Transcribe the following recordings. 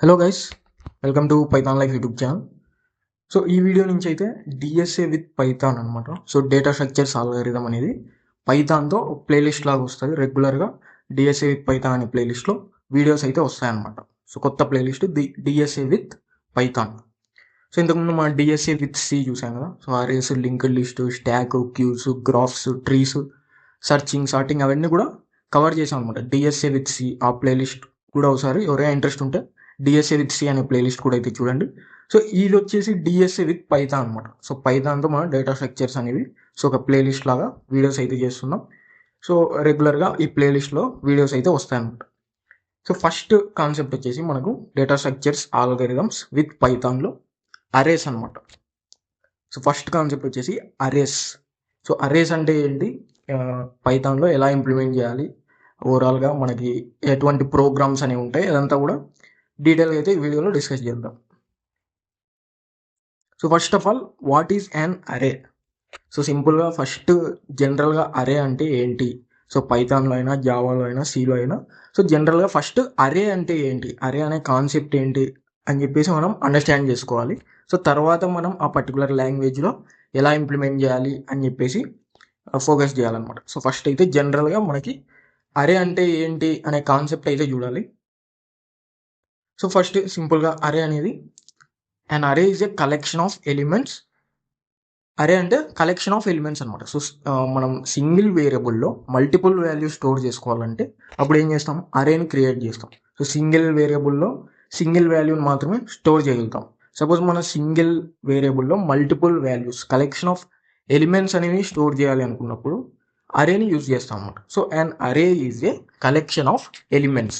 Hello guys, welcome to Python life YouTube channel. So ఈ video నుంచి అయితే DSA with Python అనమాట. So data structures algorithm అనేది పైథాన్తో playlist లాగా వస్తుంది. రెగ్యులర్గా డిఎస్ఏ విత్ పైథాన్ అనే ప్లేలిస్ట్లో వీడియోస్ అయితే వస్తాయన్నమాట. సో కొత్త playlist DSA with Python. So ఇంతకుముందు మన డిఎస్ఏ విత్ సి చూసాం కదా. So arrays, linked list, stack, queues, graphs, trees, searching, sorting అవన్నీ కూడా కవర్ చేసాం అనమాట. డిఎస్ఏ విత్ సి ఆ ప్లేలిస్ట్ కూడా ఒకసారి ఎవరైనా ఇంట్రెస్ట్ ఉంటే డిఎస్ఏ విత్ సి అనే ప్లేలిస్ట్ కూడా అయితే చూడండి. సో ఇది వచ్చేసి డిఎస్ఏ విత్ పైథాన్ అనమాట. సో పైథాన్తో మనం డేటా స్ట్రక్చర్స్ అనేవి సో ఒక ప్లేలిస్ట్ లాగా వీడియోస్ అయితే చేస్తున్నాం. సో రెగ్యులర్గా ఈ ప్లేలిస్ట్లో వీడియోస్ అయితే వస్తాయన్నమాట. సో ఫస్ట్ కాన్సెప్ట్ వచ్చేసి మనకు డేటా స్ట్రక్చర్స్ ఆల్గరిథమ్స్ విత్ పైథాన్లో అరేస్ అనమాట. సో ఫస్ట్ కాన్సెప్ట్ వచ్చేసి అరేస్. సో అరేస్ అంటే ఏంటి, పైథాన్లో ఎలా ఇంప్లిమెంట్ చేయాలి, ఓవరాల్గా మనకి ఎటువంటి ప్రోగ్రామ్స్ అనేవి ఉంటాయి, అదంతా కూడా డీటెయిల్గా అయితే ఈ వీడియోలో డిస్కస్ చేద్దాం. So first of all, what is an అరే? సో సింపుల్గా ఫస్ట్ జనరల్గా అరే అంటే ఏంటి, సో పైథాన్లో అయినా, జావాలో అయినా, సిలో అయినా, సో జనరల్గా ఫస్ట్ అరే అంటే ఏంటి, అరే అనే కాన్సెప్ట్ ఏంటి అని చెప్పేసి మనం అండర్స్టాండ్ చేసుకోవాలి. సో తర్వాత మనం ఆ పర్టికులర్ లాంగ్వేజ్లో ఎలా ఇంప్లిమెంట్ చేయాలి అని చెప్పేసి ఫోకస్ చేయాలన్నమాట. సో ఫస్ట్ అయితే జనరల్గా మనకి అరే అంటే ఏంటి అనే కాన్సెప్ట్ అయితే చూడాలి. సో ఫస్ట్ సింపుల్గా అరే అనేది, and array is a collection of elements. Array అంటే కలెక్షన్ ఆఫ్ ఎలిమెంట్స్ అనమాట. సో మనం సింగిల్ వేరియబుల్లో మల్టిపుల్ వాల్యూస్ స్టోర్ చేసుకోవాలంటే అప్పుడు ఏం చేస్తాం, అరేని క్రియేట్ చేస్తాం. సో సింగిల్ వేరియబుల్లో సింగిల్ వాల్యూని మాత్రమే స్టోర్ చేయగలుగుతాం. సపోజ్ మన సింగిల్ వేరియబుల్లో multiple values, collection of elements అనేవి స్టోర్ చేయాలి అనుకున్నప్పుడు అరేని యూజ్ చేస్తాం అన్నమాట. So and array is a collection of elements.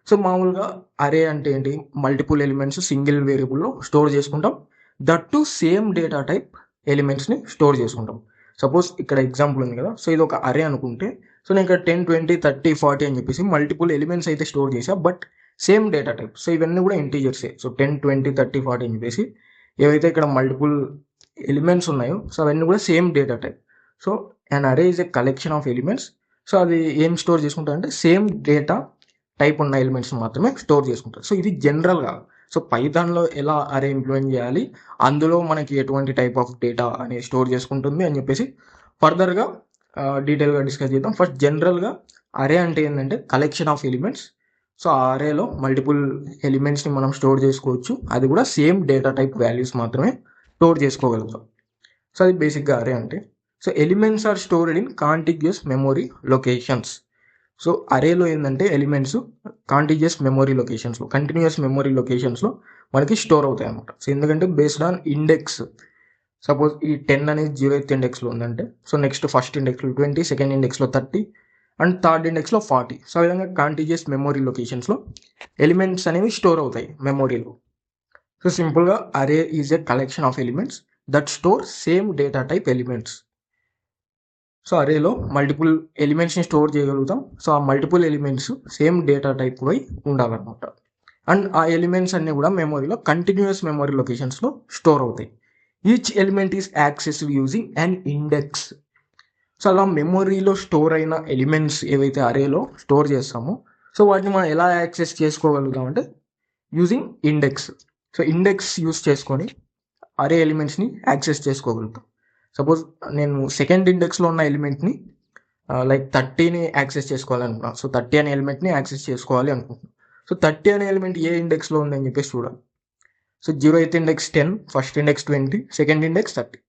So మామూలుగా అరే అంటే ఏంటి, మల్టిపుల్ ఎలిమెంట్స్ సింగిల్ వేరియబుల్లో స్టోర్ చేసుకుంటాం, that to same data type ఎలిమెంట్స్ని స్టోర్ చేసుకుంటాం. సపోజ్ ఇక్కడ ఎగ్జాంపుల్ ఉంది కదా, సో ఇది ఒక అరే అనుకుంటే, సో నేను ఇక్కడ 10, 20, 30, 40 అని చెప్పేసి మల్టిపుల్ ఎలిమెంట్స్ అయితే స్టోర్ చేసా, but same data type. So ఇవన్నీ కూడా ఇంటీజర్సే. సో 10, 20, 30, 40 అని చెప్పేసి ఏవైతే ఇక్కడ మల్టిపుల్ ఎలిమెంట్స్ ఉన్నాయో సో అవన్నీ కూడా same data type. So and array is a collection of elements. So అది ఏం స్టోర్ చేసుకుంటారంటే సేమ్ డేటా టైప్ ఉన్న ఎలిమెంట్స్ మాత్రమే స్టోర్ చేసుకుంటారు. సో ఇది జనరల్గా. సో పైథాన్లో ఎలా అరే ఇంప్లిమెంట్ చేయాలి, అందులో మనకి ఎటువంటి టైప్ ఆఫ్ డేటా అనేది స్టోర్ చేసుకుంటుంది అని చెప్పేసి ఫర్దర్గా డీటెయిల్గా డిస్కస్ చేద్దాం. ఫస్ట్ జనరల్గా అరే అంటే ఏంటంటే కలెక్షన్ ఆఫ్ ఎలిమెంట్స్. సో ఆ అరేలో మల్టిపుల్ ఎలిమెంట్స్ని మనం స్టోర్ చేసుకోవచ్చు, అది కూడా సేమ్ డేటా టైప్ వాల్యూస్ మాత్రమే స్టోర్ చేసుకోగలుగుతాం. సో అది బేసిక్గా అరే అంటే. So elements are stored in contiguous memory locations. So అరేలో ఏంటంటే ఎలిమెంట్స్ కాంటిగ్యూస్ మెమొరీ లొకేషన్స్లో, కంటిన్యూస్ మెమొరీ లొకేషన్స్లో మనకి స్టోర్ అవుతాయి అన్నమాట. సో ఎందుకంటే బేస్డ్ ఆన్ ఇండెక్స్. సపోజ్ ఈ 10 అనేది 0th ఇండెక్స్లో ఉందంటే, సో నెక్స్ట్ ఫస్ట్ ఇండెక్స్లో 20, సెకండ్ ఇండెక్స్లో 30 అండ్ థర్డ్ ఇండెక్స్లో 40. సో ఆ విధంగా కాంటిగ్యూస్ మెమొరీ లొకేషన్స్లో ఎలిమెంట్స్ అనేవి స్టోర్ అవుతాయి మెమొరీలో. సో సింపుల్గా array is a collection of elements that store same data type elements. So అరేలో మల్టిపుల్ ఎలిమెంట్స్ని స్టోర్ చేయగలుగుతాం. సో ఆ multiple elements same data type అయి ఉండాలన్నమాట. అండ్ ఆ ఎలిమెంట్స్ అన్నీ కూడా మెమొరీలో కంటిన్యూస్ మెమొరీ లొకేషన్స్లో స్టోర్ అవుతాయి. Each element is accessed using an index. So అలా మెమొరీలో స్టోర్ అయిన ఎలిమెంట్స్ ఏవైతే అరేలో స్టోర్ చేస్తామో సో వాటిని మనం ఎలా యాక్సెస్ చేసుకోగలుగుతాం అంటే using index. So index use చేసుకొని అరే ఎలిమెంట్స్ని యాక్సెస్ చేసుకోగలుగుతాం. సపోజ్ నేను సెకండ్ ఇండెక్స్లో ఉన్న ఎలిమెంట్ని లైక్ 30ని యాక్సెస్ చేసుకోవాలనుకుంటున్నాను. సో 30 అనే ఎలిమెంట్ని యాక్సెస్ చేసుకోవాలి అనుకుంటున్నాను. సో 30 అనే ఎలిమెంట్ ఏ ఇండెక్స్లో ఉందని చెప్పేసి చూడాలి. So 0th index 10, first index 20, second index 30.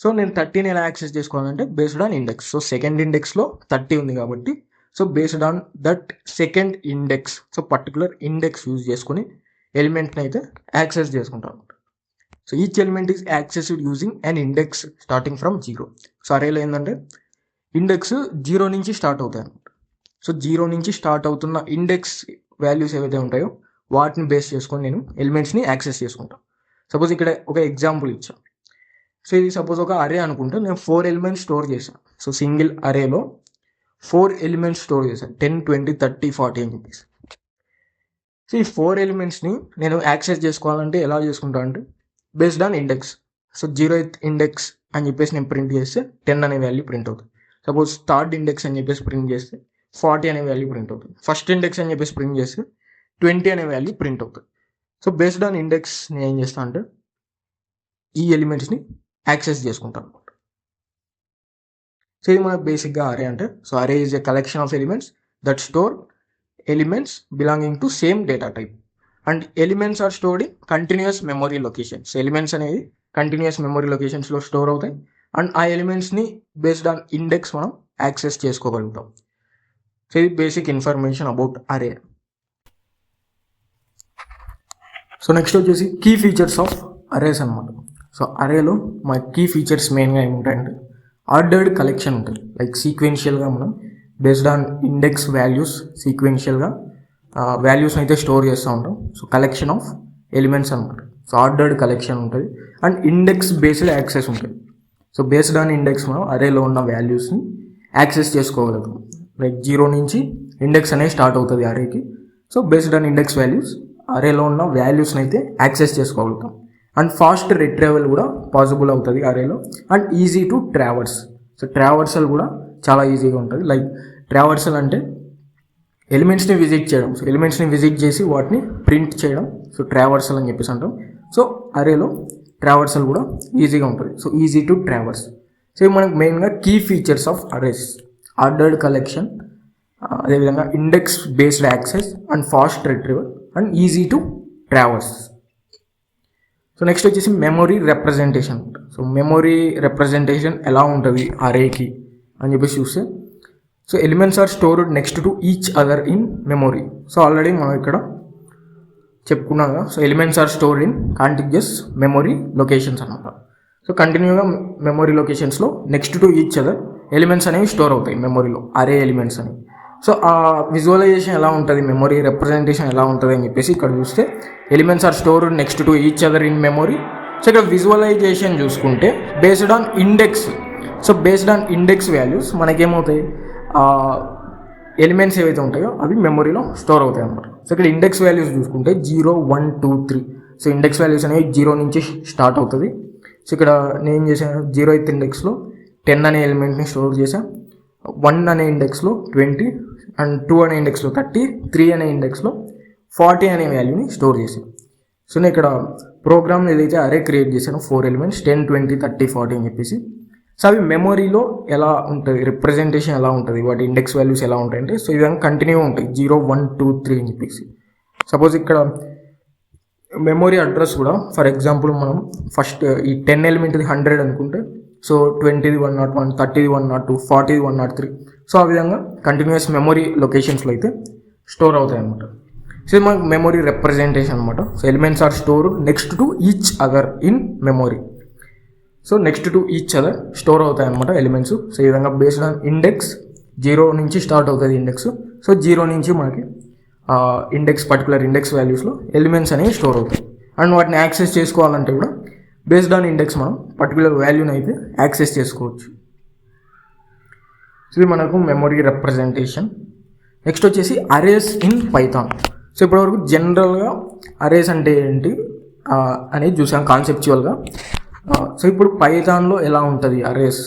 So నేను 30ని ఎలా యాక్సెస్ చేసుకోవాలంటే based on index. So second ఇండెక్స్లో 30 ఉంది కాబట్టి so based on that second index, so particular index use చేసుకొని ఎలిమెంట్ని అయితే యాక్సెస్ చేసుకుంటాను. So each element is accessed using an index starting from 0. So అరేలో ఏంటంటే ఇండెక్స్ 0 నుంచి స్టార్ట్ అవుతాయి అనమాట. సో 0 నుంచి స్టార్ట్ అవుతున్న ఇండెక్స్ వాల్యూస్ ఏవైతే ఉంటాయో వాటిని బేస్ చేసుకొని నేను ఎలిమెంట్స్ని యాక్సెస్ చేసుకుంటాను. సపోజ్ ఇక్కడ ఒక ఎగ్జాంపుల్ ఇచ్చాను. సో ఇది సపోజ్ ఒక అరే అనుకుంటే నేను 4 ఎలిమెంట్స్ స్టోర్ చేశాను. సో సింగిల్ అరేలో 4 ఎలిమెంట్స్ స్టోర్ చేశాను, 10, 20, 30, 40 అని చెప్పేసి. సో ఈ 4 ఎలిమెంట్స్ని నేను యాక్సెస్ చేసుకోవాలంటే ఎలా చేసుకుంటాను అంటే based on index. So 0th index అని చెప్పేసి నేను ప్రింట్ చేస్తే 10 అనే వాల్యూ ప్రింట్ అవుతుంది. సపోజ్ థర్డ్ ఇండెక్స్ అని చెప్పేసి ప్రింట్ చేస్తే 40 అనే వాల్యూ ప్రింట్ అవుతుంది. ఫస్ట్ ఇండెక్స్ అని చెప్పేసి ప్రింట్ చేస్తే 20 అనే వాల్యూ ప్రింట్ అవుతుంది. సో బేస్డ్ ఆన్ ఇండెక్స్ నేను ఏం చేస్తాను అంటే ఈ ఎలిమెంట్స్ని యాక్సెస్ చేసుకుంటాను అనమాట. సో ఇది మనకు బేసిక్గా అరే అంటే. So array is a collection of elements that store elements belonging to same data type and elements are stored in continuous memory locations. Elements అనేవి కంటిన్యూస్ మెమరీ లొకేషన్స్లో స్టోర్ అవుతాయి అండ్ ఆ ఎలిమెంట్స్ని బేస్డ్ ఆన్ ఇండెక్స్ మనం access చేసుకోగలుగుతాం. So ఇది basic information about array. So next వచ్చేసి key features of arrays అనమాట. సో అరేలో మన కీ ఫీచర్స్ మెయిన్గా ఏముంటాయంటే ఆర్డర్డ్ కలెక్షన్ ఉంటుంది. లైక్ సీక్వెన్షియల్గా మనం based on index values సీక్వెన్షియల్గా values అయితే స్టోర్ చేస్తూ ఉంటాం. సో కలెక్షన్ ఆఫ్ ఎలిమెంట్స్ అనమాట. సో ఆర్డర్డ్ కలెక్షన్ ఉంటుంది అండ్ ఇండెక్స్ బేస్డ్ యాక్సెస్ ఉంటుంది. సో బేస్డ్ ఆన్ ఇండెక్స్ మనం అరేలో ఉన్న వాల్యూస్ని యాక్సెస్ చేసుకోగలుగుతాం. లైక్ 0 నుంచి ఇండెక్స్ అనేది స్టార్ట్ అవుతుంది అరేకి. So based on index values అరేలో ఉన్న వాల్యూస్ని అయితే యాక్సెస్ చేసుకోగలుగుతాం అండ్ ఫాస్ట్ రిట్రీవల్ కూడా పాసిబుల్ అవుతుంది అరేలో and easy to traverse. So traversal కూడా చాలా ఈజీగా ఉంటుంది. లైక్ ట్రావర్సల్ అంటే ఎలిమెంట్స్ని విజిట్ చేయడం. సో ఎలిమెంట్స్ని విజిట్ చేసి వాటిని ప్రింట్ చేయడం. సో ట్రావర్సల్ అని చెప్పేసి అంటాం. సో అరేలో ట్రావర్సల్ కూడా ఈజీగా ఉంటుంది. So easy to traverse. So మనకు మెయిన్గా key features of arrays ordered collection, అదేవిధంగా index based access and fast retrieval and easy to traverse. So next వచ్చేసి memory representation. So memory representation ఎలా ఉంటుంది అరేకి అని చెప్పేసి చూస్తే, so elements are stored next to each other in memory. So already మనం ఇక్కడ చెప్పుకున్నాం కదా. So elements are stored in contiguous memory locations అనమాట. సో కంటిన్యూగా memory లొకేషన్స్లో next to each other elements అనేవి స్టోర్ అవుతాయి మెమొరీలో, అరే ఎలిమెంట్స్ అని. సో ఆ విజువలైజేషన్ ఎలా ఉంటుంది, మెమొరీ రిప్రజెంటేషన్ ఎలా ఉంటుంది అని చెప్పేసి ఇక్కడ చూస్తే elements are stored next to each other in memory. So ఇక్కడ విజువలైజేషన్ చూసుకుంటే based on index. So based on index values మనకేమవుతాయి, ఎలిమెంట్స్ ఏవైతే ఉంటాయో అవి మెమొరీలో స్టోర్ అవుతాయి అన్నమాట. సో ఇక్కడ ఇండెక్స్ వాల్యూస్ చూసుకుంటే 0, 1, 2, 3. సో ఇండెక్స్ వాల్యూస్ అనేవి 0 నుంచి స్టార్ట్ అవుతుంది. సో ఇక్కడ నేను ఏం చేశాను, 0th ఇండెక్స్లో 10 అనే ఎలిమెంట్ని స్టోర్ చేశాను, 1 అనే ఇండెక్స్లో 20 అండ్ 2 అనే ఇండెక్స్లో 30, 3 అనే ఇండెక్స్లో 40 అనే వాల్యూని స్టోర్ చేశాను. సో నేను ఇక్కడ ప్రోగ్రామ్ ఏదైతే అరే క్రియేట్ చేశానో 4 ఎలిమెంట్స్ 10, 20, 30, 40 అని చెప్పేసి. సో అవి మెమొరీలో ఎలా ఉంటుంది, రిప్రజెంటేషన్ ఎలా ఉంటుంది, వాటి ఇండెక్స్ వాల్యూస్ ఎలా ఉంటాయంటే సో ఈ విధంగా కంటిన్యూ ఉంటాయి 0, 1, 2, 3 అని చెప్పేసి. సపోజ్ ఇక్కడ మెమొరీ అడ్రస్ కూడా ఫర్ ఎగ్జాంపుల్ మనం ఫస్ట్ ఈ 10 ఎలిమెంట్ది 100 అనుకుంటే సో 20ది 101, 30ది 102, 40ది 103. సో ఆ విధంగా కంటిన్యూస్ మెమొరీ లొకేషన్స్లో అయితే స్టోర్ అవుతాయి అన్నమాట. సో ఇది మనకు మెమొరీ రిప్రజెంటేషన్ అనమాట. So elements are store next to each other in memory. So next to each other store అవుతాయి అనమాట ఎలిమెంట్స్. సో ఈ విధంగా బేస్డ్ ఆన్ ఇండెక్స్ 0 నుంచి స్టార్ట్ అవుతుంది ఇండెక్స్. సో 0 నుంచి మనకి ఇండెక్స్ పర్టికులర్ ఇండెక్స్ వాల్యూస్లో ఎలిమెంట్స్ అనేవి స్టోర్ అవుతాయి అండ్ వాటిని యాక్సెస్ చేసుకోవాలంటే కూడా బేస్డ్ ఆన్ ఇండెక్స్ మనం పర్టికులర్ వాల్యూని అయితే యాక్సెస్ చేసుకోవచ్చు. సో ఇది మనకు మెమొరీ రిప్రజెంటేషన్. నెక్స్ట్ వచ్చేసి అరేస్ ఇన్ పైథాన్. సో ఇప్పటివరకు జనరల్గా అరేస్ అంటే ఏంటి అనేది చూసాం కాన్సెప్చువల్గా. సో ఇప్పుడు పైథాన్లో ఎలా ఉంటుంది అరేస్,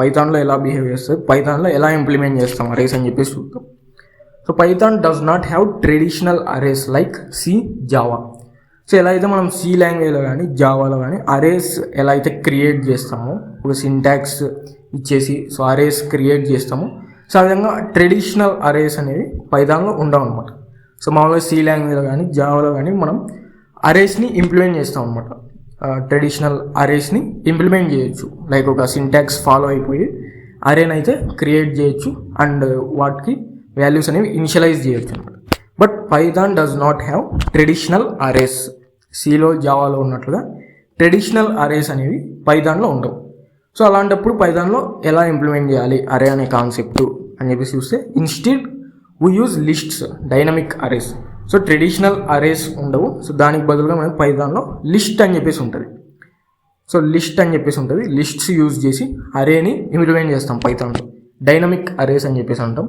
పైథాన్లో ఎలా బిహేవ్ చేస్తుంది, పైథాన్లో ఎలా ఇంప్లిమెంట్ చేస్తాం అరేస్ అని చెప్పేసి చూద్దాం. So Python does not have traditional arrays like C, Java. So ఎలా అయితే మనం సి లాంగ్వేజ్లో కానీ జావాలో కానీ అరేస్ ఎలా అయితే క్రియేట్ చేస్తామో ఒక సింటాక్స్ ఇచ్చేసి సో అరేస్ క్రియేట్ చేస్తామో సో ఆ విధంగా ట్రెడిషనల్ అరేస్ అనేవి పైథాన్లో ఉండవు అనమాట. సో మామూలుగా సి లాంగ్వేజ్లో కానీ జావాలో కానీ మనం అరేస్ని ఇంప్లిమెంట్ చేస్తాం అనమాట. ట్రెడిషనల్ అరేస్ని ఇంప్లిమెంట్ చేయొచ్చు, లైక్ ఒక సింటాక్స్ ఫాలో అయిపోయి అరేని అయితే క్రియేట్ చేయొచ్చు అండ్ వాటికి వాల్యూస్ అనేవి ఇనిషియలైజ్ చేయొచ్చు అనమాట. But Python does not have traditional arrays. సిలో జావాలో ఉన్నట్లుగా ట్రెడిషనల్ అరేస్ అనేవి పైథాన్లో ఉండవు. సో అలాంటప్పుడు పైథాన్లో ఎలా ఇంప్లిమెంట్ చేయాలి అరే అనే కాన్సెప్ట్ అని చెప్పేసి చూస్తే instead we use lists, dynamic arrays. So traditional arrays ఉండవు. సో దానికి బదులుగా మనకి పైథాన్లో లిస్ట్ అని చెప్పేసి ఉంటుంది. సో లిస్ట్ అని చెప్పేసి ఉంటుంది, లిస్ట్స్ యూజ్ చేసి అరేని ఇంప్లిమెంట్ చేస్తాం పైథాన్లో. డైనమిక్ అరేస్ అని చెప్పేసి అంటాం.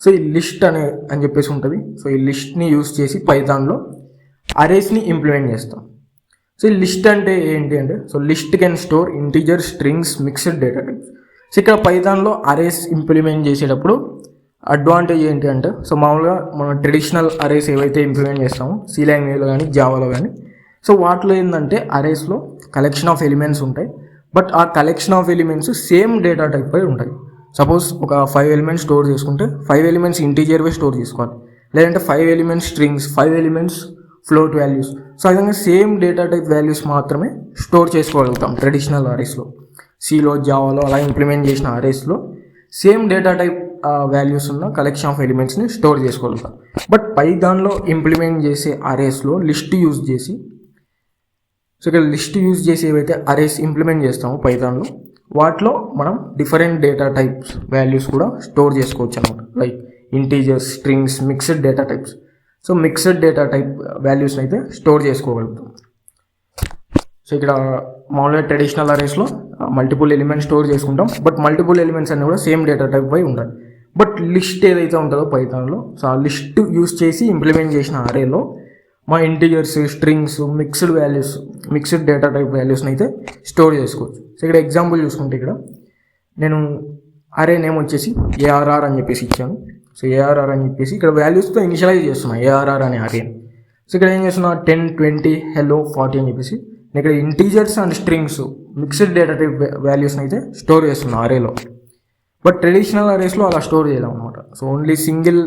సో ఈ లిస్ట్ అని చెప్పేసి ఉంటుంది. సో ఈ లిస్ట్ని యూజ్ చేసి పైథాన్లో అరేస్ని ఇంప్లిమెంట్ చేస్తాం. సో ఈ లిస్ట్ అంటే ఏంటి అంటే so list can store integer, strings, mixed data types. So ఇక్కడ పైథాన్లో అరేస్ ఇంప్లిమెంట్ చేసేటప్పుడు అడ్వాంటేజ్ ఏంటి అంటే, సో మామూలుగా మనం ట్రెడిషనల్ అరేస్ ఏవైతే ఇంప్లిమెంట్ చేస్తామో సి లాంగ్వేజ్లో కానీ జావాలో కానీ, సో వాటిలో ఏంటంటే అరేస్లో కలెక్షన్ ఆఫ్ ఎలిమెంట్స్ ఉంటాయి. బట్ ఆ collection of elements same data type పై ఉంటాయి. సపోజ్ ఒక 5 ఎలిమెంట్స్ స్టోర్ చేసుకుంటే 5 ఎలిమెంట్స్ ఇంటీజర్వే స్టోర్ చేసుకోవాలి, లేదంటే 5 elements strings, 5 elements float values. So ఆ విధంగా సేమ్ డేటా టైప్ వాల్యూస్ మాత్రమే స్టోర్ చేసుకోగలుగుతాం ట్రెడిషనల్ అరేస్లో. సిలో జావాలో అలా ఇంప్లిమెంట్ చేసిన అరేస్లో సేమ్ డేటా టైప్ వాల్యూస్ ఉన్న కలెక్షన్ ఆఫ్ ఎలిమెంట్స్ని స్టోర్ చేసుకోగలుగుతాం. బట్ పైథాన్లో ఇంప్లిమెంట్ చేసే అరేస్లో లిస్ట్ యూజ్ చేసి, సో ఇక్కడ లిస్ట్ యూజ్ చేసి ఏవైతే అరేస్ ఇంప్లిమెంట్ చేస్తామో పైథాన్లో, వాటిలో మనం డిఫరెంట్ డేటా టైప్స్ వాల్యూస్ కూడా స్టోర్ చేసుకోవచ్చు అనమాట. Like integers, strings, mixed data types. So mixed data type వాల్యూస్ని అయితే స్టోర్ చేసుకోగలుగుతాం. సో ఇక్కడ మామూలుగా ట్రెడిషనల్ అరేస్లో మల్టిపుల్ ఎలిమెంట్స్ స్టోర్ చేసుకుంటాం, బట్ మల్టిపుల్ ఎలిమెంట్స్ అన్నీ కూడా సేమ్ డేటా టైప్ పై ఉండాలి. బట్ లిస్ట్ ఏదైతే ఉంటుందో పైథాన్లో, సో ఆ లిస్ట్ యూజ్ చేసి ఇంప్లిమెంట్ చేసిన అరేలో మా integers, strings, mixed data type వాల్యూస్ని అయితే స్టోర్ చేసుకోవచ్చు. సో ఇక్కడ ఎగ్జాంపుల్ చూసుకుంటే ఇక్కడ నేను అరే నేమ్ వచ్చేసి ఏఆర్ఆర్ అని చెప్పేసి ఇచ్చాను. సో ఏఆర్ఆర్ అని చెప్పేసి ఇక్కడ వాల్యూస్తో ఇనిషియలైజ్ చేస్తున్నా ఏఆర్ఆర్ అనే అరే. సో ఇక్కడ ఏం చేస్తున్నా 10, 20, హెలో, 40 అని చెప్పేసి నేను ఇక్కడ integers and strings mixed data type వాల్యూస్ని అయితే స్టోర్ చేస్తున్నా అరేలో. బట్ ట్రెడిషనల్ అరేస్లో అలా స్టోర్ చేయలేం అనమాట. So only single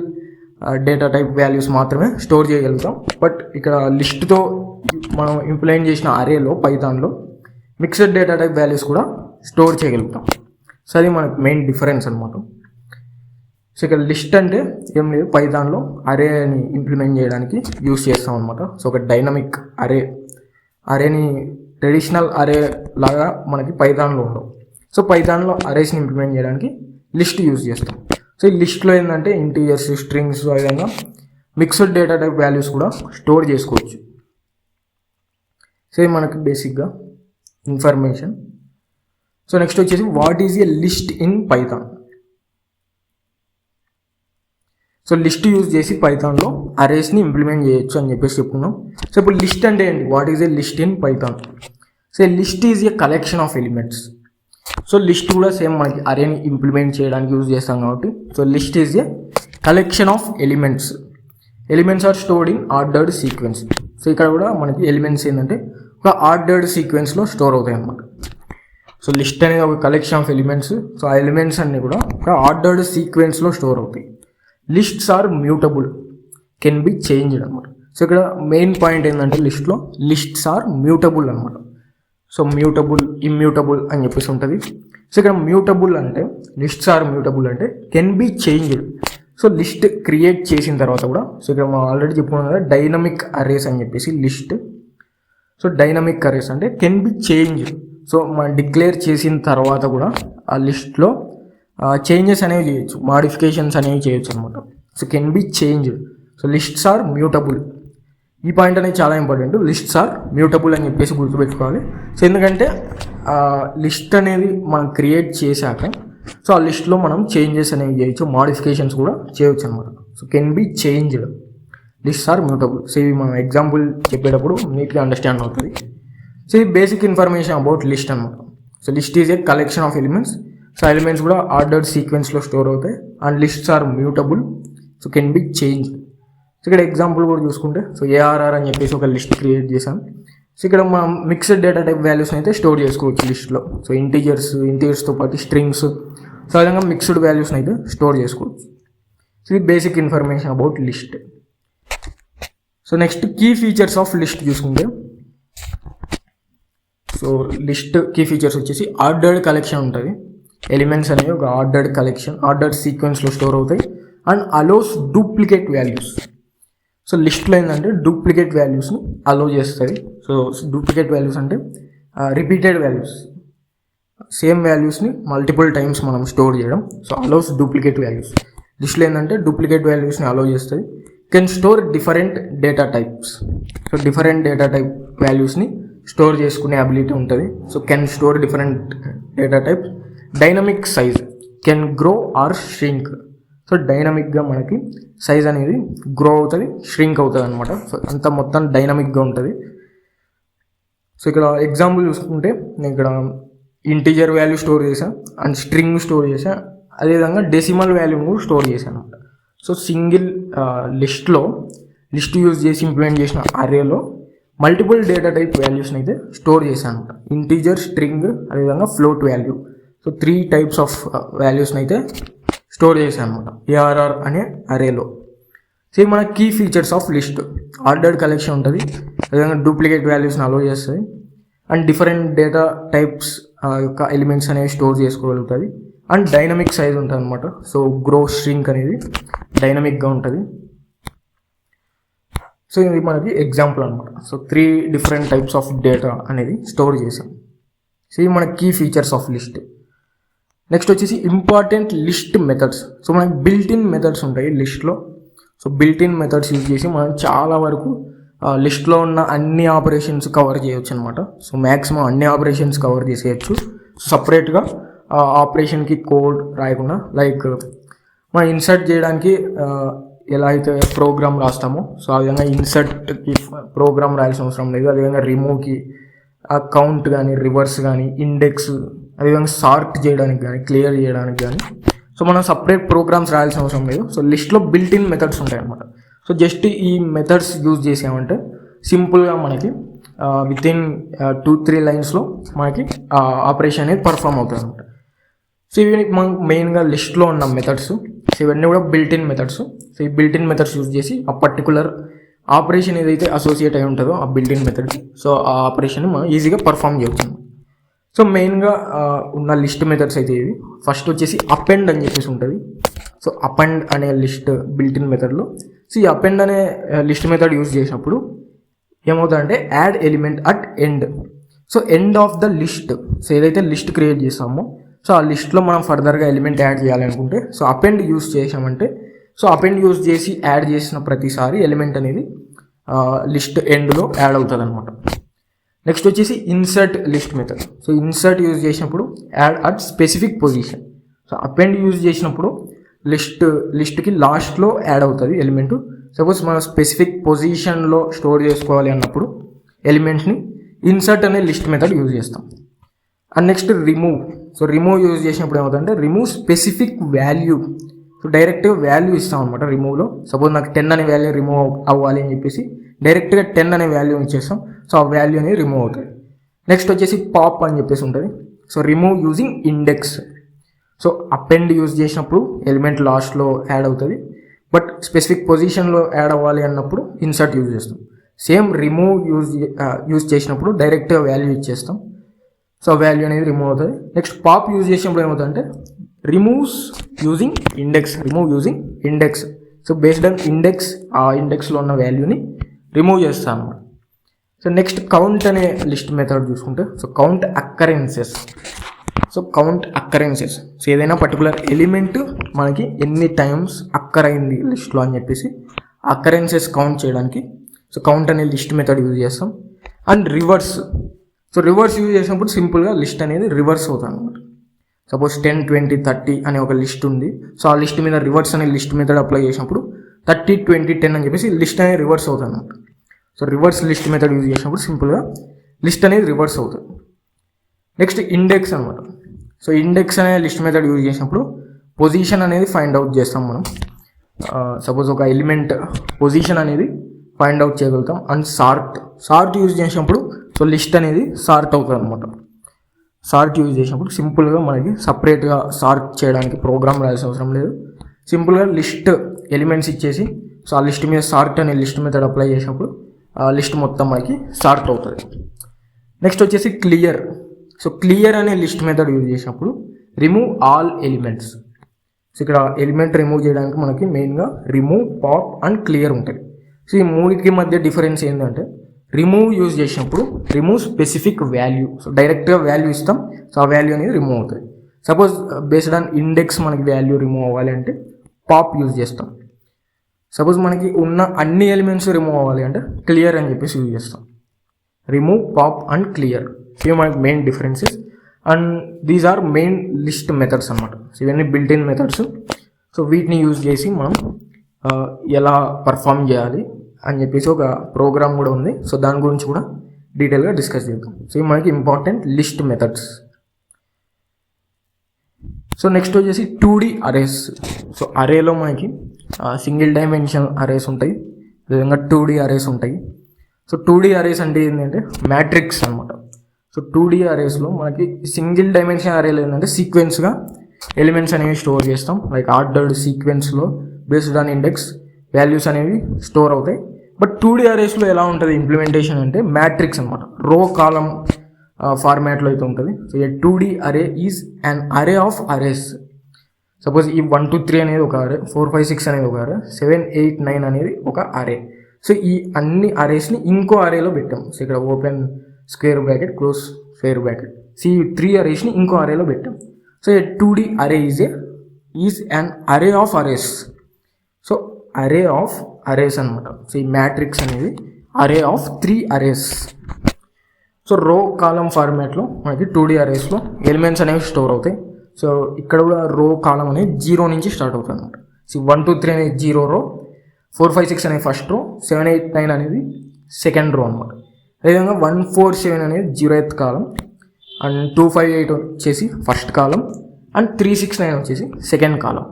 data type values మాత్రమే స్టోర్ చేయగలుగుతాం. బట్ ఇక్కడ లిస్ట్తో మనం ఇంప్లిమెంట్ చేసిన అరేలో పైథాన్లో మిక్స్డ్ డేటా టైప్ వాల్యూస్ కూడా స్టోర్ చేయగలుగుతాం. సో అది మనకు మెయిన్ డిఫరెన్స్ అనమాట. సో ఇక్కడ లిస్ట్ అంటే ఏం లేదు, పైథాన్లో అరేని ఇంప్లిమెంట్ చేయడానికి యూస్ చేస్తాం అనమాట. సో ఒక డైనమిక్ అరేని ట్రెడిషనల్ అరే లాగా మనకి పైథాన్లో ఉండవు. సో పైథాన్లో అరేస్ని ఇంప్లిమెంట్ చేయడానికి లిస్ట్ యూజ్ చేస్తాం. సో ఈ లిస్ట్లో ఏంటంటే ఇంటీజర్స్, స్ట్రింగ్స్, ఆ విధంగా మిక్స్డ్ డేటా టైప్ వాల్యూస్ కూడా స్టోర్ చేసుకోవచ్చు. సో ఇది మనకి బేసిక్గా ఇన్ఫర్మేషన్. సో నెక్స్ట్ వచ్చేసి what is a list in Python. So list use చేసి పైథాన్లో అరేస్ని ఇంప్లిమెంట్ చేయొచ్చు అని చెప్పేసి చెప్పుకున్నాం. సో ఇప్పుడు లిస్ట్ అంటే ఏంటి, what is a list in Python. So list is a collection of elements. So list కూడా సేమ్ మనకి అరేని ఇంప్లిమెంట్ చేయడానికి యూజ్ చేస్తాం కాబట్టి, so list is a collection of elements. Elements are stored in ordered sequence. So ఇక్కడ కూడా మనకి elements ఏంటంటే ఒక ఆర్డర్డ్ సీక్వెన్స్లో స్టోర్ అవుతాయి అన్నమాట. సో లిస్ట్ అనేది ఒక కలెక్షన్ ఆఫ్ ఎలిమెంట్స్. సో ఆ ఎలిమెంట్స్ అన్నీ కూడా ఒక ఆర్డర్డ్ సీక్వెన్స్లో స్టోర్ అవుతాయి. Lists are mutable, can be changed అనమాట. సో ఇక్కడ మెయిన్ పాయింట్ ఏంటంటే లిస్ట్లో లిస్ట్స్ ఆర్ మ్యూటబుల్ అనమాట. సో మ్యూటబుల్, ఇమ్యూటబుల్ అని చెప్పేసి ఉంటుంది. సో ఇక్కడ మ్యూటబుల్ అంటే, లిస్ట్స్ ఆర్ మ్యూటబుల్ అంటే can be changed. So list create చేసిన తర్వాత కూడా, సో ఇక్కడ మనం ఆల్రెడీ చెప్పుకున్నాం కదా డైనమిక్ అరేస్ అని చెప్పేసి లిస్ట్. సో డైనమిక్ అరేస్ అంటే కెన్ బి చేంజ్డ్. సో మనం డిక్లేర్ చేసిన తర్వాత కూడా ఆ లిస్ట్లో చేంజెస్ అనేవి చేయొచ్చు, మాడిఫికేషన్స్ అనేవి చేయొచ్చు అనమాట. So can be changed. So lists are mutable. ఈ పాయింట్ అనేది చాలా ఇంపార్టెంట్. లిస్ట్స్ ఆర్ మ్యూటబుల్ అని చెప్పేసి గుర్తుపెట్టుకోవాలి. సో ఎందుకంటే లిస్ట్ అనేది మనం క్రియేట్ చేశాక, సో ఆ లిస్ట్లో మనం చేంజెస్ అనేవి చేయొచ్చు, మాడిఫికేషన్స్ కూడా చేయొచ్చు అనమాట. So can be changed, lists are mutable. So ఇవి మనం ఎగ్జాంపుల్ చెప్పేటప్పుడు నీట్గా అండర్స్టాండ్ అవుతుంది. సో ఇది బేసిక్ ఇన్ఫర్మేషన్ అబౌట్ లిస్ట్ అనమాట. So list is a collection of elements. So elements కూడా ఆర్డర్డ్ సీక్వెన్స్లో స్టోర్ అవుతాయి. And lists are mutable, so can be change. So ఇక్కడ ఎగ్జాంపుల్ కూడా చూసుకుంటే, సో ఏఆర్ఆర్ అని చెప్పేసి ఒక లిస్ట్ క్రియేట్ చేశాం. సో ఇక్కడ మనం మిక్స్డ్ డేటా టైప్ వాల్యూస్ని అయితే స్టోర్ చేసుకోవచ్చు లిస్ట్లో. సో ఇంటీజర్స్తో పాటు స్ట్రింగ్స్, సో ఆ విధంగా మిక్స్డ్ వాల్యూస్ని అయితే స్టోర్ చేసుకోవచ్చు. సో ఇది basic information about list. So next key features of list చూసుకుంటే, సో లిస్ట్ కీ ఫీచర్స్ వచ్చేసి ఆర్డర్డ్ కలెక్షన్ ఉంటుంది. ఎలిమెంట్స్ అనేవి ఒక ఆర్డర్డ్ కలెక్షన్, ఆర్డర్డ్ సీక్వెన్స్లో స్టోర్ అవుతాయి. And allows duplicate values. So లిస్ట్లో ఏంటంటే డూప్లికేట్ వాల్యూస్ని అలో చేస్తుంది. సో డూప్లికేట్ వాల్యూస్ అంటే రిపీటెడ్ వాల్యూస్, సేమ్ వాల్యూస్ని మల్టిపుల్ టైమ్స్ మనం స్టోర్ చేయడం. So allows duplicate values. లిస్ట్లో ఏంటంటే డూప్లికేట్ వాల్యూస్ని అలో చేస్తుంది. Can store different data types. So different data type వాల్యూస్ని స్టోర్ చేసుకునే అబిలిటీ ఉంటుంది. So can store different data types. Dynamic size, can grow or shrink. So డైనమిక్గా మనకి సైజ్ అనేది గ్రో అవుతుంది, ష్రింక్ అవుతుంది అనమాట. సో అంతా మొత్తం డైనమిక్గా ఉంటుంది. సో ఇక్కడ ఎగ్జాంపుల్ చూసుకుంటే, నేను ఇక్కడ ఇంటీజర్ వాల్యూ స్టోర్ చేశాను అండ్ స్ట్రింగ్ స్టోర్ చేశాను అదేవిధంగా డెసిమల్ వాల్యూను స్టోర్ చేశాను అనమాట. సో సింగిల్ లిస్ట్ యూజ్ చేసి ఇంప్లిమెంట్ చేసిన అరేలో మల్టిపుల్ డేటా టైప్ వాల్యూస్ని అయితే స్టోర్ చేశాను అనమాట. ఇంటీజర్, స్ట్రింగ్, అదేవిధంగా float value. So 3 types of వాల్యూస్ని అయితే స్టోర్ చేశాను అనమాట ఏఆర్ఆర్ అనే అరేలో. సో మన key features of list, ordered collection ఉంటుంది, అదేవిధంగా డూప్లికేట్ వాల్యూస్ని అలో చేస్తుంది, అండ్ డిఫరెంట్ డేటా టైప్స్ యొక్క ఎలిమెంట్స్ అనేవి స్టోర్ చేసుకోగలుగుతుంది, అండ్ డైనమిక్ సైజ్ ఉంటుంది అనమాట. సో గ్రో, స్ట్రింక్ అనేది డైనమిక్గా ఉంటుంది. సో ఇది మనకి ఎగ్జాంపుల్ అనమాట. So 3 different types of data అనేది స్టోర్ చేసాం. సో ఇవి మన key features of list. Next వచ్చేసి ఇంపార్టెంట్ లిస్ట్ మెథడ్స్. సో మనకి బిల్ట్ ఇన్ మెథడ్స్ ఉంటాయి లిస్ట్లో. So built in methods use చేసి మనం చాలా వరకు లిస్ట్లో ఉన్న అన్ని ఆపరేషన్స్ కవర్ చేయొచ్చు అనమాట. సో మ్యాక్సిమం అన్ని ఆపరేషన్స్ కవర్ చేసేయచ్చు సపరేట్గా ఆపరేషన్కి కోడ్ రాయకుండా. లైక్ మనం ఇన్సర్ట్ చేయడానికి ఎలా అయితే ప్రోగ్రామ్ రాస్తామో సో ఆ విధంగా ఇన్సర్ట్కి ప్రోగ్రామ్ రాయాల్సిన అవసరం లేదు. అదేవిధంగా రిమూవ్కి కౌంట్ కానీ, రివర్స్ కానీ, ఇండెక్స్, అదేవిధంగా సార్ట్ చేయడానికి కానీ, క్లియర్ చేయడానికి కానీ సో మనం సపరేట్ ప్రోగ్రామ్స్ రాయాల్సిన అవసరం లేదు. సో లిస్ట్లో బిల్ట్ ఇన్ మెథడ్స్ ఉంటాయి అన్నమాట. సో జస్ట్ ఈ మెథడ్స్ యూజ్ చేసామంటే సింపుల్గా మనకి విత్ ఇన్ 2-3 లైన్స్లో మనకి ఆపరేషన్ అనేది పర్ఫామ్ అవుతుంది అనమాట. సో ఇవి మనం మెయిన్గా లిస్ట్లో ఉన్న మెథడ్స్. సో ఇవన్నీ కూడా బిల్ట్ ఇన్ మెథడ్స్. సో ఈ బిల్ట్ ఇన్ మెథడ్స్ యూజ్ చేసి ఆ పర్టికులర్ ఆపరేషన్ ఏదైతే అసోసియేట్ అయి ఉంటుందో ఆ బిల్ట్ ఇన్ మెథడ్, సో ఆ ఆపరేషన్ మనం ఈజీగా పర్ఫామ్ చేయవచ్చు. సో మెయిన్గా ఉన్న లిస్ట్ మెథడ్స్ అయితే ఇవి. ఫస్ట్ వచ్చేసి అపెండ్ అని చెప్పేసి ఉంటుంది. సో అపెండ్ అనే లిస్ట్ బిల్ట్ ఇన్ మెథడ్లో. సో ఈ అపెండ్ అనే లిస్ట్ మెథడ్ యూజ్ చేసినప్పుడు ఏమవుతుందంటే add element at end. So end of the list, so ఏదైతే లిస్ట్ క్రియేట్ చేస్తామో సో ఆ లిస్ట్లో మనం ఫర్దర్గా ఎలిమెంట్ యాడ్ చేయాలనుకుంటే సో అపెండ్ యూజ్ చేసామంటే సో అపెండ్ యూజ్ చేసి యాడ్ చేసిన ప్రతిసారి ఎలిమెంట్ అనేది లిస్ట్ ఎండ్లో యాడ్ అవుతుంది అనమాట. నెక్స్ట్ వచ్చేసి insert list method. So insert use చేసినప్పుడు add at specific position. So append use చేసినప్పుడు లిస్ట్కి లాస్ట్లో యాడ్ అవుతుంది ఎలిమెంట్. సపోజ్ మనం స్పెసిఫిక్ పొజిషన్లో స్టోర్ చేసుకోవాలి అన్నప్పుడు ఎలిమెంట్ని ఇన్సర్ట్ అనే లిస్ట్ మెథడ్ యూజ్ చేస్తాం. And next remove. So remove use చేసినప్పుడు ఏమవుతుందంటే రిమూవ్ స్పెసిఫిక్ వాల్యూ. సో డైరెక్ట్గా వాల్యూ ఇస్తాం అనమాట రిమూవ్లో. సపోజ్ నాకు 10 అనే వాల్యూ రిమూవ్ అవ్వాలి అని చెప్పేసి డైరెక్ట్గా 10 అనే వాల్యూ ఇచ్చేస్తాం. సో ఆ వాల్యూ అనేది రిమూవ్ అవుతుంది. నెక్స్ట్ వచ్చేసి పాప్ అని చెప్పేసి ఉంటుంది. So remove using index. So append use చేసినప్పుడు ఎలిమెంట్ లాస్ట్లో యాడ్ అవుతుంది, బట్ స్పెసిఫిక్ పొజిషన్లో యాడ్ అవ్వాలి అన్నప్పుడు ఇన్సర్ట్ యూజ్ చేస్తాం. సేమ్ రిమూవ్ యూజ్ చేసినప్పుడు డైరెక్ట్గా వాల్యూ ఇచ్చేస్తాం. సో వాల్యూ అనేది రిమూవ్ అవుతుంది. నెక్స్ట్ పాప్ యూజ్ చేసినప్పుడు ఏమవుతుందంటే removes using index. So based on index, ఆ ఇండెక్స్లో ఉన్న వాల్యూని రిమూవ్ చేస్తాం అన్నమాట. సో నెక్స్ట్ కౌంట్ అనే లిస్ట్ మెథడ్ చూసుకుంటే సో కౌంట్ అక్కరెన్సెస్. సో ఏదైనా పర్టికులర్ ఎలిమెంట్ మనకి ఎన్ని టైమ్స్ అక్కర్ అయింది లిస్ట్లో అని చెప్పేసి అక్కరెన్సెస్ కౌంట్ చేయడానికి సో కౌంట్ అనే లిస్ట్ మెథడ్ యూజ్ చేస్తాం. And reverse. So reverse use చేసినప్పుడు సింపుల్గా లిస్ట్ అనేది రివర్స్ అవుతుంది అనమాట. సపోజ్ 10, 20, 30 అనే ఒక లిస్ట్ ఉంది. సో ఆ లిస్ట్ మీద రివర్స్ అనే లిస్ట్ మెథడ్ అప్లై చేసినప్పుడు 30, 20, 10 అని చెప్పేసి లిస్ట్ అనేది రివర్స్ అవుతుంది అనమాట. So reverse list method use చేసినప్పుడు సింపుల్గా లిస్ట్ అనేది రివర్స్ అవుతుంది. నెక్స్ట్ ఇండెక్స్ అనమాట. సో ఇండెక్స్ అనే లిస్ట్ మెథడ్ యూజ్ చేసినప్పుడు పొజిషన్ అనేది ఫైండ్ అవుట్ చేస్తాం మనం. సపోజ్ ఒక ఎలిమెంట్ పొజిషన్ అనేది ఫైండ్ అవుట్ చేయగలుగుతాం. అండ్ సార్ట్ యూజ్ చేసినప్పుడు సో లిస్ట్ అనేది సార్ట్ అవుతుంది అనమాట. సార్ట్ యూజ్ చేసినప్పుడు సింపుల్గా మనకి సపరేట్గా సార్ట్ చేయడానికి ప్రోగ్రామ్ రాయాల్సిన అవసరం లేదు. సింపుల్గా లిస్ట్ ఎలిమెంట్స్ ఇచ్చేసి సో ఆ లిస్ట్ మీద సార్ట్ అనే లిస్ట్ మెథడ్ అప్లై చేసినప్పుడు ఆ లిస్ట్ మొత్తం మనకి సార్ట్ అవుతుంది. నెక్స్ట్ వచ్చేసి క్లియర్. సో క్లియర్ అనే లిస్ట్ మెథడ్ యూజ్ చేసినప్పుడు రిమూవ్ ఆల్ ఎలిమెంట్స్. సో ఇక్కడ ఎలిమెంట్ రిమూవ్ చేయడానికి మనకి మెయిన్గా రిమూవ్, పాప్ అండ్ క్లియర్ ఉంటుంది. సో ఈ మూడింటికి మధ్య డిఫరెన్స్ ఏంటంటే రిమూవ్ యూజ్ చేసినప్పుడు రిమూవ్ స్పెసిఫిక్ వాల్యూ. సో డైరెక్ట్గా వాల్యూ ఇస్తాం. సో ఆ వాల్యూ అనేది రిమూవ్ అవుతుంది. సపోజ్ బేస్డ్ ఆన్ ఇండెక్స్ మనకి వాల్యూ రిమూవ్ అవ్వాలి అంటే పాప్ యూజ్ చేస్తాం. సపోజ్ మనకి ఉన్న అన్ని ఎలిమెంట్స్ రిమూవ్ అవ్వాలి అంటే క్లియర్ అని చెప్పేసి యూజ్ చేస్తాం. రిమూవ్, పాప్ అండ్ క్లియర్ ఇవి మనకి main differences. And these are main list methods అనమాట. సో ఇవన్నీ బిల్ట్ ఇన్ మెథడ్స్. సో వీటిని యూజ్ చేసి మనం ఎలా పర్ఫామ్ చేయాలి అని చెప్పేసి ఒక ప్రోగ్రామ్ కూడా ఉంది. సో దాని గురించి కూడా డీటెయిల్గా డిస్కస్ చేద్దాం. సో ఇవి మనకి important list methods. So next వచ్చేసి 2D అరేస్. సో అరేలో మనకి సింగిల్ డైమెన్షన్ అరేస్ ఉంటాయి, అదేవిధంగా 2D అరేస్ ఉంటాయి. సో 2D అరేస్ అంటే ఏంటంటే మ్యాట్రిక్స్ అనమాట. సో 2D అరేస్లో మనకి సింగిల్ డైమెన్షన్ అరేలో ఏంటంటే సీక్వెన్స్గా ఎలిమెంట్స్ అనేవి స్టోర్ చేస్తాం, లైక్ ఆర్డర్డ్ సీక్వెన్స్లో బేస్డ్ ఆన్ ఇండెక్స్ వాల్యూస్ అనేవి స్టోర్ అవుతాయి. బట్ 2D అరేస్లో ఎలా ఉంటుంది ఇంప్లిమెంటేషన్ అంటే మ్యాట్రిక్స్ అనమాట, రో కాలం ఫార్మాట్లో అయితే ఉంటుంది. సో ఏ 2D అరే ఈజ్ అన్ అరే ఆఫ్ అరేస్. సపోజ్ ఈ 1 2 3 అనేది ఒక అరే, 4 5 6 అనేది ఒక అరే, 7 8 9 అనేది ఒక అరే. సో ఈ అన్ని అరేస్ని ఇంకో అరేలో పెట్టాం. సో ఇక్కడ open square bracket close square bracket, so ఈ 3 అరేస్ని ఇంకో అరేలో పెట్టాం. సో ఏ 2D అరే ఈజ్ అన్ అరే ఆఫ్ అరేస్. సో అరే ఆఫ్ అరేస్ అనమాట. సో ఈ మ్యాట్రిక్స్ అనేది అరే ఆఫ్ 3 అరేస్. సో రో కాలం ఫార్మాట్లో మనకి 2D అరేస్లో ఎలిమెంట్స్ అనేవి స్టోర్ అవుతాయి. సో ఇక్కడ కూడా రో కాలం అనేది 0 నుంచి స్టార్ట్ అవుతుంది అనమాట. సో 1 2 3 అనేది 0 రో, 4 5 6 అనేది ఫస్ట్ రో, 7 8 9 అనేది సెకండ్ రో అనమాట. అదేవిధంగా 1 4 7 అనేది 0th కాలం, అండ్ 2 5 8 వచ్చేసి ఫస్ట్ కాలం, అండ్ 3 6 9 వచ్చేసి సెకండ్ కాలం.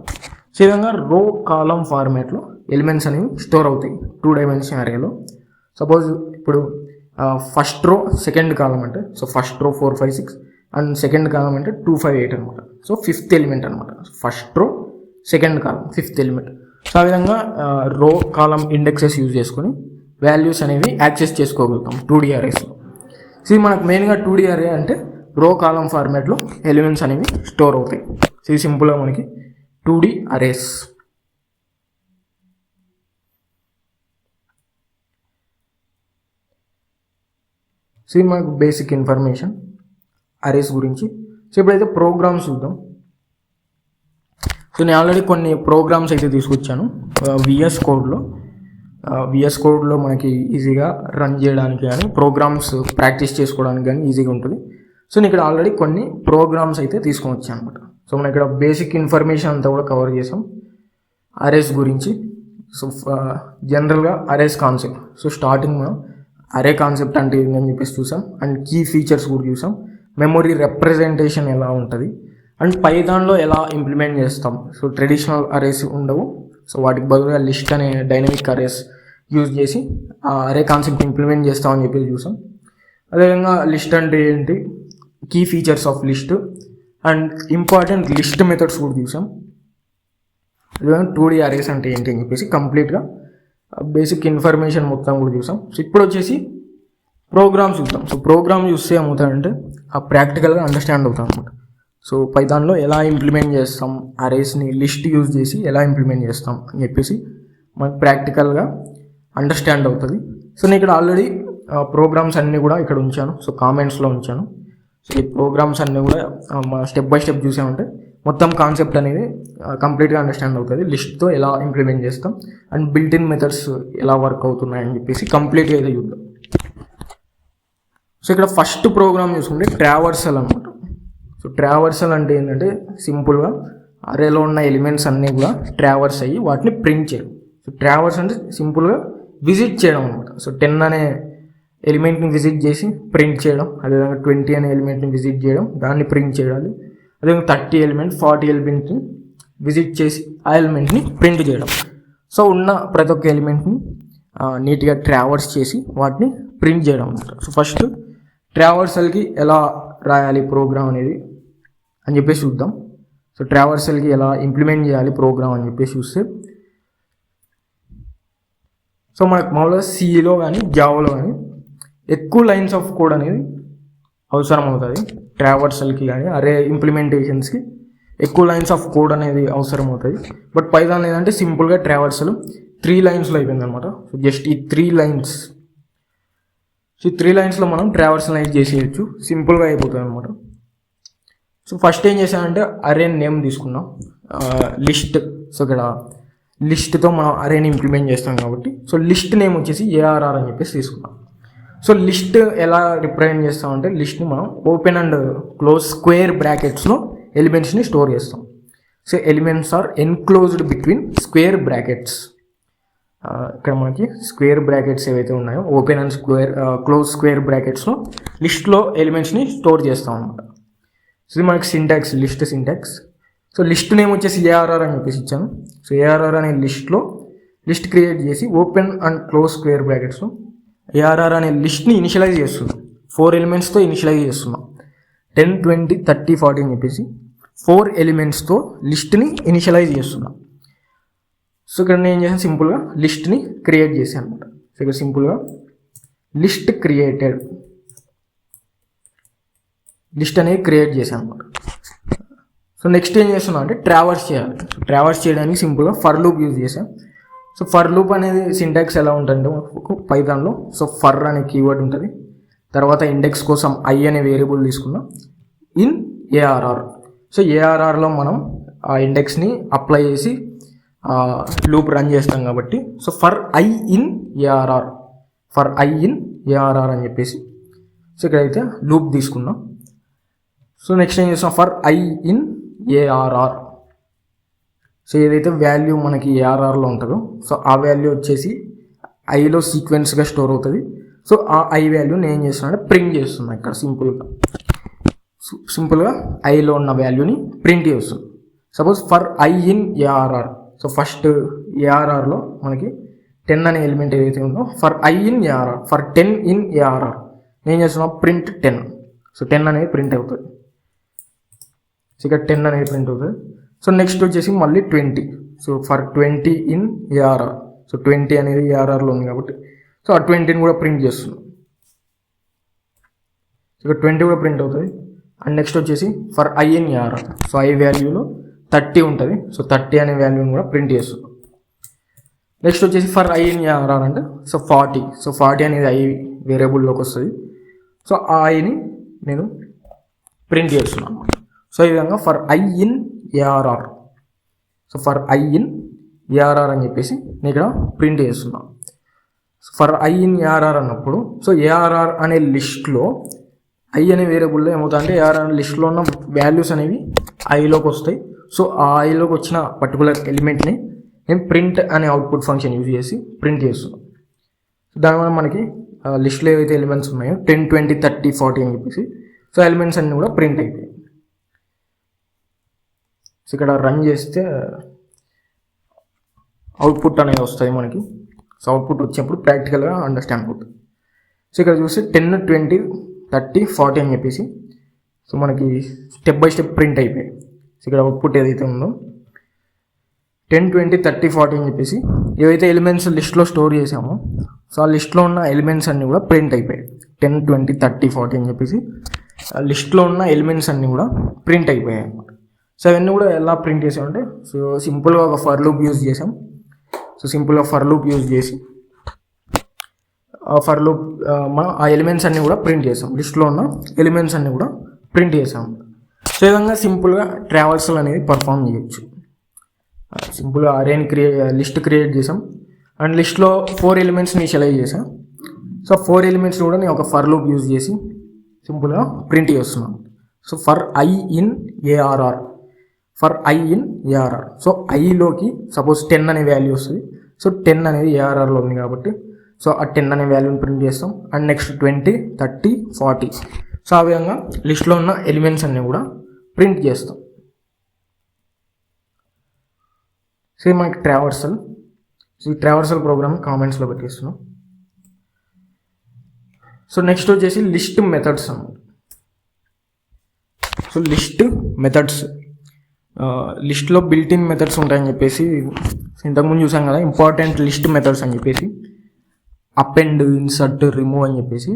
సో ఈ విధంగా రో కాలం ఫార్మాట్లో ఎలిమెంట్స్ అనేవి స్టోర్ అవుతాయి 2 డైమెన్షన్ అరేలో. సపోజ్ ఇప్పుడు ఫస్ట్ రో సెకండ్ కాలం అంటే, so first row 4 5 6 and second column అంటే 2 5 8 అనమాట. సో 5th ఎలిమెంట్ అనమాట. First row second column 5th element. So ఆ విధంగా రో కాలం ఇండెక్సెస్ యూజ్ చేసుకొని వాల్యూస్ అనేవి యాక్సెస్ చేసుకోగలుగుతాం 2D అరేస్లో. సో ఇది మనకు మెయిన్గా 2D అరే అంటే రో కాలం ఫార్మాట్లో ఎలిమెంట్స్ అనేవి స్టోర్ అవుతాయి. సో ఇది సింపుల్గా మనకి 2D అరేస్. సో ఇది మనకు బేసిక్ ఇన్ఫర్మేషన్ అరేస్ గురించి. సో ఇప్పుడైతే ప్రోగ్రామ్స్ చూద్దాం. సో నేను ఆల్రెడీ కొన్ని ప్రోగ్రామ్స్ అయితే తీసుకొచ్చాను VS కోడ్లో మనకి ఈజీగా రన్ చేయడానికి కానీ ప్రోగ్రామ్స్ ప్రాక్టీస్ చేసుకోవడానికి కానీ ఈజీగా ఉంటుంది. సో నేను ఇక్కడ ఆల్రెడీ కొన్ని ప్రోగ్రామ్స్ అయితే తీసుకొని వచ్చాను అనమాట. సో మనం ఇక్కడ బేసిక్ ఇన్ఫర్మేషన్ అంతా కూడా కవర్ చేసాం అరేస్ గురించి. సో జనరల్గా అరేస్ కాన్సెప్ట్, సో స్టార్టింగ్ మనం అరే కాన్సెప్ట్ అంటే ఏంటని చెప్పేసి చూసాం, అండ్ కీ ఫీచర్స్ కూడా చూసాం, మెమొరీ రిప్రజెంటేషన్ ఎలా ఉంటుంది, అండ్ పైథాన్లో ఎలా ఇంప్లిమెంట్ చేస్తాం. సో ట్రెడిషనల్ అరేస్ ఉండవు, సో వాటికి బదులుగా లిస్ట్ అనే డైనమిక్ అరేస్ యూజ్ చేసి ఆ అరే కాన్సెప్ట్ ఇంప్లిమెంట్ చేస్తామని చెప్పేసి చూసాం. అదేవిధంగా లిస్ట్ అంటే ఏంటి, key features of list, and important list methods కూడా చూసాం. అదేవిధంగా 2D అరేస్ అంటే ఏంటి అని చెప్పేసి కంప్లీట్గా బేసిక్ ఇన్ఫర్మేషన్ మొత్తం కూడా చూసాం. సో ఇప్పుడు వచ్చేసి ప్రోగ్రామ్స్ చూద్దాం. సో ప్రోగ్రామ్ చూస్తే ఏమవుతాయంటే ఆ ప్రాక్టికల్గా అండర్స్టాండ్ అవుతాం అనమాట. సో పైథాన్లో ఎలా ఇంప్లిమెంట్ చేస్తాం అరేస్ని లిస్ట్ యూజ్ చేసి ఎలా ఇంప్లిమెంట్ చేస్తాం అని చెప్పేసి మనకు ప్రాక్టికల్గా అండర్స్టాండ్ అవుతుంది. సో నేను ఇక్కడ ఆల్రెడీ ప్రోగ్రామ్స్ అన్నీ కూడా ఇక్కడ ఉంచాను, సో కామెంట్స్లో ఉంచాను. సో ఈ ప్రోగ్రామ్స్ అన్నీ కూడా స్టెప్ బై స్టెప్ చూసామంటే మొత్తం కాన్సెప్ట్ అనేది కంప్లీట్గా అండర్స్టాండ్ అవుతుంది. లిస్ట్తో ఎలా ఇంప్లిమెంట్ చేస్తాం అండ్ బిల్ట్ ఇన్ మెథడ్స్ ఎలా వర్క్ అవుతున్నాయని చెప్పేసి కంప్లీట్గా అయితే చూద్దాం. సో ఇక్కడ ఫస్ట్ ప్రోగ్రామ్ చూసుకుంటే ట్రావర్సల్ అనమాట. సో ట్రావర్సల్ అంటే ఏంటంటే సింపుల్గా అరేలో ఉన్న ఎలిమెంట్స్ అన్నీ కూడా ట్రావర్స్ అయ్యి వాటిని ప్రింట్ చేయడం. సో ట్రావర్స్ అంటే సింపుల్గా విజిట్ చేయడం అనమాట. సో 10 అనే ఎలిమెంట్ని విజిట్ చేసి ప్రింట్ చేయడం, అదేవిధంగా 20 అనే ఎలిమెంట్ని విజిట్ చేయడం, దాన్ని ప్రింట్ చేయాలి. అదేవిధంగా 30 ఎలిమెంట్ 40 ఎలిమెంట్ని విజిట్ చేసి ఆ ఎలిమెంట్ని ప్రింట్ చేయడం. సో ఉన్న ప్రతి ఒక్క ఎలిమెంట్ని నీట్గా ట్రావర్స్ చేసి వాటిని ప్రింట్ చేయడం అనమాట. సో ఫస్ట్ ట్రావర్సల్కి ఎలా రాయాలి ప్రోగ్రామ్ అనేది అని చెప్పేసి చూద్దాం. సో ట్రావర్సల్కి ఎలా ఇంప్లిమెంట్ చేయాలి ప్రోగ్రామ్ అని చెప్పేసి చూస్తే, సో మనకు మామూలుగా సిలో కానీ జావాలో కానీ ఎక్కువ లైన్స్ ఆఫ్ కోడ్ అనేది అవసరం అవుతుంది. ట్రావర్సల్కి కానీ అరే ఇంప్లిమెంటేషన్స్కి ఎక్కువ లైన్స్ ఆఫ్ కోడ్ అనేది అవసరం అవుతుంది. బట్ పైథాన్ ఏంటంటే సింపుల్గా ట్రావర్సల్ 3 లైన్స్లో అయిపోయింది అనమాట. సో జస్ట్ ఈ 3 లైన్స్, సో 3 లైన్స్లో మనం ట్రావర్సలైజ్ చేసేయచ్చు, సింపుల్గా అయిపోతుంది అనమాట. సో ఫస్ట్ ఏం చేశానంటే అరే నేమ్ తీసుకున్నాం, లిస్ట్. సో ఇక్కడ లిస్ట్తో మనం అరేని ఇంప్లిమెంట్ చేస్తాం కాబట్టి సో లిస్ట్ నేమ్ వచ్చేసి ARR అని చెప్పేసి తీసుకున్నాం. సో లిస్ట్ ఎలా రిప్రజెంట్ చేస్తామంటే లిస్ట్ని మనం ఓపెన్ అండ్ క్లోజ్ స్క్వేర్ బ్రాకెట్స్లో ఎలిమెంట్స్ని స్టోర్ చేస్తాం. So elements are enclosed between square brackets. ఇక్కడ మనకి స్క్వేర్ బ్రాకెట్స్ ఏవైతే ఉన్నాయో ఓపెన్ అండ్ క్లోజ్ స్క్వేర్ బ్రాకెట్స్లో లిస్ట్లో ఎలిమెంట్స్ని స్టోర్ చేస్తాం అనమాట. సో ఇది మనకి syntax, list syntax. So list name వచ్చేసి ఏఆర్ఆర్ అని చెప్పేసి ఇచ్చాను. సో ఏఆర్ఆర్ అనే లిస్ట్ క్రియేట్ చేసి open and close square brackets ARR అనే లిస్ట్ని ఇనిషియలైజ్ చేస్తున్నాం. 4 ఎలిమెంట్స్తో ఇనిషియలైజ్ చేస్తున్నాం. 10, 20, 30, 40 అని చెప్పేసి 4 ఎలిమెంట్స్తో లిస్ట్ని ఇనిషియలైజ్ చేస్తున్నాం. సో ఇక్కడ నేను చేసిన సింపుల్గా లిస్ట్ని క్రియేట్ చేశాను అనమాట. సో ఇక్కడ సింపుల్గా లిస్ట్ క్రియేటెడ్ లిస్ట్ అనేది క్రియేట్ చేశాను అనమాట. సో నెక్స్ట్ ఏం చేస్తున్నా అంటే ట్రావర్స్ చేయాలి. ట్రావర్స్ చేయడానికి సింపుల్గా ఫర్ లూప్ యూజ్ చేసాం. సో ఫర్ లూప్ అనేది సింటాక్స్ ఎలా ఉంటుందంటే పైథాన్లో సో ఫర్ అనే కీవర్డ్ ఉంటుంది, తర్వాత ఇండెక్స్ కోసం ఐ అనే వేరియబుల్ తీసుకున్నాం ఇన్ ఏఆర్ఆర్. సో ఏఆర్ఆర్లో మనం ఆ ఇండెక్స్ని అప్లై చేసి లూప్ రన్ చేస్తాం కాబట్టి so for I in ARR అని చెప్పేసి సో ఇక్కడైతే లూప్ తీసుకున్నాం. సో నెక్స్ట్ ఏం చేస్తాం for I in ARR. So ఏదైతే వాల్యూ మనకి ఏఆర్ఆర్లో ఉంటుందో సో ఆ వాల్యూ వచ్చేసి ఐలో సీక్వెన్స్గా స్టోర్ అవుతుంది. సో ఆ ఐ వాల్యూ నేను ఏం చేస్తున్నా అంటే ప్రింట్ చేస్తున్నా. ఇక్కడ సింపుల్గా ఐలో ఉన్న వాల్యూని ప్రింట్ చేస్తుంది. Suppose for I in ARR. So first ఏఆర్ఆర్లో మనకి 10 అనే ఎలిమెంట్ ఏదైతే ఉందో for I in ARR, for 10 in ARR నేను చేస్తున్నా ప్రింట్ 10. సో 10 అనేది ప్రింట్ అవుతుంది. సో ఇక్కడ 10 అనేది ప్రింట్ అవుతుంది. సో నెక్స్ట్ వచ్చేసి మళ్ళీ 20. So for 20 in ARR. So 20 అనేది ఏఆర్ఆర్లో ఉంది కాబట్టి సో ఆ 20ని కూడా ప్రింట్ చేస్తున్నాం. ఇక్కడ 20 కూడా ప్రింట్ అవుతుంది. అండ్ నెక్స్ట్ వచ్చేసి for I in ARR. So I వాల్యూలో 30 ఉంటుంది. సో 30 అనే వాల్యూని కూడా ప్రింట్ చేస్తున్నాం. నెక్స్ట్ వచ్చేసి ఫర్ ఐ ఇన్ ఏఆర్ఆర్ అంటే సో 40. సో 40 అనేది ఐ వేరియబుల్లోకి వస్తుంది. సో ఆ ఐని నేను ప్రింట్ చేస్తున్నాను. సో ఈ విధంగా for I in ARR. So for I in ARR అని చెప్పేసి నేను ఇక్కడ ప్రింట్ చేస్తున్నాను. ఫర్ ఐ ఇన్ ఏఆర్ఆర్ అన్నప్పుడు సో ఏఆర్ఆర్ అనే లిస్ట్లో ఐ అనే వేరియబుల్లో ఏమవుతుందంటే ఏఆర్ఆర్ అనే లిస్ట్లో ఉన్న వాల్యూస్ అనేవి ఐలోకి వస్తాయి. సో ఆ ఐలోకి వచ్చిన పర్టికులర్ ఎలిమెంట్ని నేను ప్రింట్ అనే అవుట్పుట్ ఫంక్షన్ యూజ్ చేసి ప్రింట్ చేస్తున్నాను. దానివల్ల మనకి లిస్ట్లో ఏవైతే ఎలిమెంట్స్ ఉన్నాయో 10, 20, 30, 40 అని చెప్పేసి సో ఎలిమెంట్స్ అన్నీ కూడా ప్రింట్ అయిపోయాయి. సో ఇక్కడ రన్ చేస్తే అవుట్పుట్ అనేది వస్తుంది మనకి. సో అవుట్పుట్ వచ్చినప్పుడు ప్రాక్టికల్గా అండర్స్టాండ్ అవుతుంది. సో ఇక్కడ చూస్తే 10, 20, 30, 40 అని చెప్పేసి సో మనకి స్టెప్ బై స్టెప్ ప్రింట్ అయిపోయాయి. సో ఇక్కడ అవుట్పుట్ ఏదైతే ఉందో 10, 20, 30, 40 అని చెప్పేసి ఏవైతే ఎలిమెంట్స్ లిస్ట్లో స్టోర్ చేసామో సో ఆ లిస్ట్లో ఉన్న ఎలిమెంట్స్ అన్నీ కూడా ప్రింట్ అయిపోయాయి. 10, 20, 30, 40 అని చెప్పేసి లిస్ట్లో ఉన్న ఎలిమెంట్స్ అన్నీ కూడా ప్రింట్ అయిపోయాయి అన్నమాట. సో అవన్నీ కూడా ఎలా ప్రింట్ చేసామంటే సో సింపుల్గా ఒక ఫర్ లూప్ యూజ్ చేసాం. సో సింపుల్గా ఫర్ లూప్ యూజ్ చేసి ఫర్ లూప్ మనం ఆ ఎలిమెంట్స్ అన్నీ కూడా ప్రింట్ చేసాం. లిస్ట్లో ఉన్న ఎలిమెంట్స్ అన్నీ కూడా ప్రింట్ చేసాం. సో ఈ విధంగా సింపుల్గా ట్రావర్సల్ అనేది పర్ఫామ్ చేయొచ్చు. సింపుల్గా అరేని లిస్ట్ క్రియేట్ చేసాం అండ్ లిస్ట్లో 4 ఎలిమెంట్స్ని ఇనిషియలైజ్ చేసాం. సో 4 ఎలిమెంట్స్ కూడా నేను ఒక ఫర్ లూప్ యూజ్ చేసి సింపుల్గా ప్రింట్ చేస్తున్నాను. So for I in ARR. So ఐలోకి సపోజ్ 10 అనే వాల్యూ వస్తుంది. సో 10 అనేది ఏఆర్ఆర్లో ఉంది కాబట్టి సో ఆ 10 అనే వాల్యూని ప్రింట్ చేస్తాం. అండ్ నెక్స్ట్ 20, 30, 40 సో ఆ విధంగా లిస్ట్లో ఉన్న ఎలిమెంట్స్ అన్నీ కూడా ప్రింట్ చేస్తాం. సో మనకి ట్రావర్సల్. సో ఈ ట్రావర్సల్ ప్రోగ్రామ్ కామెంట్స్లో పెట్టేస్తున్నాం. సో నెక్స్ట్ వచ్చేసి లిస్ట్ మెథడ్స్ అన్నమాట. సో మెథడ్స్ లిస్ట్లో బిల్ట్-ఇన్ మెథడ్స్ ఉంటాయని చెప్పేసి ఇంతకుముందు చూసాం కదా. ఇంపార్టెంట్ లిస్ట్ మెథడ్స్ అని చెప్పేసి అపెండ్, ఇన్సర్ట్, రిమూవ్ అని చెప్పేసి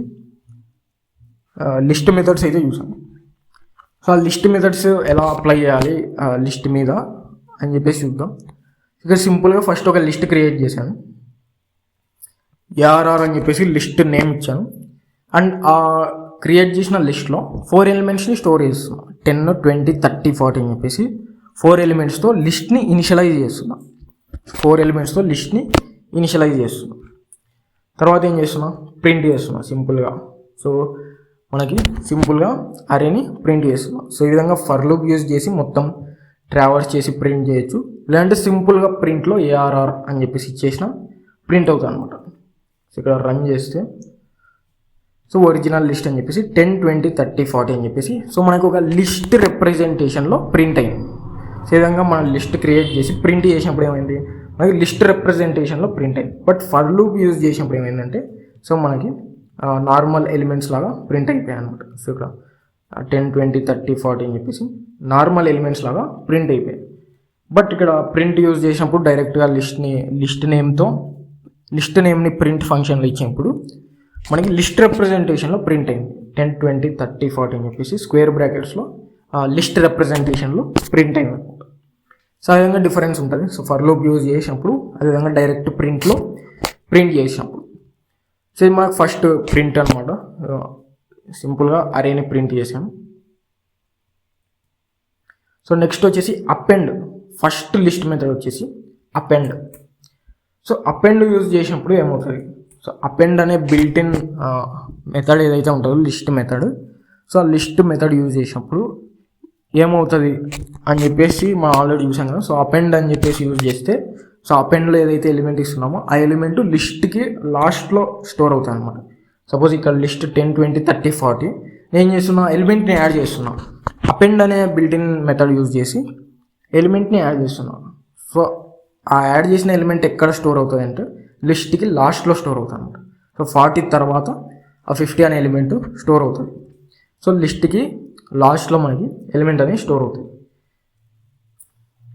లిస్ట్ మెథడ్స్ అయితే చూసాం. సో ఆ లిస్ట్ మెథడ్స్ ఎలా అప్లై చేయాలి లిస్ట్ మీద అని చెప్పేసి చూద్దాం. ఇక్కడ సింపుల్గా ఫస్ట్ ఒక లిస్ట్ క్రియేట్ చేశాను. ఏఆర్ఆర్ అని చెప్పేసి లిస్ట్ నేమ్ ఇచ్చాను. అండ్ ఆ క్రియేట్ చేసిన లిస్ట్లో 4 ఎలిమెంట్స్ని స్టోర్ చేస్తున్నాం. 10, 20, 30, 40 అని చెప్పేసి 4 ఎలిమెంట్స్తో లిస్ట్ని ఇనిషియలైజ్ చేస్తున్నాం. 4 ఎలిమెంట్స్తో లిస్ట్ని ఇనిషియలైజ్ చేస్తున్నాం. తర్వాత ఏం చేస్తున్నాం, ప్రింట్ చేస్తున్నాం సింపుల్గా. సో మనకి సింపుల్గా అరేని ప్రింట్ చేస్తున్నాం. సో ఈ విధంగా ఫర్ లూప్ యూజ్ చేసి మొత్తం ట్రావర్స్ చేసి ప్రింట్ చేయొచ్చు. లేదంటే సింపుల్గా ప్రింట్లో ఏఆర్ఆర్ అని చెప్పేసి ఇచ్చేసిన ప్రింట్ అవుతుంది అనమాట. సో ఇక్కడ రన్ చేస్తే సో ఒరిజినల్ లిస్ట్ అని చెప్పేసి 10, 20, 30, 40 అని చెప్పేసి సో మనకు ఒక లిస్ట్ రిప్రజెంటేషన్లో ప్రింట్ అయింది. సో ఈ విధంగా మనం లిస్ట్ క్రియేట్ చేసి ప్రింట్ చేసినప్పుడు ఏమైంది, మనకి లిస్ట్ రిప్రజెంటేషన్లో ప్రింట్ అయింది. బట్ ఫర్ లూప్ యూజ్ చేసినప్పుడు ఏమైందంటే సో మనకి నార్మల్ ఎలిమెంట్స్ లాగా ప్రింట్ అయిపోయాయి అనమాట. సో ఇక్కడ 10, 20, 30, 40 అని చెప్పేసి నార్మల్ ఎలిమెంట్స్ లాగా ప్రింట్ అయిపోయాయి. బట్ ఇక్కడ ప్రింట్ యూజ్ చేసినప్పుడు డైరెక్ట్గా లిస్ట్ నేమ్ని ప్రింట్ ఫంక్షన్లో ఇచ్చినప్పుడు మనకి లిస్ట్ రిప్రజెంటేషన్లో ప్రింట్ అయింది. 10, 20, 30, 40 అని చెప్పేసి స్క్వేర్ బ్రాకెట్స్లో లిస్ట్ రిప్రజెంటేషన్లో ప్రింట్ అయింది అనమాట. సో ఆ విధంగా డిఫరెన్స్ ఉంటుంది. సో ఫర్ లూప్ యూజ్ చేసినప్పుడు అదేవిధంగా డైరెక్ట్ ప్రింట్లో ప్రింట్ చేసినప్పుడు. సో ఇది మనకు ఫస్ట్ ప్రింట్ అనమాట. సింపుల్గా అరేని ప్రింట్ చేశాను. సో నెక్స్ట్ వచ్చేసి అపెండ్. ఫస్ట్ లిస్ట్ మెథడ్ వచ్చేసి అపెండ్. సో అపెండ్ యూజ్ చేసినప్పుడు ఏమవుతుంది, సో అపెండ్ అనే బిల్ట్ ఇన్ మెథడ్ ఏదైతే ఉంటుందో లిస్ట్ మెథడ్, సో ఆ లిస్ట్ మెథడ్ యూజ్ చేసినప్పుడు ఏమవుతుంది అని చెప్పేసి మనం ఆల్రెడీ చూసాం కదా. సో అపెండ్ అని చెప్పేసి యూజ్ చేస్తే సో అపెండ్లో ఏదైతే ఎలిమెంట్ ఇస్తున్నామో ఆ ఎలిమెంట్ లిస్ట్కి లాస్ట్లో స్టోర్ అవుతుంది అనమాట. సపోజ్ ఇక్కడ లిస్ట్ 10, 20, 30, 40 నేను చేస్తున్నా ఎలిమెంట్ని యాడ్ చేస్తున్నా. అపెండ్ అనే బిల్ట్ ఇన్ మెథడ్ యూజ్ చేసి ఎలిమెంట్ని యాడ్ చేస్తున్నాను. సో ఆ యాడ్ చేసిన ఎలిమెంట్ ఎక్కడ స్టోర్ అవుతుంది అంటే లిస్ట్కి లాస్ట్లో స్టోర్ అవుతుంది అనమాట. సో 40 తర్వాత ఆ 50 అనే ఎలిమెంట్ స్టోర్ అవుతుంది. సో లిస్ట్కి లాస్ట్లో మనకి ఎలిమెంట్ అనేది స్టోర్ అవుతుంది.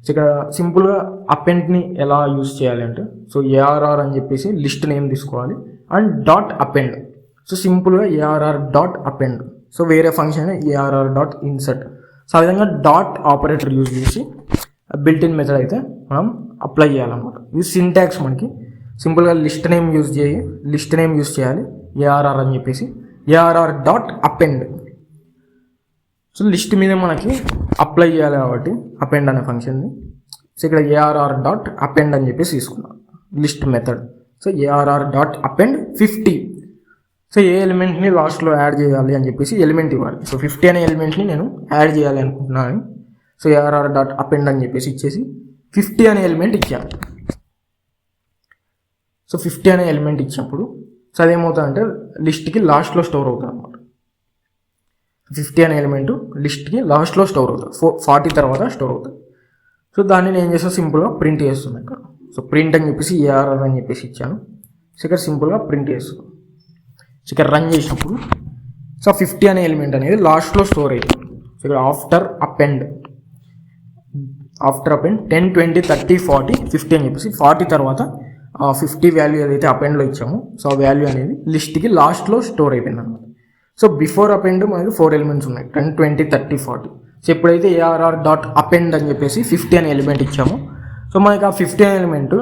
సో ఇక్కడ సింపుల్గా అపెండ్ని ఎలా యూజ్ చేయాలి అంటే సో ఏఆర్ఆర్ అని చెప్పేసి లిస్ట్ నేమ్ తీసుకోవాలి అండ్ డాట్ అపెండ్. సో సింపుల్గా ఏఆర్ఆర్ డాట్ అపెండ్. సో వేరే function ARR dot insert. So ఆ విధంగా డాట్ ఆపరేటర్ యూజ్ చేసి బిల్ట్ ఇన్ మెథడ్ అయితే మనం అప్లై చేయాలన్నమాట. ఇది సింటాక్స్ మనకి సింపుల్గా లిస్ట్ నేమ్ యూజ్ చేయాలి ఏఆర్ఆర్ అని చెప్పేసి ARR dot append. So list మీద మనకి అప్లై చేయాలి కాబట్టి అపెండ్ అనే ఫంక్షన్ని. సో ఇక్కడ ఏఆర్ఆర్ డాట్ అపెండ్ అని చెప్పేసి తీసుకున్నాం list method. So ARR dot append 50. So ఏ ఎలిమెంట్ని లాస్ట్లో యాడ్ చేయాలి అని చెప్పేసి ఎలిమెంట్ ఇవ్వాలి. సో 50 అనే ఎలిమెంట్ని నేను యాడ్ చేయాలి అనుకుంటున్నాను. సో ఏఆర్ఆర్ డాట్ అపెండ్ అని చెప్పేసి ఇచ్చేసి 50 అనే ఎలిమెంట్ ఇచ్చాను. సో 50 అనే ఎలిమెంట్ ఇచ్చినప్పుడు సో అదేమవుతుందంటే లిస్ట్కి లాస్ట్లో స్టోర్ అవుతుంది అనమాట. 50 అనే ఎలిమెంట్ లిస్ట్కి లాస్ట్లో స్టోర్ అవుతుంది. 40 తర్వాత స్టోర్ అవుతుంది. సో దాన్ని నేను ఏం చేస్తాను, సింపుల్గా ప్రింట్ చేస్తున్నాను ఇక్కడ. సో ప్రింట్ అని చెప్పేసి ఏఆర్ఆర్ అని చెప్పేసి ఇచ్చాను. సో ఇక్కడ సింపుల్గా ప్రింట్ చేస్తున్నాను. సో ఇక్కడ రన్ చేసినప్పుడు సో 50 అనే ఎలిమెంట్ అనేది లాస్ట్లో స్టోర్ అవుతుంది. సో ఇక్కడ ఆఫ్టర్ అపెండ్ 10, 20, 30, 40, 50 అని చెప్పేసి 40 తర్వాత 50 వాల్యూ ఏదైతే అపెండ్లో ఇచ్చామో సో ఆ వాల్యూ అనేది లిస్ట్కి లాస్ట్లో స్టోర్ అయిపోయింది అనమాట. సో బిఫోర్ అపెండ్ మనకి 4 ఎలిమెంట్స్ ఉన్నాయి 10, 20, 30, 40. సో ఎప్పుడైతే ఏఆర్ఆర్ డాట్ అపెండ్ అని చెప్పేసి 50 అనే ఎలిమెంట్ ఇచ్చామో సో మనకి ఆ 50 అనే ఎలిమెంట్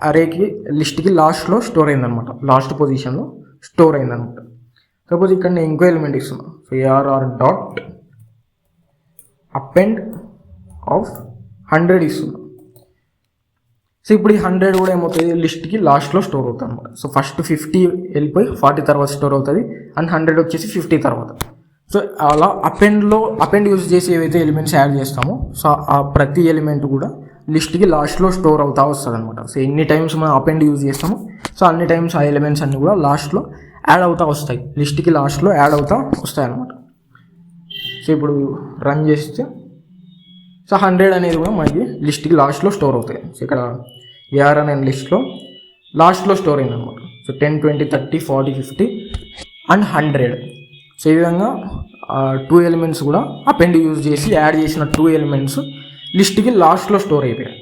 అరేకి లిస్ట్కి లాస్ట్లో స్టోర్ అయిందనమాట. లాస్ట్ పొజిషన్లో స్టోర్ అయిందనమాట. సపోజ్ ఇక్కడ నేను ఇంకో ఎలిమెంట్ ఇస్తున్నాను. So ARR dot append of 100 ఇస్తున్నాను. సో ఇప్పుడు ఈ 100 కూడా ఏమవుతుంది, లిస్ట్కి లాస్ట్లో స్టోర్ అవుతుంది అనమాట. సో ఫస్ట్ 50 వెళ్ళిపోయి 40 తర్వాత స్టోర్ అవుతుంది అండ్ 100 వచ్చేసి 50 తర్వాత. సో అలా అపెండ్ యూజ్ చేసి ఏవైతే ఎలిమెంట్స్ యాడ్ చేస్తామో సో ఆ ప్రతి ఎలిమెంట్ కూడా లిస్ట్కి లాస్ట్లో స్టోర్ అవుతా వస్తుంది అనమాట. సో ఎన్ని టైమ్స్ మనం అపెండ్ యూజ్ చేస్తామో సో అన్ని టైమ్స్ ఆ ఎలిమెంట్స్ అన్ని కూడా లాస్ట్లో యాడ్ అవుతా వస్తాయి, లిస్ట్కి లాస్ట్లో యాడ్ అవుతా వస్తాయి అనమాట. సో ఇప్పుడు రన్ చేస్తే సో 100 అనేది కూడా మనకి లిస్ట్కి లాస్ట్లో స్టోర్ అవుతాయి. సో ఇక్కడ ఏఆర్ అనే లిస్ట్లో లాస్ట్లో స్టోర్ అయింది అనమాట. So 10, 20, 30, 40, 50 and 100. సో ఈ విధంగా 2 ఎలిమెంట్స్ కూడా అపెండ్ యూజ్ చేసి యాడ్ చేసిన 2 ఎలిమెంట్స్ లిస్ట్కి లాస్ట్లో స్టోర్ అయిపోయాయి.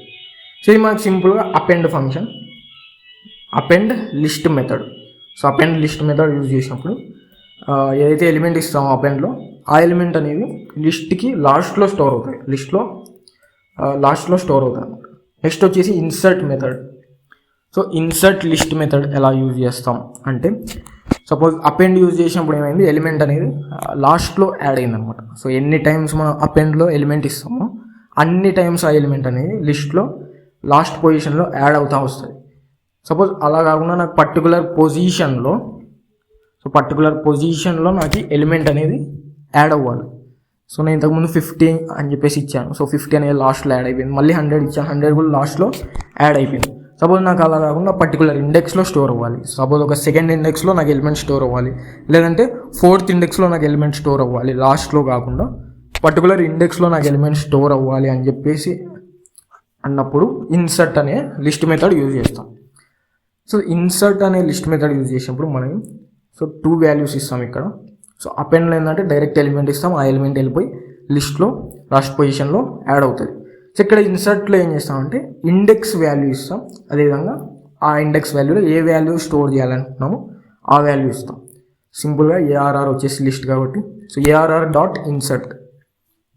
సో ఇది మనకి సింపుల్గా append function, append list method. So append list method use చేసినప్పుడు ఏదైతే ఎలిమెంట్ ఇస్తామో అపెండ్లో ఆ ఎలిమెంట్ అనేది లిస్ట్కి లాస్ట్లో స్టోర్ అవుతాయి, లిస్ట్లో లాస్ట్లో స్టోర్ అవుతాయి. నెక్స్ట్ వచ్చేసి insert method. So insert list method ఎలా యూజ్ చేస్తాం అంటే సపోజ్ అపెండ్ యూజ్ చేసినప్పుడు ఏమైంది, ఎలిమెంట్ అనేది లాస్ట్లో యాడ్ అయిందనమాట. సో ఎన్ని టైమ్స్ మనం అపెండ్లో ఎలిమెంట్ ఇస్తామో అన్ని టైమ్స్ ఆ ఎలిమెంట్ అనేది లిస్ట్లో లాస్ట్ పొజిషన్లో యాడ్ అవుతూ వస్తుంది. సపోజ్ అలా కాకుండా నాకు పర్టికులర్ పొజిషన్లో నాకు ఎలిమెంట్ అనేది యాడ్ అవ్వాలి. సో నేను ఇంతకుముందు 50 అని చెప్పేసి ఇచ్చాను. సో 50 అనేది లాస్ట్లో యాడ్ అయిపోయింది. మళ్ళీ 100 ఇచ్చాను, 100 కూడా లాస్ట్లో యాడ్ అయిపోయింది. సపోజ్ నాకు అలా కాకుండా పర్టికులర్ ఇండెక్స్లో స్టోర్ అవ్వాలి. సపోజ్ ఒక సెకండ్ ఇండెక్స్లో నాకు ఎలిమెంట్ స్టోర్ అవ్వాలి, లేదంటే 4th ఇండెక్స్లో నాకు ఎలిమెంట్ స్టోర్ అవ్వాలి, లాస్ట్లో కాకుండా పర్టికులర్ ఇండెక్స్లో నాకు ఎలిమెంట్ స్టోర్ అవ్వాలి అని చెప్పేసి అన్నప్పుడు ఇన్సర్ట్ అనే లిస్ట్ మెథడ్ యూజ్ చేస్తాం. సో ఇన్సర్ట్ అనే లిస్ట్ మెథడ్ యూజ్ చేసినప్పుడు మనం సో 2 వాల్యూస్ ఇస్తాం ఇక్కడ. సో అపెండ్లో ఏంటంటే డైరెక్ట్ ఎలిమెంట్ ఇస్తాం, ఆ ఎలిమెంట్ వెళ్ళిపోయి లిస్ట్లో లాస్ట్ పొజిషన్లో యాడ్ అవుతుంది. సో ఇక్కడ ఇన్సర్ట్లో ఏం చేస్తామంటే ఇండెక్స్ వాల్యూ ఇస్తాం, అదేవిధంగా ఆ ఇండెక్స్ వాల్యూలో ఏ వాల్యూ స్టోర్ చేయాలనుకుంటున్నామో ఆ వాల్యూ ఇస్తాం. సింపుల్గా ఏఆర్ఆర్ వచ్చేసి లిస్ట్ కాబట్టి so ARR dot insert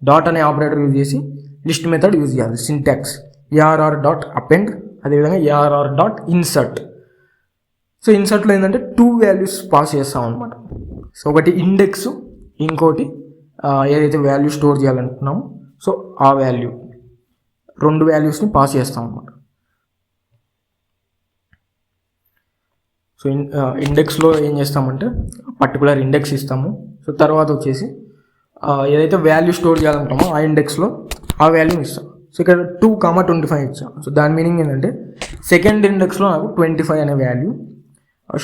dot అనే ఆపరేటర్ యూజ్ చేసి లిస్ట్ మెథడ్ యూజ్ చేయాలి. సింటాక్స్ ఏఆర్ఆర్ డాట్ అపెండ్, అదేవిధంగా ఏఆర్ఆర్ డాట్ ఇన్సర్ట్. సో ఇన్సర్ట్లో ఏంటంటే 2 వాల్యూస్ పాస్ చేస్తాం అనమాట. సో ఒకటి ఇండెక్స్, ఇంకోటి ఏదైతే వాల్యూ స్టోర్ చేయాలనుకున్నామో సో ఆ వాల్యూ, 2 వాల్యూస్ని పాస్ చేస్తాం అనమాట. సో ఇండెక్స్లో ఏం చేస్తామంటే పర్టికులర్ ఇండెక్స్ ఇస్తాము. సో తర్వాత వచ్చేసి ఏదైతే వాల్యూ స్టోర్ చేయాలనుకుంటామో ఆ ఇండెక్స్లో ఆ వాల్యూని ఇస్తాం. సో ఇక్కడ 2,25 ఇచ్చాం. సో దాని మీనింగ్ ఏంటంటే సెకండ్ ఇండెక్స్లో నాకు 25 అనే వాల్యూ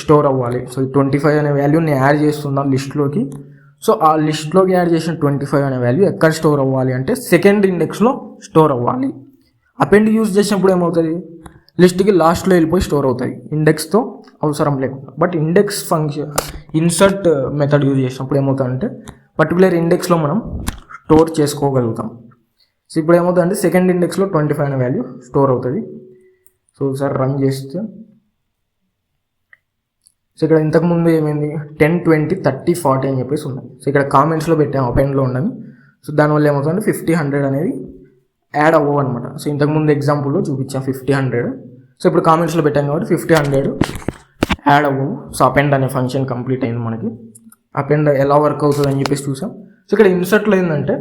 స్టోర్ అవ్వాలి. సో ఈ 25 అనే వాల్యూని యాడ్ చేస్తున్నాను లిస్ట్లోకి. సో ఆ లిస్ట్లోకి యాడ్ చేసిన 25 అనే వాల్యూ ఎక్కడ స్టోర్ అవ్వాలి అంటే సెకండ్ ఇండెక్స్లో స్టోర్ అవ్వాలి. అపెండ్ యూజ్ చేసినప్పుడు ఏమవుతుంది, లిస్ట్కి లాస్ట్లో వెళ్ళిపోయి స్టోర్ అవుతాయి, ఇండెక్స్తో అవసరం లేకుండా. But index function insert method use చేసినప్పుడు ఏమవుతుందంటే పర్టికులర్ ఇండెక్స్లో మనం స్టోర్ చేసుకోగలుగుతాం. సో ఇప్పుడు ఏమవుతుందంటే సెకండ్ ఇండెక్స్లో 25 అనే వాల్యూ స్టోర్ అవుతుంది. సో ఒకసారి రన్ చేస్తే సో ఇక్కడ ఇంతకుముందు ఏమైంది 10, 20, 30, 40 అని చెప్పేసి ఉన్నాయి. సో ఇక్కడ కామెంట్స్లో పెట్టాము అపెండ్లో ఉండని. సో దానివల్ల ఏమవుతుందంటే 50, 100 అనేది యాడ్ అవ్వవు అనమాట. సో ఇంతకుముందు ఎగ్జాంపుల్లో చూపించాం 50, 100. సో ఇప్పుడు కామెంట్స్లో పెట్టాం కాబట్టి 50, 100 యాడ్ అవ్వవు. సో అపెండ్ అనే ఫంక్షన్ కంప్లీట్ అయింది మనకి. అపెండ్ ఎలా వర్క్ అవుతుంది అని చెప్పేసి చూసాం. సో ఇక్కడ ఇన్సర్ట్లో ఏంటంటే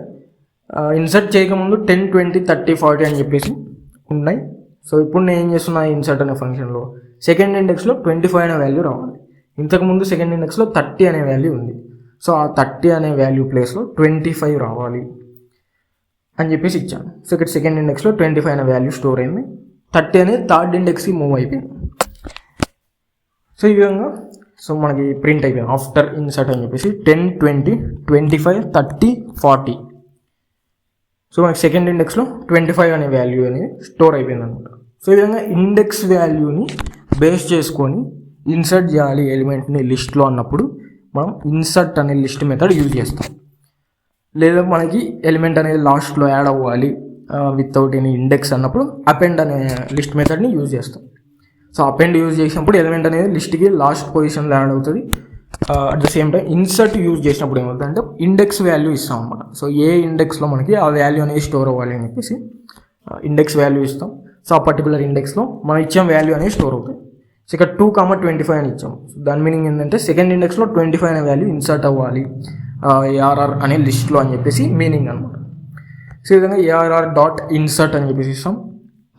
ఇన్సర్ట్ చేయకముందు 10, 20, 30, 40 అని చెప్పేసి ఉన్నాయి. సో ఇప్పుడు నేను ఏం చేస్తున్నా ఇన్సర్ట్ అనే ఫంక్షన్లో సెకండ్ ఇండెక్స్లో 25 అనే వాల్యూ రావాలి. ఇంతకుముందు సెకండ్ ఇండెక్స్లో 30 అనే వాల్యూ ఉంది. సో ఆ 30 అనే వాల్యూ ప్లేస్లో 25 రావాలి అని చెప్పేసి ఇచ్చాను. సో ఇక్కడ సెకండ్ ఇండెక్స్లో 25 అనే వాల్యూ స్టోర్ అయింది, 30 అనేది థర్డ్ ఇండెక్స్కి మూవ్ అయిపోయింది. సో ఈ విధంగా సో మనకి ప్రింట్ అయిపోయింది ఆఫ్టర్ ఇన్సర్ట్ అని చెప్పేసి 10, 20, 25, 30, 40. సో మనకి సెకండ్ ఇండెక్స్లో 25 అనే వాల్యూ అనేది స్టోర్ అయిపోయింది అనమాట. సో ఈ విధంగా ఇండెక్స్ వాల్యూని బేస్ చేసుకొని ఇన్సర్ట్ చేయాలి ఎలిమెంట్ని లిస్ట్లో అన్నప్పుడు మనం ఇన్సర్ట్ అనే లిస్ట్ మెథడ్ యూజ్ చేస్తాం. లేదా మనకి ఎలిమెంట్ అనేది లాస్ట్లో యాడ్ అవ్వాలి వితౌట్ ఎనీ ఇండెక్స్ అన్నప్పుడు అపెండ్ అనే లిస్ట్ మెథడ్ని యూజ్ చేస్తాం. సో అపెండ్ యూజ్ చేసినప్పుడు ఎలిమెంట్ అనేది లిస్ట్కి లాస్ట్ పొజిషన్లో యాడ్ అవుతుంది. At the same time insert use చేసినప్పుడు ఏమవుతుందంటే ఇండెక్స్ వాల్యూ ఇస్తాం అనమాట. సో ఏ ఇండెక్స్లో మనకి ఆ వాల్యూ అనేది స్టోర్ అవ్వాలి అని చెప్పేసి ఇండెక్స్ వాల్యూ ఇస్తాం. సో ఆ పర్టికులర్ ఇండెక్స్లో మనం ఇచ్చిన వాల్యూ అనేది స్టోర్ అవుతుంది. సో ఇక్కడ 2,25 అని ఇచ్చాం. సో దాని మీనింగ్ ఏంటంటే సెకండ్ ఇండెక్స్లో 25 అనే వాల్యూ ఇన్సర్ట్ అవ్వాలి ఏఆర్ఆర్ అనే లిస్ట్లో అని చెప్పేసి మీనింగ్ అనమాట. సో ఈ విధంగా ఏఆర్ఆర్ డాట్ ఇన్సర్ట్ అని చెప్పేసి ఇస్తాం.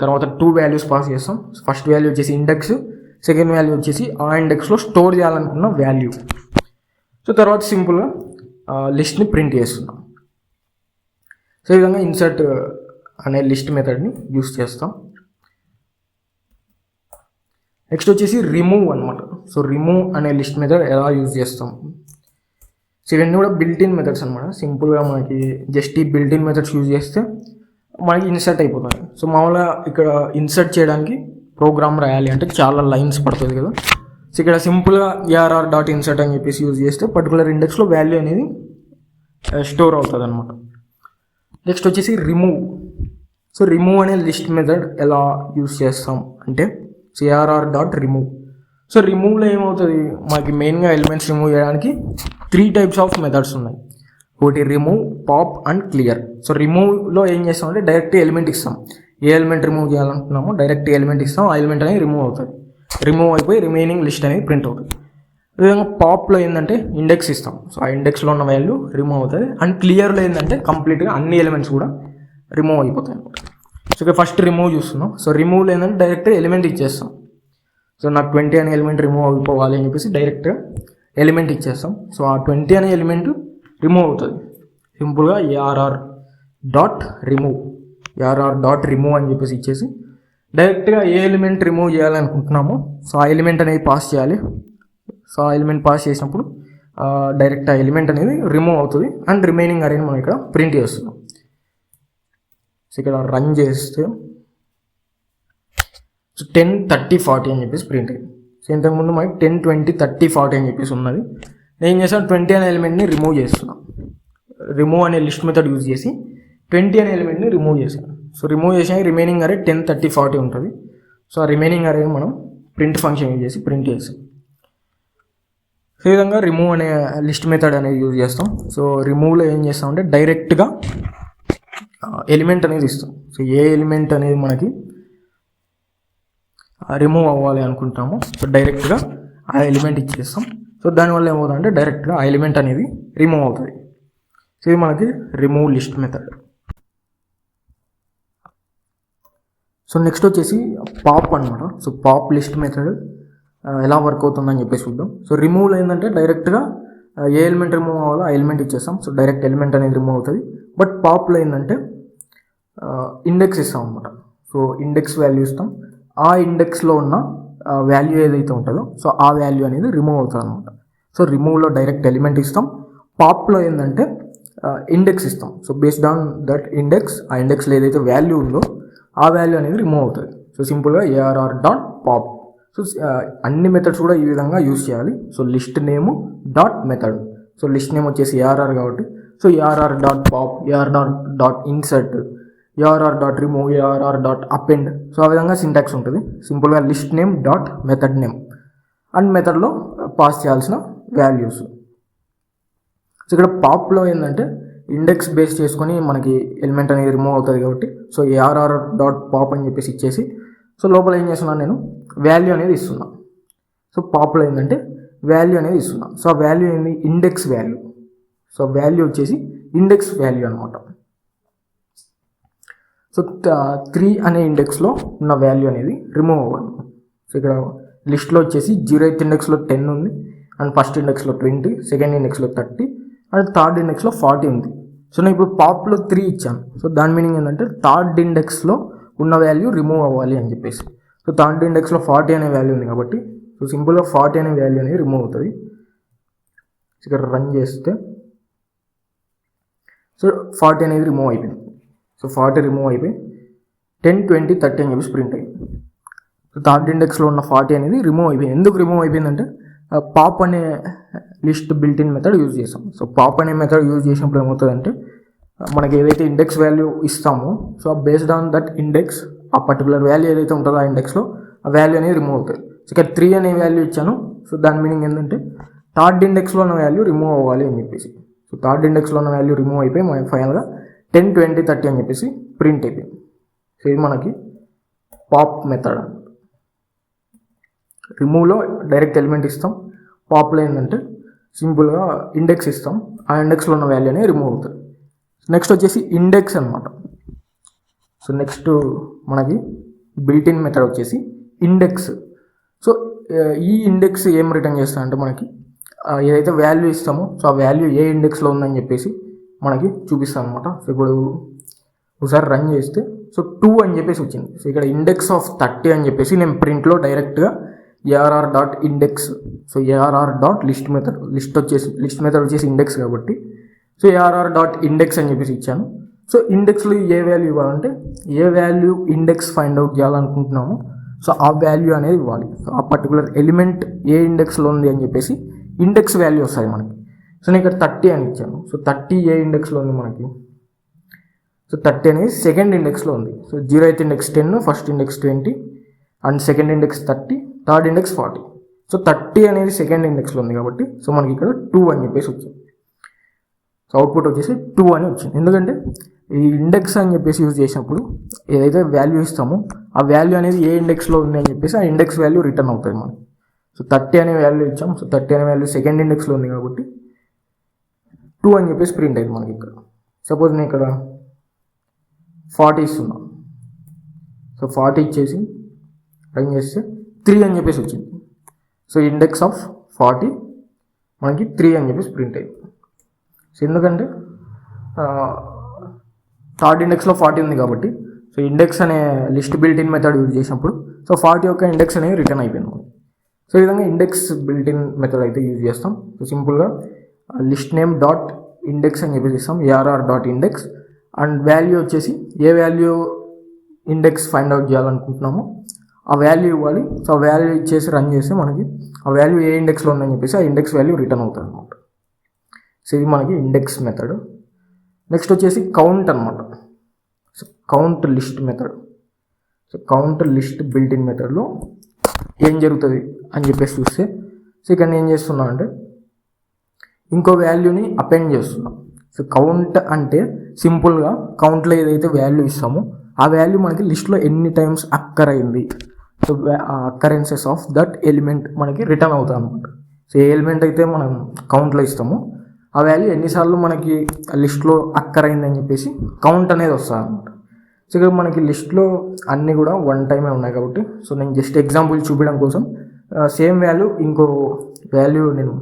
తర్వాత 2 వాల్యూస్ పాస్ చేస్తాం. ఫస్ట్ వాల్యూ వచ్చేసి ఇండెక్స్, సెకండ్ వాల్యూ వచ్చేసి ఆ ఇండెక్స్లో స్టోర్ చేయాలనుకున్న వాల్యూ. సో తర్వాత సింపుల్గా లిస్ట్ని ప్రింట్ చేస్తున్నాం. సో ఈ విధంగా ఇన్సర్ట్ అనే లిస్ట్ మెథడ్ని యూస్ చేస్తాం. నెక్స్ట్ వచ్చేసి రిమూవ్ అనమాట. సో రిమూవ్ అనే లిస్ట్ మెథడ్ ఎలా యూజ్ చేస్తాం. సో ఇవన్నీ కూడా బిల్ట్-ఇన్ మెథడ్స్ అనమాట. సింపుల్గా మనకి జస్ట్ ఈ బిల్ట్-ఇన్ మెథడ్స్ యూజ్ చేస్తే మనకి ఇన్సర్ట్ అయిపోతుంది. సో మామూలుగా ఇక్కడ ఇన్సర్ట్ చేయడానికి ప్రోగ్రామ్ రాయాలి అంటే చాలా లైన్స్ పడుతుంది కదా. సో ఇక్కడ సింపుల్గా ఏఆర్ఆర్ డాట్ ఇన్సర్ట్ అని చెప్పేసి యూజ్ చేస్తే పర్టికులర్ ఇండెక్స్లో వాల్యూ అనేది స్టోర్ అవుతుంది అనమాట. నెక్స్ట్ వచ్చేసి రిమూవ్. సో రిమూవ్ అనే లిస్ట్ మెథడ్ ఎలా యూజ్ చేస్తాం అంటే so ARR dot remove. So రిమూవ్లో ఏమవుతుంది, మనకి మెయిన్గా ఎలిమెంట్స్ రిమూవ్ చేయడానికి 3 టైప్స్ ఆఫ్ మెథడ్స్ ఉన్నాయి. ఒకటి remove, pop and clear. So రిమూవ్లో ఏం చేస్తామంటే డైరెక్ట్ ఎలిమెంట్ ఇస్తాం. ఏ ఎలిమెంట్ రిమూవ్ చేయాలనుకున్నామో డైరెక్ట్ ఎలిమెంట్ ఇస్తాం, ఆ ఎలిమెంట్ అనేది రిమూవ్ అవుతుంది. రిమూవ్ అయిపోయి రిమైనింగ్ లిస్ట్ అనేది ప్రింట్ అవుతుంది. అదేవిధంగా పాప్లో ఏంటంటే ఇండెక్స్ ఇస్తాం. సో ఆ ఇండెక్స్లో ఉన్న వాల్యూ రిమూవ్ అవుతుంది. అండ్ క్లియర్లో ఏంటంటే కంప్లీట్గా అన్ని ఎలిమెంట్స్ కూడా రిమూవ్ అయిపోతాయి అనమాట. సో ఇక్కడ ఫస్ట్ రిమూవ్ చూస్తున్నాం. సో రిమూవ్లో ఏంటంటే డైరెక్ట్ ఎలిమెంట్ ఇచ్చేస్తాం. సో నాకు 20 అనే ఎలిమెంట్ రిమూవ్ అయిపోవాలి అని చెప్పేసి డైరెక్ట్గా ఎలిమెంట్ ఇచ్చేస్తాం. సో ఆ 20 అనే ఎలిమెంట్ రిమూవ్ అవుతుంది. సింపుల్గా ARR dot remove, ARR dot remove అని చెప్పేసి ఇచ్చేసి డైరెక్ట్గా ఏ ఎలిమెంట్ రిమూవ్ చేయాలనుకుంటున్నామో సో ఆ ఎలిమెంట్ అనేది పాస్ చేయాలి. సో ఆ ఎలిమెంట్ పాస్ చేసినప్పుడు డైరెక్ట్ ఆ ఎలిమెంట్ అనేది రిమూవ్ అవుతుంది అండ్ రిమైనింగ్ అరేని మనం ఇక్కడ ప్రింట్ చేస్తున్నాం. సో ఇక్కడ రన్ చేస్తే 10, 30, 40 అని చెప్పేసి ప్రింట్ అయింది. సో ఇంతకుముందు మనకి 10, 20, 30, 40 అని చెప్పేసి ఉన్నది. నేను ఏం చేస్తాను, 20 అనే ఎలిమెంట్ని రిమూవ్ చేస్తున్నాను. రిమూవ్ అనే లిస్ట్ మెథడ్ యూజ్ చేసి 20 అనే ఎలిమెంట్ని రిమూవ్ చేశాను. సో రిమూవ్ చేసాక రిమైనింగ్ అరే 10, 30, 40 ఉంటుంది. సో ఆ రిమైనింగ్ అరే మనం ప్రింట్ ఫంక్షన్ యూజ్ చేసి ప్రింట్ చేస్తాం. సో ఈ విధంగా రిమూవ్ అనే లిస్ట్ మెథడ్ అనేది యూజ్ చేస్తాం. సో రిమూవ్లో ఏం చేస్తామంటే డైరెక్ట్గా ఎలిమెంట్ అనేది ఇస్తాం. సో ఏ ఎలిమెంట్ అనేది మనకి రిమూవ్ అవ్వాలి అనుకుంటాము, సో డైరెక్ట్గా ఆ ఎలిమెంట్ ఇచ్చేస్తాం. సో దానివల్ల ఏమవుతుందంటే డైరెక్ట్గా ఆ ఎలిమెంట్ అనేది రిమూవ్ అవుతుంది. సో ఇది మనకి remove list method. So next వచ్చేసి పాప్ అనమాట. సో పాప్ లిస్ట్ మెథడ్ ఎలా వర్క్ అవుతుందని చెప్పేసి చూద్దాం. సో రిమూవ్లో ఏంటంటే డైరెక్ట్గా ఏ ఎలిమెంట్ రిమూవ్ అవ్వాలో ఆ ఎలిమెంట్ ఇచ్చేస్తాం. సో డైరెక్ట్ ఎలిమెంట్ అనేది రిమూవ్ అవుతుంది. బట్ పాప్లో ఏంటంటే ఇండెక్స్ ఇస్తాం అనమాట. సో ఇండెక్స్ వాల్యూ ఇస్తాం. ఆ ఇండెక్స్లో ఉన్న వాల్యూ ఏదైతే ఉంటుందో సో ఆ వాల్యూ అనేది రిమూవ్ అవుతుంది అనమాట. సో రిమూవ్లో డైరెక్ట్ ఎలిమెంట్ ఇస్తాం. పాప్లో ఏంటంటే ఇండెక్స్ ఇస్తాం. So based on that index, ఆ ఇండెక్స్లో ఏదైతే వాల్యూ ఉందో ఆ వాల్యూ అనేది రిమూవ్ అవుతుంది. సో సింపుల్గా ఏఆర్ఆర్ డాట్ పాప్. సో అన్ని మెథడ్స్ కూడా ఈ విధంగా యూజ్ చేయాలి. So list name dot method. So list name వచ్చేసి ఏఆర్ఆర్ కాబట్టి so ARR dot pop, ARR dot insert, ARR dot remove, ARR dot append. So ఆ విధంగా సింటాక్స్ ఉంటుంది. సింపుల్గా list name dot method name and మెథడ్లో pass చేయాల్సిన values. So ఇక్కడ పాప్లో ఏంటంటే ఇండెక్స్ బేస్ చేసుకొని మనకి ఎలిమెంట్ అనేది రిమూవ్ అవుతుంది కాబట్టి సో ఏఆర్ఆర్ డాట్ పాప్ అని చెప్పేసి ఇచ్చేసి సో లోపల ఏం చేస్తున్నాను, నేను వాల్యూ అనేది ఇస్తున్నా. సో పాప్లో ఏంటంటే వాల్యూ అనేది ఇస్తున్నా. సో ఆ వాల్యూ ఏంది, ఇండెక్స్ వాల్యూ. సో వాల్యూ వచ్చేసి ఇండెక్స్ వాల్యూ అనమాట. సో 3 అనే ఇండెక్స్లో ఉన్న వాల్యూ అనేది రిమూవ్ అవ్వాలి. సో ఇక్కడ లిస్ట్లో వచ్చేసి 0th ఇండెక్స్లో 10 ఉంది అండ్ ఫస్ట్ ఇండెక్స్లో 20, సెకండ్ ఇండెక్స్లో 30 అండ్ థర్డ్ ఇండెక్స్లో 40 ఉంది. సో నేను ఇప్పుడు పాప్లో 3 ఇచ్చాను. సో దాని మీనింగ్ ఏంటంటే థర్డ్ ఇండెక్స్లో ఉన్న వాల్యూ రిమూవ్ అవ్వాలి అని చెప్పేసి. సో థర్డ్ ఇండెక్స్లో 40 అనే వాల్యూ ఉంది కాబట్టి సో సింపుల్గా 40 అనే వాల్యూ అనేది రిమూవ్ అవుతుంది. ఇక్కడ రన్ చేస్తే సో 40 అనేది రిమూవ్ అయిపోయింది. సో 40 రిమూవ్ అయిపోయి 10, 20, 30 అని చెప్పేసి ప్రింట్ అయ్యింది. సో థర్డ్ ఇండెక్స్లో ఉన్న 40 అనేది రిమూవ్ అయిపోయింది. ఎందుకు రిమూవ్ అయిపోయిందంటే పాప్ అనే list built in method use చేస్తాం. సో పాప్ అనే మెథడ్ యూజ్ చేసినప్పుడు ఏమవుతుందంటే మనకి ఏదైతే ఇండెక్స్ వాల్యూ ఇస్తామో so based on that index ఆ పర్టికులర్ వాల్యూ ఏదైతే ఉంటుందో ఆ ఇండెక్స్లో ఆ వాల్యూ అనేది రిమూవ్ అవుతుంది. సో ఇక్కడ 3 అనే వాల్యూ ఇచ్చాను. సో దాని మీనింగ్ ఏంటంటే థర్డ్ ఇండెక్స్లో ఉన్న వాల్యూ రిమూవ్ అవ్వాలి అని చెప్పేసి. సో థర్డ్ ఇండెక్స్లో ఉన్న వాల్యూ రిమూవ్ అయిపోయి మనకి ఫైనల్గా 10, 20, 30 అని చెప్పేసి ప్రింట్ అయిపోయింది. సో ఇది మనకి పాప్ మెథడ్. రిమూవ్లో డైరెక్ట్ ఎలిమెంట్ ఇస్తాం. పాప్లో ఏంటంటే సింపుల్గా ఇండెక్స్ ఇస్తాం. ఆ ఇండెక్స్లో ఉన్న వాల్యూ అనేది రిమూవ్ అవుతుంది. నెక్స్ట్ వచ్చేసి ఇండెక్స్ అనమాట. సో నెక్స్ట్ మనకి బిల్ట్ ఇన్ మెథడ్ వచ్చేసి ఇండెక్స్. సో ఈ ఇండెక్స్ ఏం రిటర్న్ చేస్తా అంటే మనకి ఏదైతే వాల్యూ ఇస్తామో సో ఆ వాల్యూ ఏ ఇండెక్స్లో ఉందని చెప్పేసి మనకి చూపిస్తాం అనమాట. సో ఇప్పుడు ఒకసారి రన్ చేస్తే సో 2 అని చెప్పేసి వచ్చింది. సో ఇక్కడ ఇండెక్స్ ఆఫ్ 30 అని చెప్పేసి నేను ప్రింట్లో డైరెక్ట్గా ARR dot index, so ARR dot list method, list method వచ్చేసి ఇండెక్స్ కాబట్టి సో ఏఆర్ఆర్ డాట్ ఇండెక్స్ అని చెప్పేసి ఇచ్చాను. సో ఇండెక్స్లో ఏ వాల్యూ ఇవ్వాలంటే ఏ వాల్యూ ఇండెక్స్ ఫైండ్ అవుట్ చేయాలనుకుంటున్నామో సో ఆ వాల్యూ అనేది ఇవ్వాలి. సో ఆ పర్టికులర్ ఎలిమెంట్ ఏ ఇండెక్స్లో ఉంది అని చెప్పేసి ఇండెక్స్ వాల్యూ వస్తుంది మనకి. సో నేను ఇక్కడ 30 అని ఇచ్చాను. సో 30 ఏ ఇండెక్స్లో ఉంది మనకి, సో 30 అనేది సెకండ్ ఇండెక్స్లో ఉంది. So 0th index 10, first index 20 and second index 30, third index 40. So 30 అనేది సెకండ్ ఇండెక్స్లో ఉంది కాబట్టి సో మనకి ఇక్కడ 2 అని చెప్పేసి వచ్చింది. సో అవుట్పుట్ వచ్చేసి 2 అని వచ్చింది. ఎందుకంటే ఈ ఇండెక్స్ అని చెప్పేసి యూజ్ చేసినప్పుడు ఏదైతే వాల్యూ ఇస్తామో ఆ వాల్యూ అనేది ఏ ఇండెక్స్లో ఉంది అని చెప్పేసి ఆ ఇండెక్స్ వాల్యూ రిటర్న్ అవుతుంది మనకి. సో 30 అనే వాల్యూ ఇచ్చాం. సో 30 అనే వాల్యూ సెకండ్ ఇండెక్స్లో ఉంది కాబట్టి 2 అని చెప్పేసి ప్రింట్ అయింది మనకి. ఇక్కడ సపోజ్ నేను ఇక్కడ 40 ఇస్తున్నా. సో 40 ఇచ్చేసి రన్ చేస్తే 3 అని చెప్పేసి వచ్చింది. సో ఇండెక్స్ ఆఫ్ 40 మనకి 3 అని చెప్పేసి ప్రింట్ అయింది. సో ఎందుకంటే థర్డ్ ఇండెక్స్లో 40 ఉంది కాబట్టి సో ఇండెక్స్ అనే list built in method use చేసినప్పుడు సో 40 యొక్క ఇండెక్స్ అనేది రిటర్న్ అయిపోయింది. సో ఈ విధంగా ఇండెక్స్ బిల్ట్-ఇన్ మెథడ్ అయితే యూజ్ చేస్తాం. సో సింపుల్గా లిస్ట్ నేమ్ డాట్ ఇండెక్స్ అని చెప్పేసి ఇస్తాం, ARR dot index, and value వచ్చేసి ఏ వాల్యూ ఇండెక్స్ ఫైండ్ అవుట్ చేయాలనుకుంటున్నామో ఆ వాల్యూ ఇవ్వాలి. సో ఆ వాల్యూ ఇచ్చేసి రన్ చేస్తే మనకి ఆ వాల్యూ ఏ ఇండెక్స్లో ఉందని చెప్పేసి ఆ ఇండెక్స్ వాల్యూ రిటర్న్ అవుతుంది అనమాట. సో ఇది మనకి ఇండెక్స్ మెథడ్. నెక్స్ట్ వచ్చేసి కౌంట్ అనమాట. So count list method. So count list built-in మెథడ్లో ఏం జరుగుతుంది అని చెప్పేసి చూస్తే, సో ఇక్కడ నేను ఏం చేస్తున్నా అంటే ఇంకో వాల్యూని అపెండ్ చేస్తున్నాం. సో కౌంట్ అంటే సింపుల్గా కౌంట్లో ఏదైతే వాల్యూ ఇస్తామో ఆ వాల్యూ మనకి లిస్ట్లో ఎన్ని టైమ్స్ అక్కర్ అయింది, సో అక్కరెన్సెస్ ఆఫ్ దట్ ఎలిమెంట్ మనకి రిటర్న్ అవుతుంది అనమాట. సో ఏ ఎలిమెంట్ అయితే మనం కౌంట్లో ఇస్తామో ఆ వాల్యూ ఎన్నిసార్లు మనకి లిస్ట్లో అక్కర్ అయిందని చెప్పేసి కౌంట్ అనేది వస్తుంది అనమాట. సో ఇక్కడ మనకి లిస్ట్లో అన్నీ కూడా వన్ టైమే ఉన్నాయి కాబట్టి, సో నేను జస్ట్ ఎగ్జాంపుల్ చూపించడం కోసం సేమ్ వాల్యూ ఇంకో వాల్యూ నేను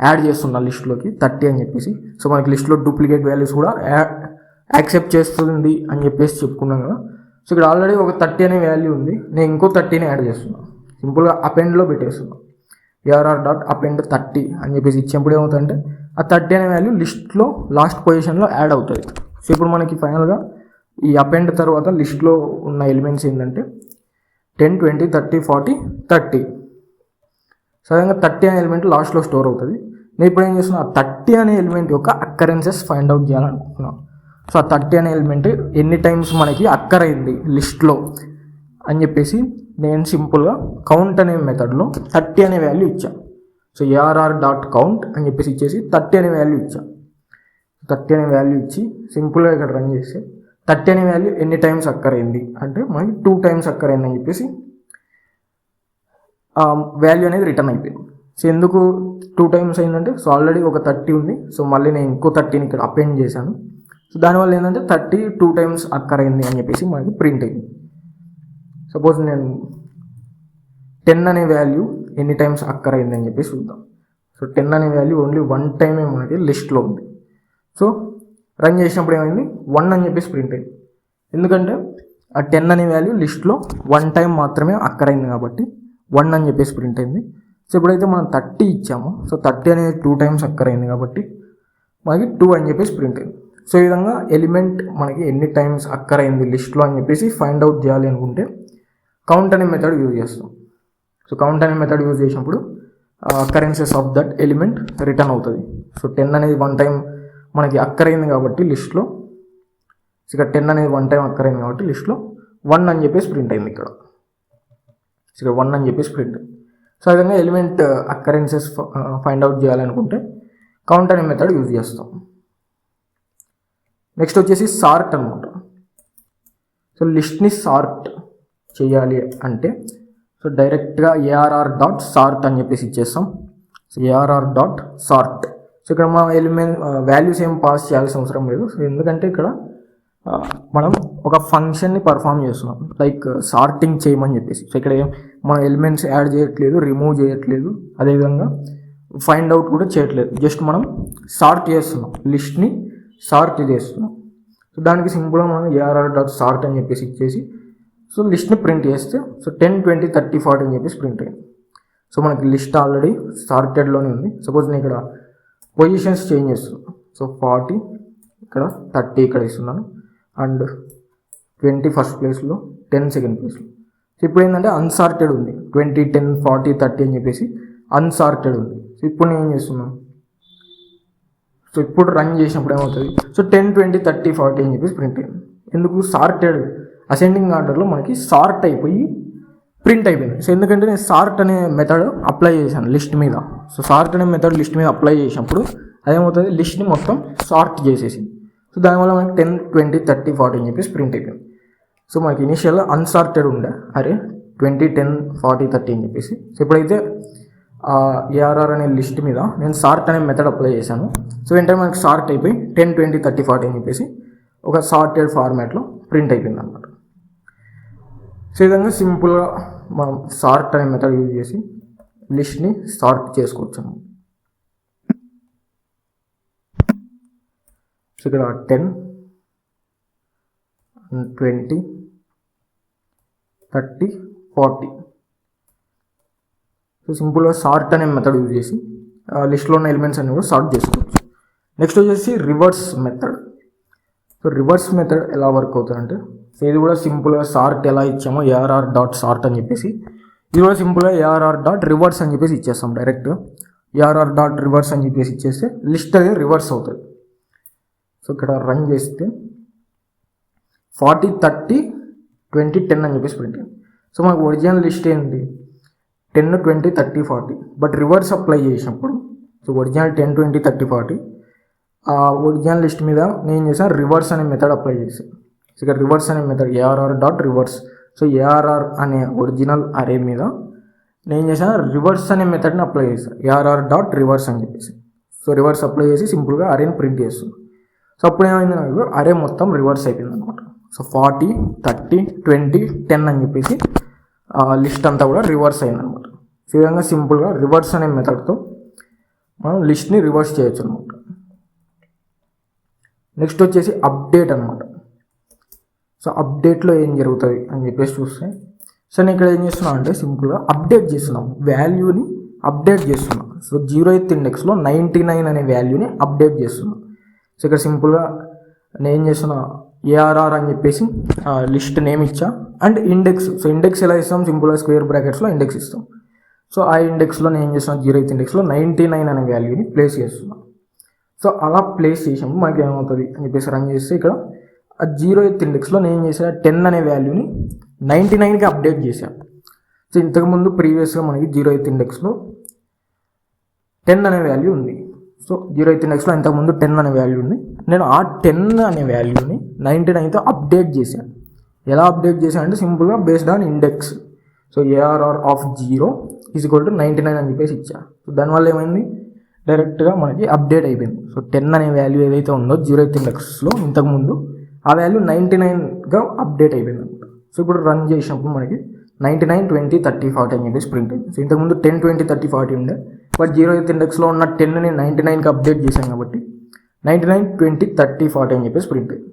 యాడ్ చేస్తున్నాను లిస్ట్లోకి 30 అని చెప్పేసి. సో మనకి లిస్ట్లో డూప్లికేట్ వాల్యూస్ కూడా యాక్సెప్ట్ చేస్తుంది అని చెప్పేసి చెప్పుకున్నాం కదా. సో ఇక్కడ ఆల్రెడీ ఒక 30 అనే వాల్యూ ఉంది, నేను ఇంకో 30ని యాడ్ చేస్తున్నాను. సింపుల్గా అపెండ్లో పెట్టేస్తున్నాను, ఏఆర్ఆర్ డాట్ అపెండ్ 30 అని చెప్పేసి ఇచ్చినప్పుడు ఏమవుతుందంటే ఆ 30 అనే వాల్యూ లిస్ట్లో లాస్ట్ పొజిషన్లో యాడ్ అవుతుంది. సో ఇప్పుడు మనకి ఫైనల్గా ఈ అపెండ్ తర్వాత లిస్ట్లో ఉన్న ఎలిమెంట్స్ ఏంటంటే 10, 20, 30, 40, 30. సడన్గా 30 అనే ఎలిమెంట్ లాస్ట్లో స్టోర్ అవుతుంది. నేను ఇప్పుడు ఏం చేస్తున్నా, ఆ 30 అనే ఎలిమెంట్ యొక్క అక్కరెన్సెస్ ఫైండ్ అవుట్ చేయాలనుకుంటున్నాను. సో ఆ 30 అనే ఎలిమెంట్ ఎన్ని టైమ్స్ మనకి అక్కర్ అయింది లిస్ట్లో అని చెప్పేసి నేను సింపుల్గా కౌంట్ అనే మెథడ్లో 30 అనే వాల్యూ ఇచ్చాను. సో ఏఆర్ఆర్ డాట్ కౌంట్ అని చెప్పేసి ఇచ్చేసి 30 అనే వాల్యూ ఇచ్చాను. 30 అనే వాల్యూ ఇచ్చి సింపుల్గా ఇక్కడ రన్ చేస్తే 30 అనే వాల్యూ ఎన్ని టైమ్స్ అక్కర్ అయింది అంటే మనకి 2 టైమ్స్ అక్కర్ అయిందని చెప్పేసి వాల్యూ అనేది రిటర్న్ అయిపోయింది. సో ఎందుకు 2 టైమ్స్ అయిందంటే, సో ఆల్రెడీ ఒక 30 ఉంది, సో మళ్ళీ నేను ఇంకో 30ని ఇక్కడ అపెండ్ చేశాను. సో దానివల్ల ఏంటంటే 30 2 టైమ్స్ అక్కర్ అయింది అని చెప్పేసి మనకి ప్రింట్ అయింది. సపోజ్ నేను 10 అనే వాల్యూ ఎన్ని టైమ్స్ అక్కర్ అయింది అని చెప్పేసి చూద్దాం. సో 10 అనే వాల్యూ ఓన్లీ 1 టైమే మనకి లిస్ట్లో ఉంది. సో రన్ చేసినప్పుడు ఏమైంది, 1 అని చెప్పేసి ప్రింట్ అయింది. ఎందుకంటే ఆ 10 అనే వాల్యూ లిస్ట్లో 1 టైం మాత్రమే అక్కర్ అయింది కాబట్టి 1 అని చెప్పేసి ప్రింట్ అయింది. సో ఎప్పుడైతే మనం 30 ఇచ్చామో, సో 30 అనేది 2 టైమ్స్ అక్కర్ అయింది కాబట్టి మనకి 2 అని చెప్పేసి ప్రింట్ అయింది. సో ఈ విధంగా ఎలిమెంట్ మనకి ఎన్ని టైమ్స్ అక్కర్ అయింది లిస్ట్లో అని చెప్పేసి ఫైండ్ అవుట్ చేయాలి అనుకుంటే కౌంట్ అనే మెథడ్ యూజ్ చేస్తాం. సో కౌంట్ అనే మెథడ్ యూజ్ చేసినప్పుడు అక్కరెన్సెస్ ఆఫ్ దట్ ఎలిమెంట్ రిటర్న్ అవుతుంది. సో 10 అనేది 1 టైం మనకి అక్కర్ అయింది కాబట్టి లిస్ట్లో, సో ఇక్కడ 10 అనేది 1 టైం అక్కర్ అయింది కాబట్టి లిస్ట్లో 1 అని చెప్పేసి ప్రింట్ అయింది ఇక్కడ. సో ఇక్కడ 1 అని చెప్పేసి ప్రింట్. సో ఆ విధంగా ఎలిమెంట్ అక్కరెన్సెస్ ఫైండ్ అవుట్ చేయాలనుకుంటే కౌంట్ అనే మెథడ్ యూజ్ చేస్తాం. నెక్స్ట్ వచ్చేసి సార్ట్ అనమాట. సో లిస్ట్ని సార్ట్ చేయాలి అంటే సో డైరెక్ట్గా ఏఆర్ఆర్ డాట్ సార్ట్ అని చెప్పేసి ఇచ్చేస్తాం. So ARR dot sort. So ఇక్కడ మా ఎలిమెంట్ వాల్యూస్ ఏం పాస్ చేయాల్సిన అవసరం లేదు. సో ఎందుకంటే ఇక్కడ మనం ఒక ఫంక్షన్ని పర్ఫామ్ చేస్తున్నాం, లైక్ సార్టింగ్ చేయమని చెప్పేసి. సో ఇక్కడ మనం ఎలిమెంట్స్ యాడ్ చేయట్లేదు, రిమూవ్ చేయట్లేదు, అదేవిధంగా ఫైండ్ అవుట్ కూడా చేయట్లేదు, జస్ట్ మనం సార్ట్ చేస్తున్నాం, లిస్ట్ని సార్ట్ చేస్తున్నాం. సో దానికి సింపుల్గా మనం ఏఆర్ఆర్ డాట్ సార్ట్ అని చెప్పేసి ఇచ్చేసి సో లిస్ట్ని ప్రింట్ చేస్తే సో 10, 20, 30, 40 అని చెప్పేసి ప్రింట్ అయింది. సో మనకి లిస్ట్ ఆల్రెడీ సార్టెడ్లోనే ఉంది. సపోజ్ నేను ఇక్కడ పొజిషన్స్ చేంజ్ చేస్తున్నాను. సో 40 ఇక్కడ, 30 ఇక్కడ ఇస్తున్నాను, అండ్ 20 ఫస్ట్ ప్లేస్లో, 10 సెకండ్ ప్లేస్లో. సో ఇప్పుడు ఏంటంటే అన్సార్టెడ్ ఉంది, 20, 10, 40, 30 అని చెప్పేసి అన్సార్టెడ్ ఉంది. సో ఇప్పుడు నేను ఏం చేస్తున్నాను, సో ఇప్పుడు రన్ చేసినప్పుడు ఏమవుతుంది, సో 10, 20, 30, 40 అని చెప్పేసి ప్రింట్ అయింది. ఎందుకు, సార్టెడ్ అసెండింగ్ ఆర్డర్లో మనకి సార్ట్ అయిపోయి ప్రింట్ అయిపోయింది. సో ఎందుకంటే నేను సార్ట్ అనే మెథడ్ అప్లై చేశాను లిస్ట్ మీద. సో సార్ట్ అనే మెథడ్ లిస్ట్ మీద అప్లై చేసినప్పుడు అదేమవుతుంది, లిస్ట్ని మొత్తం సార్ట్ చేసేసింది. సో దానివల్ల మనకి 10, 20, 30, 40 అని చెప్పేసి ప్రింట్ అయిపోయింది. సో మనకి ఇనిషియల్గా అన్సార్టెడ్ ఉండే, అరే 20, 10, 40, 30 అని చెప్పేసి. సో ఎప్పుడైతే ఏఆర్ఆర్ అనే లిస్ట్ మీద నేను సార్ట్ అనే మెథడ్ అప్లై చేశాను, సో వెంటనే మనకి సార్ట్ అయిపోయి 10, 20, 30, 40 అని చెప్పేసి ఒక సార్టెడ్ ఫార్మాట్లో ప్రింట్ అయిపోయింది అనమాట. సో ఈ విధంగా సింపుల్గా మనం సార్ట్ అనే మెథడ్ యూజ్ చేసి లిస్ట్ని సార్ట్ చేసుకోవచ్చు. సో ఇక్కడ 10, 20, 30, 40. సో సో సింపుల్గా సార్ట్ అనే మెథడ్ యూజ్ చేసి లిస్ట్లో ఉన్న ఎలిమెంట్స్ అన్ని కూడా సార్ట్ చేసుకోవచ్చు. నెక్స్ట్ వచ్చేసి reverse method. So reverse method ఎలా వర్క్ అవుతుందంటే, సో ఇది కూడా సింపుల్గా సార్ట్ ఎలా ఇచ్చామో ఏఆర్ఆర్ డాట్ సార్ట్ అని చెప్పేసి, ఇది కూడా సింపుల్గా ఏఆర్ఆర్ డాట్ రివర్స్ అని చెప్పేసి ఇచ్చేస్తాం. డైరెక్ట్ ఏఆర్ఆర్ డాట్ రివర్స్ అని చెప్పేసి ఇచ్చేస్తే లిస్ట్ అనేది రివర్స్ అవుతుంది. సో ఇక్కడ రన్ చేస్తే 40, 30, 20, 10 అని చెప్పేసి ప్రింట్. సో మనకు ఒరిజినల్ లిస్ట్ ఏంటి 10, 20, 30, 40, బట్ రివర్స్ అప్లై చేసినప్పుడు సో ఒరిజినల్ 10, 20, 30, 40 ఆ ఒరిజినల్ లిస్ట్ మీద నేను చేసాను రివర్స్ అనే మెథడ్ అప్లై చేశాను. సో ఇక్కడ రివర్స్ అనే method ARR dot reverse. So ARR అనే ఒరిజినల్ అరే మీద నేను చేసాను రివర్స్ అనే మెథడ్ని అప్లై చేశాను, ఏఆర్ఆర్ డాట్ రివర్స్ అని చెప్పేసి. సో రివర్స్ అప్లై చేసి సింపుల్గా అరేని ప్రింట్ చేస్తున్నాను. సో అప్పుడు ఏమైంది, నాకు అరే మొత్తం రివర్స్ అయిపోయింది అనమాట. సో 40, 30, 20, 10 అని చెప్పేసి లిస్ట్ అంతా కూడా రివర్స్ అయింది అనమాట. సో ఈ విధంగా సింపుల్గా రివర్స్ అనే మెథడ్తో మనం లిస్ట్ని రివర్స్ చేయొచ్చు అనమాట. నెక్స్ట్ వచ్చేసి అప్డేట్ అనమాట. సో అప్డేట్లో ఏం జరుగుతుంది అని చెప్పేసి చూస్తే, సో నేను ఇక్కడ ఏం చేస్తున్నాను అంటే సింపుల్గా అప్డేట్ చేస్తున్నాం, వాల్యూని అప్డేట్ చేస్తున్నాం. సో 0th ఇండెక్స్లో 99 అనే వాల్యూని అప్డేట్ చేస్తున్నాం. సో ఇక్కడ సింపుల్గా నేను ఏం చేస్తున్నా ఏఆర్ఆర్ అని చెప్పేసి లిస్ట్ నేమ్ ఇచ్చా అండ్ ఇండెక్స్. సో ఇండెక్స్ ఎలా ఇస్తాం, సింపుల్గా స్క్వేర్ బ్రాకెట్స్లో ఇండెక్స్ ఇస్తాం. సో ఆ ఇండెక్స్లో నేను ఏం చేస్తున్నాను 0th ఇండెక్స్లో 99 అనే వాల్యూని ప్లేస్ చేస్తున్నాను. సో అలా ప్లేస్ చేసినప్పుడు మనకి ఏమవుతుంది అని చెప్పేసి రన్ చేస్తే ఇక్కడ ఆ 0th ఇండెక్స్లో నేను చేసిన 10 అనే వాల్యూని 99కి అప్డేట్ చేశాను. సో ఇంతకుముందు ప్రీవియస్గా మనకి 0th ఇండెక్స్లో 10 అనే వాల్యూ ఉంది. సో 0th ఇండెక్స్లో ఇంతకుముందు 10 అనే వాల్యూ ఉంది. నేను ఆ 10 అనే వాల్యూని 99తో అప్డేట్ చేశాను. ఎలా అప్డేట్ చేశాను అంటే సింపుల్గా based on index. So ARR of 0 is equal to 99 అని చెప్పేసి ఇచ్చా. సో దానివల్ల ఏమైంది, డైరెక్ట్గా మనకి అప్డేట్ అయిపోయింది. సో 10 అనే వాల్యూ ఏదైతే ఉందో 0th ఇండెక్స్లో ఇంతకుముందు ఆ వాల్యూ 99గా అప్డేట్ అయిపోయింది అనమాట. సో ఇప్పుడు రన్ చేసినప్పుడు మనకి 99, 20, 30, 40 అని చెప్పేసి ప్రింట్ అయింది. సో ఇంతకుముందు 10, 20, 30, 40 ఉండే, బట్ 0th ఇండెక్స్లో ఉన్న 10ని 99కి అప్డేట్ చేశాం కాబట్టి 99, 20, 30, 40 అని చెప్పేసి ప్రింట్ అయింది.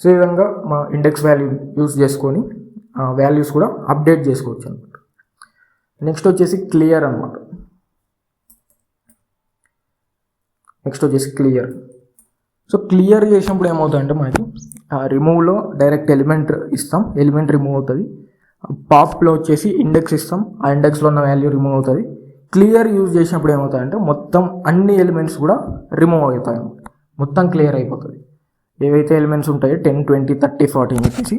సో ఈ విధంగా మా ఇండెక్స్ వాల్యూ యూస్ చేసుకొని వాల్యూస్ కూడా అప్డేట్ చేసుకోవచ్చు అనమాట. నెక్స్ట్ వచ్చేసి క్లియర్ అనమాట. నెక్స్ట్ వచ్చేసి క్లియర్. సో క్లియర్ చేసినప్పుడు ఏమవుతుందంటే మనకి రిమూవ్లో డైరెక్ట్ ఎలిమెంట్ ఇస్తాం, ఎలిమెంట్ రిమూవ్ అవుతుంది. పాప్లో వచ్చేసి ఇండెక్స్ ఇస్తాం, ఆ ఇండెక్స్లో ఉన్న వాల్యూ రిమూవ్ అవుతుంది. క్లియర్ యూజ్ చేసినప్పుడు ఏమవుతాయంటే మొత్తం అన్ని ఎలిమెంట్స్ కూడా రిమూవ్ అవుతాయి, మొత్తం క్లియర్ అయిపోతుంది. ఏవైతే ఎలిమెంట్స్ ఉంటాయో 10, 20, 30, 40 అని చెప్పేసి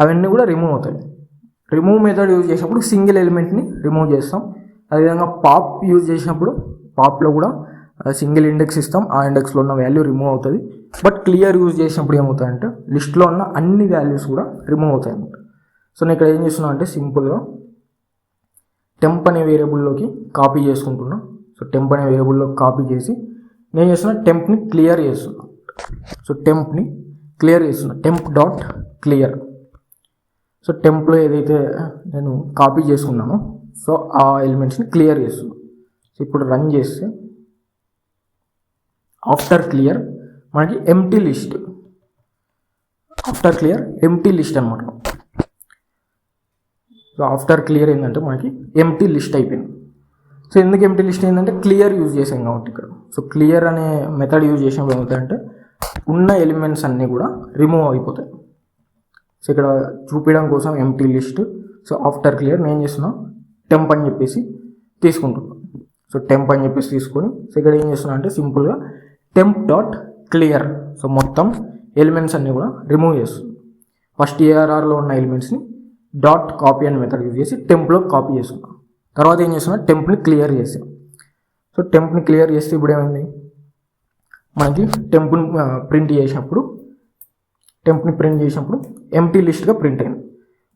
అవన్నీ కూడా రిమూవ్ అవుతాయి. రిమూవ్ మెథడ్ యూజ్ చేసినప్పుడు సింగిల్ ఎలిమెంట్ని రిమూవ్ చేస్తాం. అదేవిధంగా పాప్ యూజ్ చేసినప్పుడు పాప్లో కూడా సింగిల్ ఇండెక్స్ ఇస్తాం, ఆ ఇండెక్స్లో ఉన్న వాల్యూ రిమూవ్ అవుతుంది. బట్ క్లియర్ యూజ్ చేసినప్పుడు ఏమవుతాయంటే లిస్ట్లో ఉన్న అన్ని వాల్యూస్ కూడా రిమూవ్ అవుతాయి అన్నమాట. సో నేను ఇక్కడ ఏం చేస్తున్నా అంటే సింపుల్గా టెంప్ అనే వేరియబుల్లోకి కాపీ చేసుకుంటున్నా. సో టెంప్ అనే వేరియబుల్లోకి కాపీ చేసి నేను చేస్తున్నా టెంప్ని క్లియర్ చేస్తున్నా. సో టెంప్ని క్లియర్ చేస్తున్నా, టెంప్ డాట్ క్లియర్. సో టెంప్లో ఏదైతే నేను కాపీ చేసుకున్నానో సో ఆ ఎలిమెంట్స్ని క్లియర్ చేస్తున్నాను. సో ఇప్పుడు రన్ చేస్తే ఆఫ్టర్ క్లియర్ మనకి empty list, after clear empty list అనమాట. సో ఆఫ్టర్ క్లియర్ ఏంటంటే మనకి ఎంప్టీ లిస్ట్ అయిపోయింది. సో ఎందుకు ఎంప్టీ లిస్ట్ ఏంటంటే క్లియర్ యూజ్ చేసాం కాబట్టి ఇక్కడ. సో క్లియర్ అనే మెథడ్ యూజ్ చేసినప్పుడు ఏమవుతాయంటే ఉన్న ఎలిమెంట్స్ అన్నీ కూడా రిమూవ్ అయిపోతాయి. సో ఇక్కడ చూపించడం కోసం empty list. So after clear నేను చేస్తున్నా టెంప్ అని చెప్పేసి తీసుకుంటున్నాను. సో టెంప్ అని చెప్పేసి తీసుకొని సో ఇక్కడ ఏం చేస్తున్నా అంటే సింపుల్గా టెంప్ డాట్ క్లియర్. సో మొత్తం ఎలిమెంట్స్ అన్నీ కూడా రిమూవ్ చేస్తుంది. ఫస్ట్ ఏఆర్ఆర్లో ఉన్న ఎలిమెంట్స్ని డాట్ కాపీ అనే మెథడ్ యూజ్ చేసి టెంప్లో కాపీ చేసుకున్నాం. తర్వాత ఏం చేస్తున్నా టెంప్ని క్లియర్ చేసాం. సో టెంప్ని క్లియర్ చేస్తే ఇప్పుడు ఏమైంది మనకి టెంప్ని ప్రింట్ చేసినప్పుడు ఎంప్టీ లిస్ట్గా ప్రింట్ అయింది.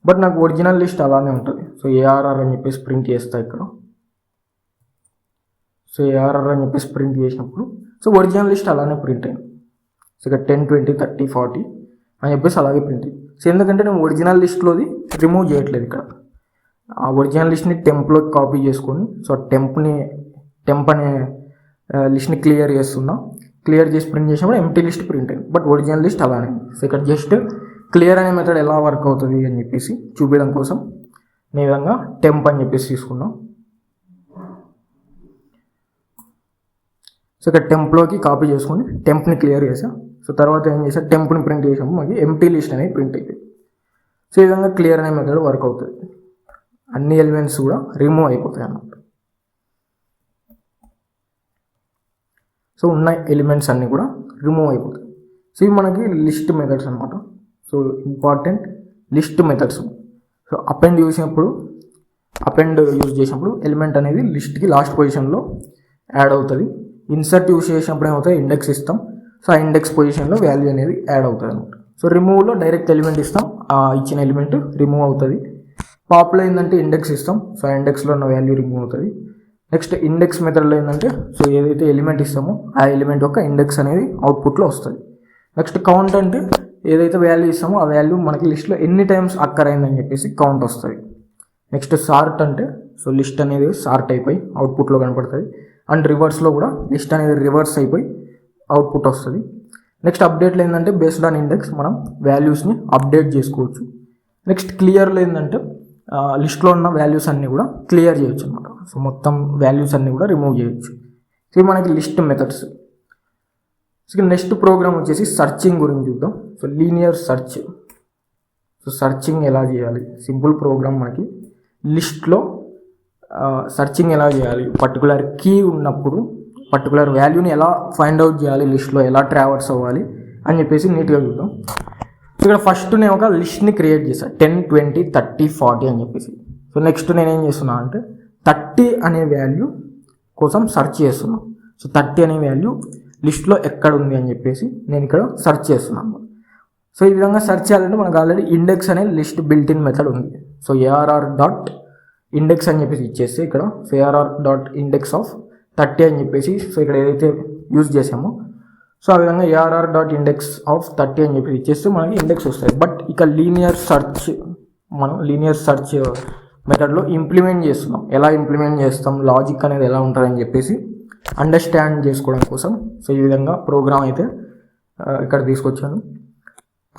బట్ నాకు ఒరిజినల్ లిస్ట్ అలానే ఉంటుంది. సో ఏఆర్ఆర్ అని చెప్పేసి ప్రింట్ చేస్తా ఇక్కడ. సో ఏఆర్ఆర్ అని చెప్పేసి ప్రింట్ చేసినప్పుడు సో ఒరిజినల్ లిస్ట్ అలానే ప్రింట్ అయింది. సో ఇక్కడ 10, 20, 30, 40 అని చెప్పేసి అలాగే ప్రింట్ అయింది. సో ఎందుకంటే నేను ఒరిజినల్ లిస్ట్లోది రిమూవ్ చేయట్లేదు ఇక్కడ. ఆ ఒరిజినల్ లిస్ట్ని టెంప్లోకి కాపీ చేసుకొని సో టెంప్ అనే లిస్ట్ని క్లియర్ చేస్తున్నా. క్లియర్ చేసి ప్రింట్ చేసినప్పుడు ఎంప్టీ లిస్ట్ ప్రింట్ అయింది. బట్ ఒరిజినల్ లిస్ట్ అలానే. సో ఇక్కడ జస్ట్ క్లియర్ అనే మెథడ్ ఎలా వర్క్ అవుతుంది అని చెప్పేసి చూపించడం కోసం నేను విధంగా టెంప్ అని చెప్పేసి తీసుకున్నాం. సో ఇక్కడ టెంప్లోకి కాపీ చేసుకొని టెంప్ని క్లియర్ చేసా. సో తర్వాత ఏం చేసా, టెంప్ని ప్రింట్ చేసాము, మనకి ఎంటీ లిస్ట్ అనేది ప్రింట్ అయిపోయింది. సో ఈ విధంగా క్లియర్ అనే మెథడ్ వర్క్ అవుతుంది. అన్ని ఎలిమెంట్స్ కూడా రిమూవ్ అయిపోతాయి అన్నమాట. సో ఉన్న ఎలిమెంట్స్ అన్నీ కూడా రిమూవ్ అయిపోతాయి. సో ఇవి మనకి లిస్ట్ మెథడ్స్ అనమాట. So important list methods. So append use చేసినప్పుడు ఎలిమెంట్ అనేది లిస్ట్కి లాస్ట్ పొజిషన్లో యాడ్ అవుతుంది. ఇన్సర్ట్ యూజ్ చేసినప్పుడు ఏమవుతుంది, ఇండెక్స్ ఇస్తాం. సో ఆ ఇండెక్స్ పొజిషన్లో వాల్యూ అనేది యాడ్ అవుతుంది అనమాట. సో రిమూవ్లో డైరెక్ట్ ఎలిమెంట్ ఇస్తాం, ఆ ఇచ్చిన ఎలిమెంట్ రిమూవ్ అవుతుంది. పాప్లో ఏంటంటే ఇండెక్స్ ఇస్తాం, సో ఆ ఇండెక్స్లో ఉన్న వాల్యూ రిమూవ్ అవుతుంది. నెక్స్ట్ ఇండెక్స్ మెథడ్లో ఏంటంటే, సో ఏదైతే ఎలిమెంట్ ఇస్తామో ఆ ఎలిమెంట్ యొక్క ఇండెక్స్ అనేది అవుట్పుట్లో వస్తుంది. నెక్స్ట్ కౌంట్ అంటే ఏదైతే వాల్యూ ఇస్తామో ఆ వాల్యూ మనకి లిస్ట్లో ఎన్ని టైమ్స్ అక్కరైందని చెప్పేసి కౌంట్ వస్తుంది. నెక్స్ట్ సార్ట్ అంటే, సో లిస్ట్ అనేది సార్ట్ అయిపోయి అవుట్పుట్లో కనపడుతుంది. అండ్ రివర్స్లో కూడా లిస్ట్ అనేది రివర్స్ అయిపోయి అవుట్పుట్ వస్తుంది. నెక్స్ట్ అప్డేట్లో ఏంటంటే బేస్డ్ ఆన్ ఇండెక్స్ మనం వాల్యూస్ని అప్డేట్ చేసుకోవచ్చు. నెక్స్ట్ క్లియర్లో ఏంటంటే లిస్ట్లో ఉన్న వాల్యూస్ అన్నీ కూడా క్లియర్ చేయొచ్చు అనమాట. సో మొత్తం వాల్యూస్ అన్నీ కూడా రిమూవ్ చేయొచ్చు. సో ఇవి మనకి list methods. So next program వచ్చేసి సర్చింగ్ గురించి చూద్దాం. So linear search. So searching ఎలా చేయాలి, సింపుల్ ప్రోగ్రామ్. మనకి లిస్ట్లో సర్చింగ్ ఎలా చేయాలి, పర్టికులర్ కీ ఉన్నప్పుడు పర్టికులర్ వాల్యూని ఎలా ఫైండ్ అవుట్ చేయాలి, లిస్ట్లో ఎలా ట్రావర్స్ అవ్వాలి అని చెప్పేసి నీట్గా చూద్దాం. సో ఇక్కడ ఫస్ట్ నేను ఒక లిస్ట్ని క్రియేట్ చేశాను 10, 20, 30, 40 అని చెప్పేసి. సో నెక్స్ట్ నేను ఏం చేస్తున్నా అంటే 30 అనే వాల్యూ కోసం సెర్చ్ చేస్తున్నాను. సో 30 అనే వాల్యూ లిస్ట్లో ఎక్కడ ఉంది అని చెప్పేసి నేను ఇక్కడ సెర్చ్ చేస్తున్నాను. సో ఈ విధంగా సెర్చ్ చేయాలంటే మనకు ఆల్రెడీ ఇండెక్స్ అనే లిస్ట్ బిల్ట్ ఇన్ మెథడ్ ఉంది. సో ఏఆర్ఆర్ డాట్ ఇండెక్స్ అని చెప్పేసి ఇచ్చేస్తే ఇక్కడ so ARR dot index of 30 అని చెప్పేసి, సో ఇక్కడ ఏదైతే యూజ్ చేసామో సో ఆ విధంగా ఏఆర్ఆర్ డాట్ ఇండెక్స్ ఆఫ్ 30 అని చెప్పి ఇచ్చేస్తే మనకి ఇండెక్స్ వస్తుంది. బట్ ఇక లీనియర్ సర్చ్ మెథడ్లో ఇంప్లిమెంట్ చేస్తున్నాం. ఎలా ఇంప్లిమెంట్ చేస్తాం, లాజిక్ అనేది ఎలా ఉంటుందని చెప్పేసి అండర్స్టాండ్ చేసుకోవడం కోసం సో ఈ విధంగా ప్రోగ్రామ్ అయితే ఇక్కడ తీసుకొచ్చాను.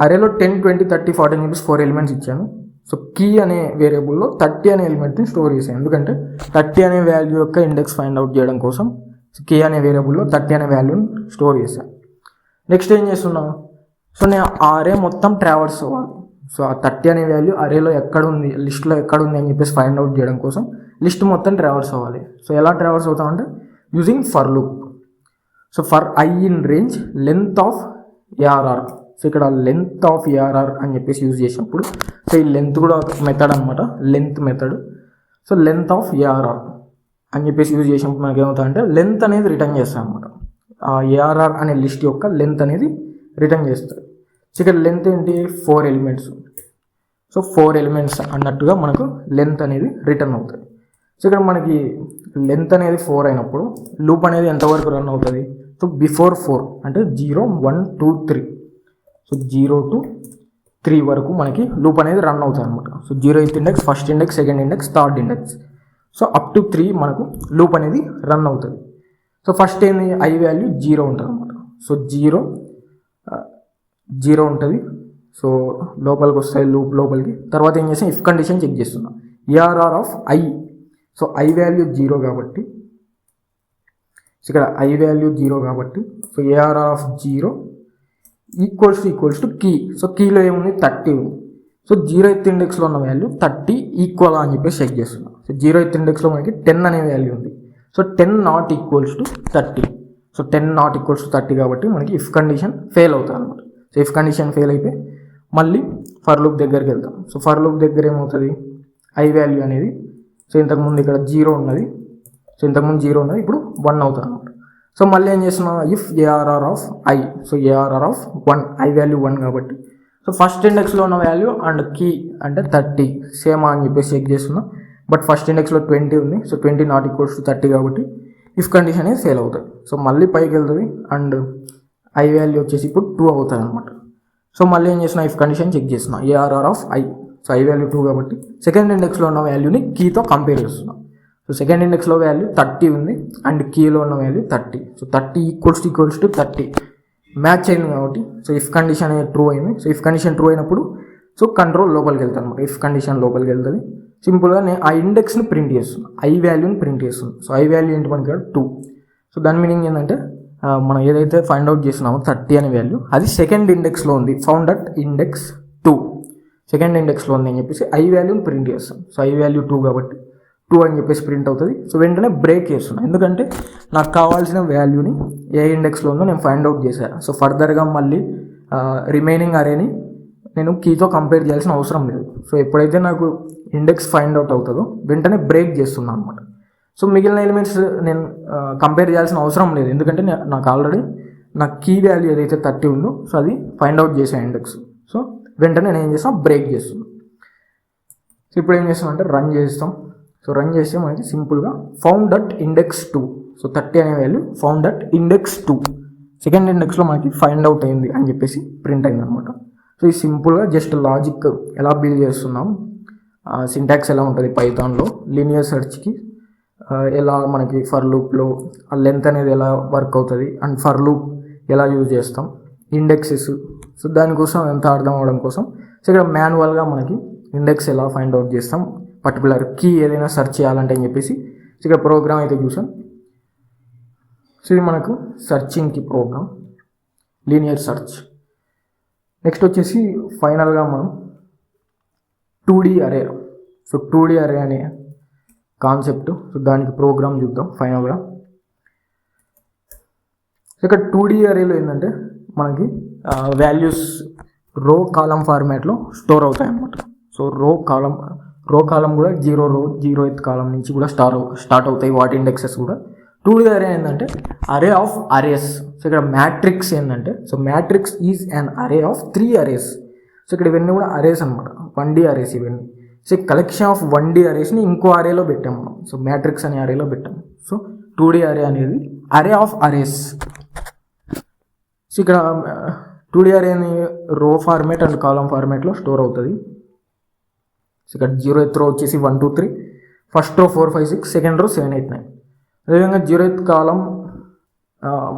అరేలో 10, 20, 30, 40 అని చెప్పేసి 4 ఎలిమెంట్స్ ఇచ్చాను. సో కీ అనే వేరియబుల్లో 30 అనే ఎలిమెంట్ని స్టోర్ చేశాను. ఎందుకంటే 30 అనే వాల్యూ యొక్క ఇండెక్స్ ఫైండ్ అవుట్ చేయడం కోసం కీ అనే వేరియబుల్లో 30 అనే వాల్యూని స్టోర్ చేశాను. నెక్స్ట్ ఏం చేస్తున్నాను, సో నేను ఆ అరే మొత్తం ట్రావర్స్ అవ్వాలి. సో ఆ 30 అనే వాల్యూ అరేలో ఎక్కడ ఉంది, లిస్ట్లో ఎక్కడ ఉంది అని చెప్పేసి ఫైండ్ అవుట్ చేయడం కోసం లిస్ట్ మొత్తం ట్రావర్స్ అవ్వాలి. సో ఎలా ట్రావర్స్ అవుతామంటే using for loop. So for I in range length of ARR. So ఇక్కడ లెంత్ ఆఫ్ ఏఆర్ఆర్ అని చెప్పేసి యూజ్ చేసినప్పుడు సో ఈ లెంత్ కూడా ఒక మెథడ్ అనమాట, length method. So length of ARR అని చెప్పేసి యూజ్ చేసినప్పుడు మనకి ఏమవుతుందంటే లెంత్ అనేది రిటర్న్ చేస్తాం అనమాట. ఆ ఏఆర్ఆర్ అనే లిస్ట్ యొక్క లెంత్ అనేది రిటర్న్ చేస్తారు. సో ఇక్కడ లెంత్ ఏంటి, 4 ఎలిమెంట్స్. సో 4 ఎలిమెంట్స్ అన్నట్టుగా మనకు లెంత్ అనేది రిటర్న్ అవుతుంది. సో ఇక్కడ మనకి లెంత్ అనేది 4 అయినప్పుడు లూప్ అనేది ఎంతవరకు రన్ అవుతుంది, సో బిఫోర్ 4 అంటే 0, 1, 2, 3. సో 0 to 3 వరకు మనకి లూప్ అనేది రన్ అవుతుంది అనమాట. So 0th index, first index, second index, third index. So up to 3 మనకు లూప్ అనేది రన్ అవుతుంది. సో ఫస్ట్ ఏంది, ఐ వాల్యూ 0 ఉంటుంది అనమాట. సో 0 ఉంటుంది. సో లోపలికి వస్తాయి లూప్ లోపలికి. తర్వాత ఏం చేస్తాం, ఇఫ్ కండిషన్ చెక్ చేస్తున్నాం. ARR of I, so I value 0 కాబట్టి ఇక్కడ ఐ వాల్యూ 0 కాబట్టి so ARR of 0 equals to key. So కీలో ఏముంది, 30 ఉంది. సో 0th ఇండెక్స్లో ఉన్న వాల్యూ 30 ఈక్వల్ అని చెప్పేసి చెక్ చేస్తున్నాం. సో 0th ఇండెక్స్లో మనకి 10 అనే వాల్యూ ఉంది. So 10 not equals to 30. So 10 not equals to 30 కాబట్టి మనకి ఇఫ్ కండిషన్ ఫెయిల్ అవుతుంది అనమాట. సో ఇఫ్ కండిషన్ ఫెయిల్ అయిపోయి మళ్ళీ ఫర్ లూప్ దగ్గరికి వెళ్తాం. సో ఫర్ లూప్ దగ్గర ఏమవుతుంది, ఐ వాల్యూ అనేది సో ఇంతకుముందు ఇక్కడ 0 ఉన్నది. సో ఇంతకుముందు 0 ఉన్నది, ఇప్పుడు 1 అవుతుంది అనమాట. సో మళ్ళీ ఏం చేస్తున్నాం, if ARR of I, so ARR of 1, I value 1 కాబట్టి సో ఫస్ట్ ఇండెక్స్లో ఉన్న వాల్యూ అండ్ కీ అంటే 30 సేమ్ అని చెప్పేసి చెక్ చేస్తున్నాం. బట్ ఫస్ట్ ఇండెక్స్లో 20 ఉంది. సో 20 నాట్ ఈక్వల్స్ టు 30 కాబట్టి ఇఫ్ కండిషన్ అనేది ఫెయిల్ అవుతుంది. సో మళ్ళీ పైకి వెళ్తుంది అండ్ ఐ వాల్యూ వచ్చేసి ఇప్పుడు 2 అవుతుంది అనమాట. సో మళ్ళీ ఏం చేస్తున్నా, ఇఫ్ కండిషన్ చెక్ చేస్తున్నా, ARR of I, so I value 2 కాబట్టి సెకండ్ ఇండెక్స్లో ఉన్న వాల్యూని కీతో కంపేర్ చేస్తున్నాం. సో సెకండ్ ఇండెక్స్లో వాల్యూ 30 ఉంది అండ్ కీలో ఉన్న value 30. So 30 equals to 30 match అయింది కాబట్టి సో ఇఫ్ కండిషన్ అనేది ట్రూ అయింది. సో ఇఫ్ కండిషన్ ట్రూ అయినప్పుడు సో కంట్రోల్ లోపలికి వెళ్తాను అనమాట. ఇఫ్ కండిషన్ లోపలికి వెళ్తుంది. సింపుల్గా నేను ఆ ఇండెక్స్ని ప్రింట్ చేస్తున్నాను, ఐ వాల్యూని ప్రింట్ చేస్తున్నాను. సో ఐ వాల్యూ ఏంటి మనకి 2. సో దాని మీనింగ్ ఏంటంటే మనం ఏదైతే ఫైండ్ అవుట్ చేస్తున్నామో 30 అనే వాల్యూ అది సెకండ్ ఇండెక్స్లో ఉంది, ఫౌండ్ అట్ ఇండెక్స్ 2, సెకండ్ ఇండెక్స్లో ఉంది అని చెప్పేసి ఐ వాల్యూని ప్రింట్ చేస్తాం. సో ఐ వాల్యూ 2 కాబట్టి 2 అని చెప్పేసి ప్రింట్ అవుతుంది. సో వెంటనే బ్రేక్ చేస్తున్నాను, ఎందుకంటే నాకు కావాల్సిన వాల్యూని ఏ ఇండెక్స్లో ఉందో నేను ఫైండ్ అవుట్ చేశాను. సో ఫర్దర్గా మళ్ళీ రిమైనింగ్ అరేని నేను కీతో కంపేర్ చేయాల్సిన అవసరం లేదు. సో ఎప్పుడైతే నాకు ఇండెక్స్ ఫైండ్ అవుట్ అవుతుందో వెంటనే బ్రేక్ చేస్తున్నాను అనమాట. సో మిగిలిన ఎలిమెంట్స్ నేను కంపేర్ చేయాల్సిన అవసరం లేదు, ఎందుకంటే నాకు ఆల్రెడీ నా కీ వాల్యూ ఏదైతే 30 ఉందో సో అది ఫైండ్ అవుట్ చేసే ఇండెక్స్. సో వెంటనే నేను ఏం చేస్తాను, బ్రేక్ చేస్తున్నాను. సో ఇప్పుడు ఏం చేస్తాం అంటే రన్ చేస్తాం. సో రన్ చేస్తే మనకి సింపుల్గా ఫౌండ్ అట్ ఇండెక్స్ 2, సో 30 అనే value found at index 2 second ఇండెక్స్లో మనకి ఫైండ్ అవుట్ అయింది అని చెప్పేసి ప్రింట్ అయింది అనమాట. సో ఈ సింపుల్గా జస్ట్ లాజిక్ ఎలా బిల్డ్ చేస్తున్నాం, సింటాక్స్ ఎలా ఉంటుంది పైథాన్లో, లీనియర్ సెర్చ్కి ఎలా మనకి ఫర్ లూప్లో ఆ లెంత్ అనేది ఎలా వర్క్ అవుతుంది అండ్ ఫర్ లూప్ ఎలా యూజ్ చేస్తాం, ఇండెక్సెస్. సో దానికోసం ఎంత అర్థం అవ్వడం కోసం సో ఇక్కడ మాన్యువల్గా మనకి ఇండెక్స్ ఎలా ఫైండ్ అవుట్ చేస్తాం, పర్టికులర్ కీ ఏదైనా సెర్చ్ చేయాలంటే అని చెప్పేసి సో ఇక్కడ ప్రోగ్రామ్ అయితే చూసాం. సో ఇది మనకు సెర్చింగ్కి ప్రోగ్రామ్ లీనియర్ సెర్చ్. నెక్స్ట్ వచ్చేసి ఫైనల్గా మనం 2D అరే. సో 2D అరే అనే కాన్సెప్ట్, సో దానికి ప్రోగ్రామ్ చూద్దాం ఫైనల్గా. సో ఇక్కడ 2D అరేలో ఏంటంటే మనకి వాల్యూస్ రో కాలం ఫార్మాట్లో స్టోర్ అవుతాయి అన్నమాట. సో రో కాలం కూడా 0 రో 0th కాలం నుంచి కూడా స్టార్ట్ అవుతాయి వాటి ఇండెక్సెస్ కూడా. 2D అరే ఏంటంటే అరే ఆఫ్ అరేస్. సో ఇక్కడ మ్యాట్రిక్స్ ఏంటంటే సో మ్యాట్రిక్స్ ఈజ్ అన్ అరే ఆఫ్ 3 అరేస్. సో ఇక్కడ ఇవన్నీ కూడా అరేస్ అనమాట, 1D అరేస్ ఇవన్నీ. సో కలెక్షన్ ఆఫ్ 1D అరేస్ని ఇంకో అరేలో పెట్టాం మనం, సో మ్యాట్రిక్స్ అనే అరేలో పెట్టాం. సో 2D అరే అనేది అరే ఆఫ్ అరేస్. సో ఇక్కడ 2D అరే అని రో ఫార్మేట్ అండ్ కాలం ఫార్మేట్లో స్టోర్ అవుతుంది. సో ఇక్కడ 0th రో వచ్చేసి 1 2 3, ఫస్ట్ రో 4 5 6, సెకండ్ రో 7 8 9. అదేవిధంగా 0th కాలం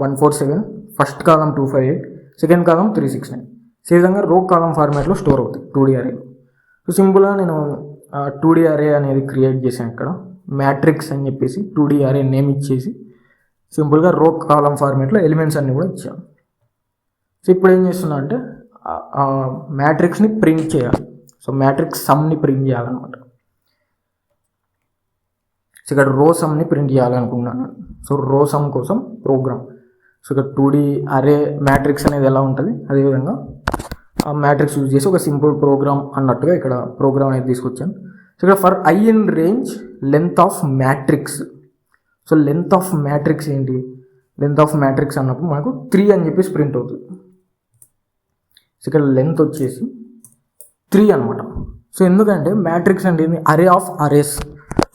1 4 7, ఫస్ట్ కాలం 2 5 8, సెకండ్ కాలం 3 6 9. ఈ విధంగా రో కాలం ఫార్మాట్లో స్టోర్ అవుతాయి 2D అరే. సో సింపుల్గా నేను 2D అరే అనేది క్రియేట్ చేశాను ఇక్కడ, మ్యాట్రిక్స్ అని చెప్పేసి 2D అరే నేమ్ ఇచ్చేసి సింపుల్గా రో కాలం ఫార్మాట్లో ఎలిమెంట్స్ అన్నీ కూడా ఇచ్చాను. సో ఇప్పుడు ఏం చేస్తున్నా అంటే మ్యాట్రిక్స్ని ప్రింట్ చేయాలి. సో మ్యాట్రిక్స్ సమ్ని ప్రింట్ చేయాలన్నమాట. సో ఇక్కడ రో సమ్ని ప్రింట్ చేయాలనుకున్నాను. సో రో సమ్ కోసం ప్రోగ్రామ్. సో ఇక్కడ 2D అరే మ్యాట్రిక్స్ అనేది ఎలా ఉంటుంది అదేవిధంగా ఆ మ్యాట్రిక్స్ యూజ్ చేసి ఒక సింపుల్ ప్రోగ్రామ్ అన్నట్టుగా ఇక్కడ ప్రోగ్రామ్ అనేది తీసుకొచ్చాను. సో ఇక్కడ for I in range length of matrix. So length of matrix ఏంటి, లెంత్ ఆఫ్ మ్యాట్రిక్స్ అన్నప్పుడు మనకు 3 అని చెప్పేసి ప్రింట్ అవుతుంది. సో ఇక్కడ లెంత్ వచ్చేసి 3 అనమాట. సో ఎందుకంటే మ్యాట్రిక్స్ అంటే అరే ఆఫ్ అరేస్.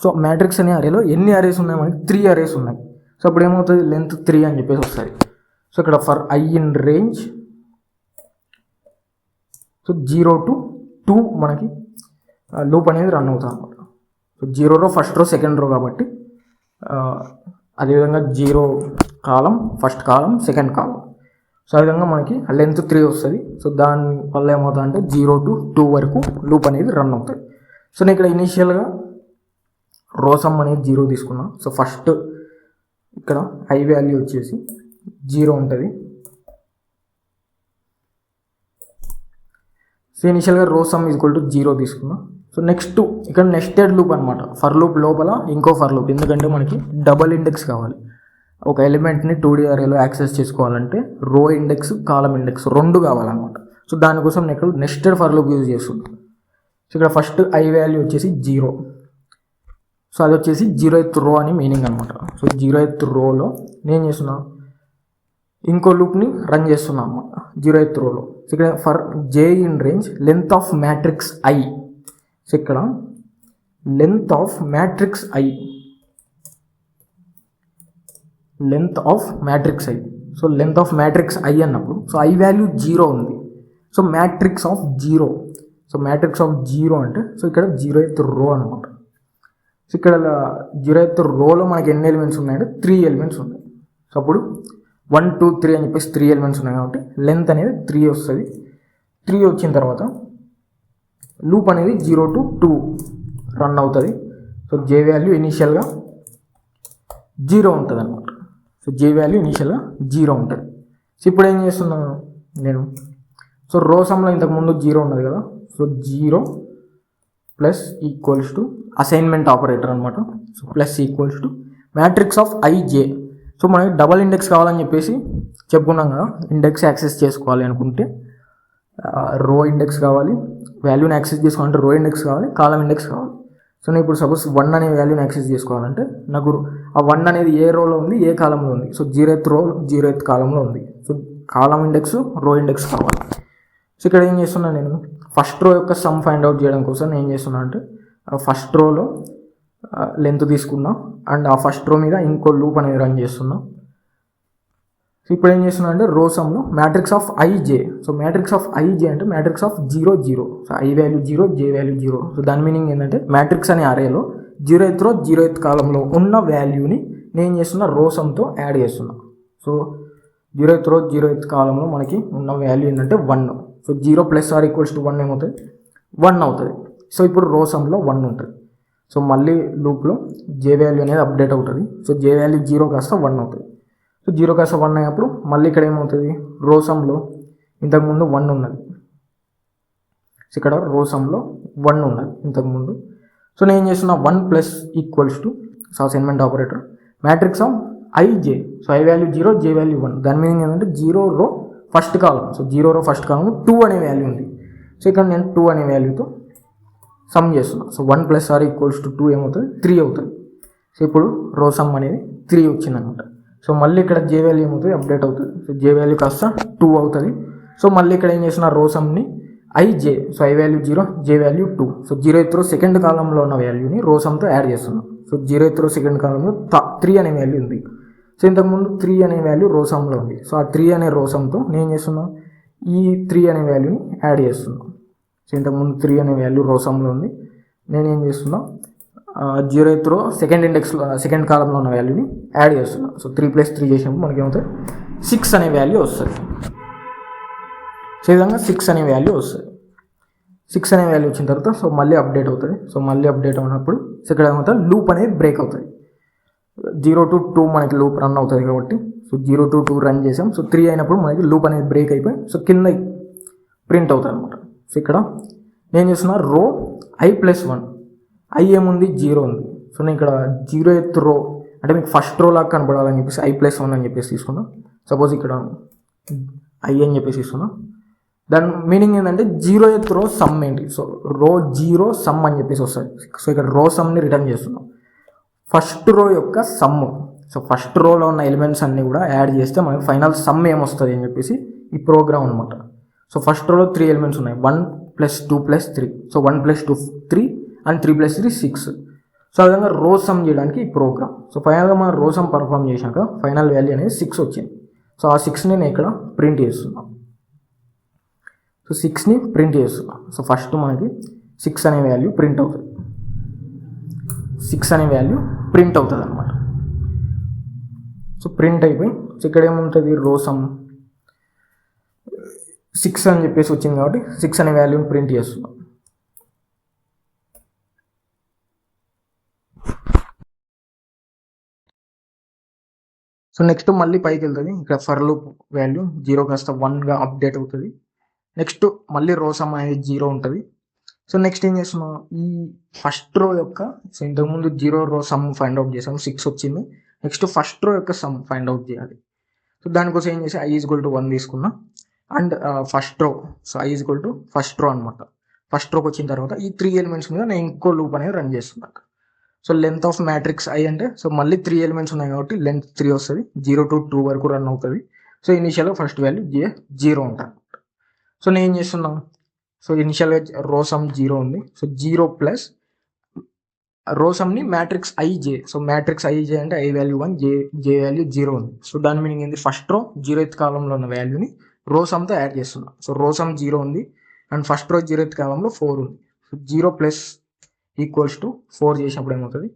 సో మ్యాట్రిక్స్ అనే అరేలో ఎన్ని అరేస్ ఉన్నాయి మనకి, 3 అరేస్ ఉన్నాయి. సో అప్పుడు ఏమవుతుంది, లెంత్ 3 అని చెప్పేసి వస్తుంది. సో ఇక్కడ for I in range so 0 to 2 మనకి లూప్ అనేది రన్ అవుతుంది అనమాట. సో 0 రో ఫస్ట్ రో సెకండ్ రో కాబట్టి అదేవిధంగా 0 column first column second column. So ఆ విధంగా మనకి లెంత్ 3 వస్తుంది. సో దాని వల్ల ఏమవుతుంది అంటే 0 to 2 వరకు లూప్ అనేది రన్ అవుతుంది. సో నేను ఇక్కడ ఇనీషియల్గా రోసమ్ అనేది 0 తీసుకున్నా. సో ఫస్ట్ ఇక్కడ ఐ వాల్యూ వచ్చేసి 0 ఉంటుంది. సో ఇనిషియల్గా రోసమ్ ఈక్వల్ టు 0 తీసుకున్నా. సో నెక్స్ట్ ఇక్కడ నెక్స్టెడ్ లూప్ అనమాట, ఫర్ లూప్ లోపల ఇంకో ఫర్ లూప్, ఎందుకంటే మనకి డబల్ ఇండెక్స్ కావాలి. ఒక ఎలిమెంట్ని 2D అరేలో యాక్సెస్ చేసుకోవాలంటే రో ఇండెక్స్ కాలం ఇండెక్స్ 2 కావాలన్నమాట. సో దానికోసం నేను ఇక్కడ నెక్స్టెడ్ ఫర్ లూప్ యూజ్ చేస్తున్నాను. సో ఇక్కడ ఫస్ట్ ఐ వాల్యూ వచ్చేసి 0. సో అది వచ్చేసి 0th రో అని మీనింగ్ అనమాట. సో 0th రోలో నేను చేస్తున్నా ఇంకో లూప్ని రన్ చేస్తున్నా అన్నమాట 0th రోలో. సో ఇక్కడ for J in range length of matrix I. So ఇక్కడ length of matrix I, length of matrix I. So length of matrix I అన్నప్పుడు సో ఐ వాల్యూ 0 ఉంది. So matrix of 0, so matrix of 0 అంటే so ఇక్కడ 0th రో అనమాట. So ఇక్కడ 0th రోలో మనకి ఎన్ని ఎలిమెంట్స్ ఉన్నాయంటే 3 ఎలిమెంట్స్ ఉన్నాయి. సో అప్పుడు 1 2 3 అని చెప్పేసి 3 ఎలిమెంట్స్ ఉన్నాయి కాబట్టి లెంత్ అనేది 3 వస్తుంది. 3 వచ్చిన తర్వాత లూప్ అనేది 0 to 2 రన్ అవుతుంది. సో జే వాల్యూ ఇనీషియల్గా 0 ఉంటుంది అనమాట. సో సో జే వాల్యూ ఇనీషియల్గా 0 ఉంటుంది. సో ఇప్పుడు ఏం చేస్తున్నాను నేను, సో రో సమ్లో ఇంతకుముందు 0 ఉన్నది కదా, so 0 plus equals to assignment operator అనమాట. So plus equals to matrix of IJ. So మనకి డబల్ ఇండెక్స్ కావాలని చెప్పేసి చెప్పుకున్నాం కదా, ఇండెక్స్ యాక్సెస్ చేసుకోవాలి అనుకుంటే రో ఇండెక్స్ కావాలి, వాల్యూని యాక్సెస్ చేసుకోవాలంటే రో ఇండెక్స్ కావాలి, కాలం ఇండెక్స్ కావాలి. సో నేను ఇప్పుడు సపోజ్ 1 అనే వాల్యూని యాక్సెస్ చేసుకోవాలంటే నాకు ఆ 1 అనేది ఏ రోలో ఉంది, ఏ కాలంలో ఉంది. సో 0th రో 0th కాలంలో ఉంది. సో కాలం ఇండెక్స్, రో ఇండెక్స్ కావాలి. సో ఇక్కడ ఏం చేస్తున్నా నేను, ఫస్ట్ రో యొక్క సమ్ ఫైండ్ అవుట్ చేయడం కోసం నేను ఏం చేస్తున్నా అంటే ఫస్ట్ రోలో లెంత్ తీసుకున్నా అండ్ ఆ ఫస్ట్ రో మీద ఇంకో లూప్ అనేది రన్ చేస్తున్నా. సో ఇప్పుడు ఏం చేస్తున్నా అంటే రో సమ్లో matrix of IJ. So matrix of IJ అంటే matrix of 0 0. So I value 0, J value 0. So దాని మీనింగ్ ఏంటంటే మ్యాట్రిక్స్ అనే అరేలో 0th రో 0th కాలంలో ఉన్న వాల్యూని నేను చేస్తున్నా రో సమ్తో యాడ్ చేస్తున్నా. సో 0th రో 0th కాలంలో మనకి ఉన్న వాల్యూ ఏంటంటే 1. So 0 plus or equals to 1 ఏమవుతుంది, 1 అవుతుంది. సో ఇప్పుడు రో సమ్లో 1 ఉంటుంది. సో మళ్ళీ లూప్లో జే వాల్యూ అనేది అప్డేట్ అవుతుంది. సో జే వాల్యూ 0 కాస్త 1 అవుతుంది. సో 0 కాస్త 1 అయినప్పుడు మళ్ళీ ఇక్కడ ఏమవుతుంది, రో సమ్లో ఇంతకుముందు 1 ఉన్నది. సో ఇక్కడ రో సమ్లో 1 ఉన్నది ఇంతకుముందు. సో నేను ఏం చేస్తున్నా 1 plus equals to, so assignment operator matrix of IJ. So I value 0, J value 1. దాని మీనింగ్ ఏంటంటే 0 రో ఫస్ట్ కాలం. సో 0 రో ఫస్ట్ కాలం 2 అనే వాల్యూ ఉంది. సో ఇక్కడ నేను 2 అనే వాల్యూతో సమ్ చేస్తున్నా. So 1 plus or equals to 2 ఏమవుతుంది, 3 అవుతుంది. సో ఇప్పుడు రో సమ్ అనేది 3 వచ్చిందనమాట. సో మళ్ళీ ఇక్కడ జే వాల్యూ ఏమవుతుంది, అప్డేట్ అవుతుంది. సో జే వాల్యూ కాస్త 2 అవుతుంది. సో మళ్ళీ ఇక్కడ ఏం చేస్తున్నా రో సమ్ని IJ. So I value 0, J value 2. So 0th row second కాలంలో ఉన్న వాల్యూని రో సమ్తో యాడ్ చేస్తున్నాం. సో 0th రో సెకండ్ కాలంలో 3 అనే వాల్యూ ఉంది. సో ఇంతకుముందు 3 అనే వాల్యూ రో సమ్లో ఉంది. సో ఆ 3 అనే రో సమ్తో నేను చేస్తున్నా ఈ 3 అనే వాల్యూని యాడ్ చేస్తున్నాను. సో ఇంతకుముందు 3 అనే వాల్యూ రో సమ్లో ఉంది. నేను ఏం చేస్తున్నా 0th రో సెకండ్ కాలంలో ఉన్న వాల్యూని యాడ్ చేస్తున్నా. సో 3 + 3 చేసినప్పుడు మనకి ఏమవుతుంది, 6 అనే వాల్యూ వస్తుంది. సో ఈ విధంగా 6 అనే వాల్యూ వస్తుంది. 6 అనే వాల్యూ వచ్చిన తర్వాత సో మళ్ళీ అప్డేట్ అవుతుంది. సో మళ్ళీ అప్డేట్ అయినప్పుడు సో ఇక్కడ ఏమవుతుంది, లూప్ అనేది బ్రేక్ అవుతుంది. 0 to 2 మనకి లూప్ రన్ అవుతుంది కాబట్టి సో 0 to 2 రన్ చేసాం. సో 3 అయినప్పుడు మనకి లూప్ అనేది బ్రేక్ అయిపోయి సో కింద ప్రింట్ అవుతుంది అనమాట. సో ఇక్కడ నేను చేస్తున్నా రో i+1. ఐ ఏముంది, 0 ఉంది. సో నేను ఇక్కడ 0th రో అంటే మీకు ఫస్ట్ రో లాగా కనపడాలని చెప్పేసి i+1 అని చెప్పేసి తీసుకున్నా. సపోజ్ ఇక్కడ ఐ అని చెప్పేసి తీసుకున్నా. దాని మీనింగ్ ఏంటంటే 0th రో సమ్ ఏంటి, సో రో 0 సమ్ అని చెప్పేసి వస్తుంది. సో ఇక్కడ రో సమ్ని రిటర్న్ చేస్తున్నాం. ఫస్ట్ రో యొక్క సమ్. సో ఫస్ట్ రోలో ఉన్న ఎలిమెంట్స్ అన్నీ కూడా యాడ్ చేస్తే మనకి ఫైనల్ సమ్ ఏమొస్తుంది అని చెప్పేసి ఈ ప్రోగ్రామ్ అనమాట. సో ఫస్ట్ రోలో 3 ఎలిమెంట్స్ ఉన్నాయి, 1 + 2 + 3. So 1 + 2 3 and 3 + 3 6. సో ఆ విధంగా రో సమ్ చేయడానికి ఈ ప్రోగ్రామ్. సో ఫైనల్గా మనం రో సమ్ పర్ఫామ్ చేశాక ఫైనల్ వాల్యూ అనేది 6 వచ్చింది. సో ఆ 6ని నేను ఇక్కడ ప్రింట్ చేస్తున్నాను. సో 6ని ప్రింట్ చేస్తున్నాను. సో ఫస్ట్ మనకి 6 అనే వాల్యూ ప్రింట్ అవుతుంది. 6 అనే వాల్యూ ప్రింట్ అవుతుంది అనమాట. సో ప్రింట్ అయిపోయి సో ఇక్కడ ఏముంటుంది, రో సమ్ 6 అని చెప్పేసి వచ్చింది కాబట్టి 6 అనే వాల్యూని ప్రింట్ చేస్తున్నాం. సో నెక్స్ట్ మళ్ళీ పైకి వెళ్తుంది. ఇక్కడ ఫర్ లూప్ వాల్యూ 0 కాస్త 1గా అప్డేట్ అవుతుంది. నెక్స్ట్ మళ్ళీ రో సమ్ అనేది 0 ఉంటుంది. సో నెక్స్ట్ ఏం చేస్తున్నాం, ఈ ఫస్ట్ రో యొక్క సో ఇంతకుముందు 0 రో సమ్ ఫైండ్ అవుట్ చేసాము, 6 వచ్చింది. నెక్స్ట్ ఫస్ట్ రో యొక్క సమ్ ఫైండ్ అవుట్ చేయాలి. సో దానికోసం ఏం చేసి i = 1 తీసుకున్నా and first row. So i = first row అనమాట. ఫస్ట్ రోకి వచ్చిన తర్వాత ఈ 3 ఎలిమెంట్స్ మీద నేను ఇంకో లూప్ అనేది రన్ చేస్తున్నాను. So length of matrix i అంటే సో మళ్ళీ 3 ఎలిమెంట్స్ ఉన్నాయి కాబట్టి లెంత్ 3 వస్తుంది. 0 to 2 వరకు రన్ అవుతుంది. సో ఇనిషియల్గా ఫస్ట్ వాల్యూ 0 ఉంటుంది. సో నేను ఏం చేస్తున్నా, సో ఇనిషియల్గా రో సమ్ 0 ఉంది. సో 0 ప్లస్ రో సమ్ని matrix IJ. So matrix IJ అంటే ఐ వాల్యూ 1, జే వాల్యూ 0 ఉంది. సో దాని మీనింగ్ ఏంటి, ఫస్ట్ రో 0th కాలంలో ఉన్న వాల్యూని రో సమ్తో యాడ్ చేస్తున్నా. సో రో సమ్ 0 ఉంది అండ్ ఫస్ట్ రో 0th కాలంలో 4 ఉంది. సో 0 + 4 చేసినప్పుడు ఏమవుతుంది,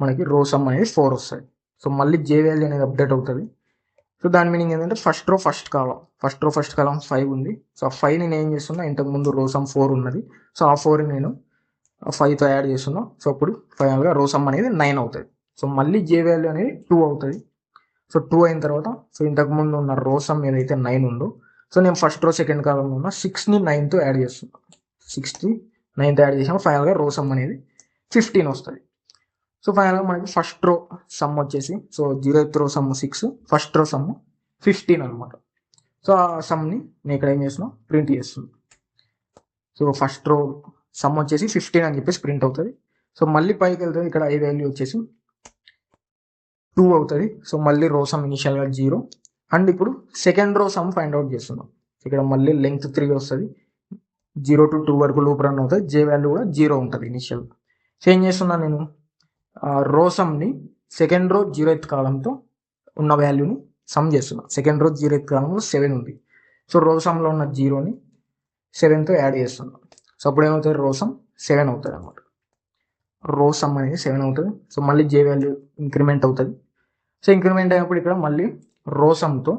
మనకి రో సమ్ అనేది 4 వస్తుంది. సో మళ్ళీ జే వాల్యూ అనేది అప్డేట్ అవుతుంది. సో దాని మీనింగ్ ఏంటంటే ఫస్ట్ రో ఫస్ట్ కాలం 5 ఉంది. సో ఆ 5ని నేను ఏం చేస్తున్నా, ఇంతకుముందు రో సమ్ 4 ఉన్నది. సో ఆ 4ని నేను 5తో యాడ్ చేస్తున్నా. సో అప్పుడు ఫైనల్గా రో సమ్ అనేది 9 అవుతుంది. సో మళ్ళీ జే వాల్యూ అనేది 2 అవుతుంది. సో 2 అయిన తర్వాత సో ఇంతకుముందు ఉన్న రో సమ్ ఏదైతే 9 ఉందో సో నేను ఫస్ట్ రో సెకండ్ కాలంలో ఉన్న 6ని 9తో యాడ్ చేస్తున్నాను. 6ని 9తో యాడ్ చేసాము. ఫైనల్గా రో సమ్ అనేది 15 వస్తుంది. సో ఫైనల్గా మనకి ఫస్ట్ రో సమ్ వచ్చేసి so 0th row sum 6, first row sum 15 అనమాట. సో ఆ సమ్ని నేను ఇక్కడ ఏం చేస్తున్నా ప్రింట్ చేస్తున్నాను. సో ఫస్ట్ రో సమ్ వచ్చేసి 15 అని చెప్పేసి ప్రింట్ అవుతుంది. సో మళ్ళీ పైకి వెళ్తుంది, ఇక్కడ ఈ వాల్యూ వచ్చేసి 2 అవుతుంది. సో మళ్ళీ రో సమ్ ఇనిషియల్గా 0 అండ్ ఇప్పుడు second row sum find out చేస్తున్నాం. ఇక్కడ మళ్ళీ లెంగ్త్ 3 వస్తుంది. 0 to 2 వరకు లూప్ రన్ అవుతుంది. జే వాల్యూ కూడా 0 ఉంటుంది ఇనిషియల్. సో ఏం చేస్తున్నా నేను రో సమ్ని సెకండ్ రో 0th కాలంతో ఉన్న వాల్యూని సమ్ చేస్తున్నా. సెకండ్ రో 0th కాలంలో 7 ఉంది. సో రో సమ్లో ఉన్న 0ని 7తో యాడ్ చేస్తున్నాం. సో అప్పుడు ఏమవుతుంది, రో సమ్ 7 అవుతుంది అనమాట. రో సమ్ అనేది 7 అవుతుంది. సో మళ్ళీ జే వాల్యూ ఇంక్రిమెంట్ అవుతుంది. సో ఇంక్రిమెంట్ అయినప్పుడు ఇక్కడ మళ్ళీ రో సమ్తో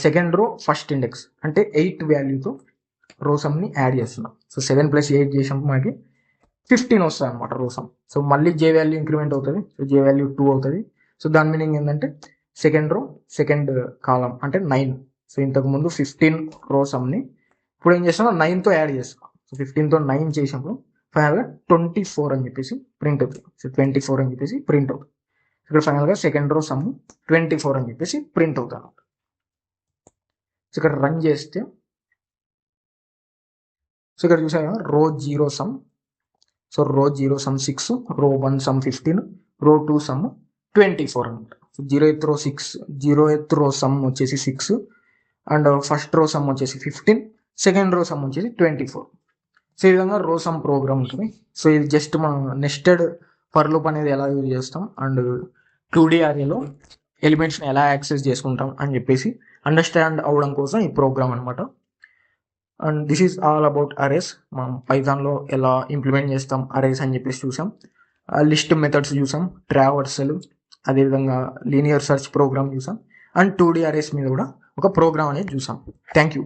సెకండ్ రో ఫస్ట్ ఇండెక్స్ అంటే 8 వాల్యూతో రో సమ్ని యాడ్ చేస్తున్నాం. సో 7 + 8 చేసినప్పుడు మనకి 15 వస్తుంది అనమాట రో సమ్. సో మళ్ళీ జే వాల్యూ ఇంక్రిమెంట్ అవుతుంది. సో జే వాల్యూ 2 అవుతుంది. సో దాని మీనింగ్ ఏంటంటే సెకండ్ రో సెకండ్ కాలం అంటే 9. సో ఇంతకుముందు 15 రో సమ్ని ఇప్పుడు ఏం చేస్తున్నాం 9తో యాడ్ చేస్తున్నాం. సో 15తో 9 చేసినప్పుడు ఫైనల్గా 24 అని చెప్పేసి ప్రింట్ అవుతుంది. సో 24 అని చెప్పేసి ప్రింట్ అవుతుంది. ఇక్కడ ఫైనల్గా సెకండ్ రో సమ్ 24 అని చెప్పేసి ప్రింట్ అవుతుంది. సో ఇక్కడ రన్ చేస్తే సో ఇక్కడ చూసారా రో 0 సమ్. సో రో 0 సమ్ 6, రో 1 సమ్ 15, రో 2 సమ్ 24 అనమాట. సో 0th రో 6, 0th రో సమ్ వచ్చేసి 6 అండ్ ఫస్ట్ రో సమ్ వచ్చేసి 15, సెకండ్ రో సమ్ వచ్చేసి 24. సో ఈ విధంగా రో సమ్ ప్రోగ్రామ్ ఉంటుంది. సో ఇది జస్ట్ మనం నెస్టెడ్ ఫర్ లూప్ అనేది ఎలా యూజ్ చేస్తాం అండ్ 2D అరేలో ఎలిమెంట్స్ని ఎలా యాక్సెస్ చేసుకుంటాం అని చెప్పేసి అండర్స్టాండ్ అవ్వడం కోసం ఈ ప్రోగ్రామ్ అనమాట. And this is all about arrays. మనం పైథాన్లో ఎలా ఇంప్లిమెంట్ చేస్తాం అరేస్ అని చెప్పేసి చూసాం. లిస్ట్ మెథడ్స్ చూసాం, ట్రావర్సల్, అదేవిధంగా లీనియర్ సెర్చ్ ప్రోగ్రామ్ చూసాం అండ్ 2D అరేస్ మీద కూడా ఒక ప్రోగ్రామ్ అనేది చూసాం. Thank you.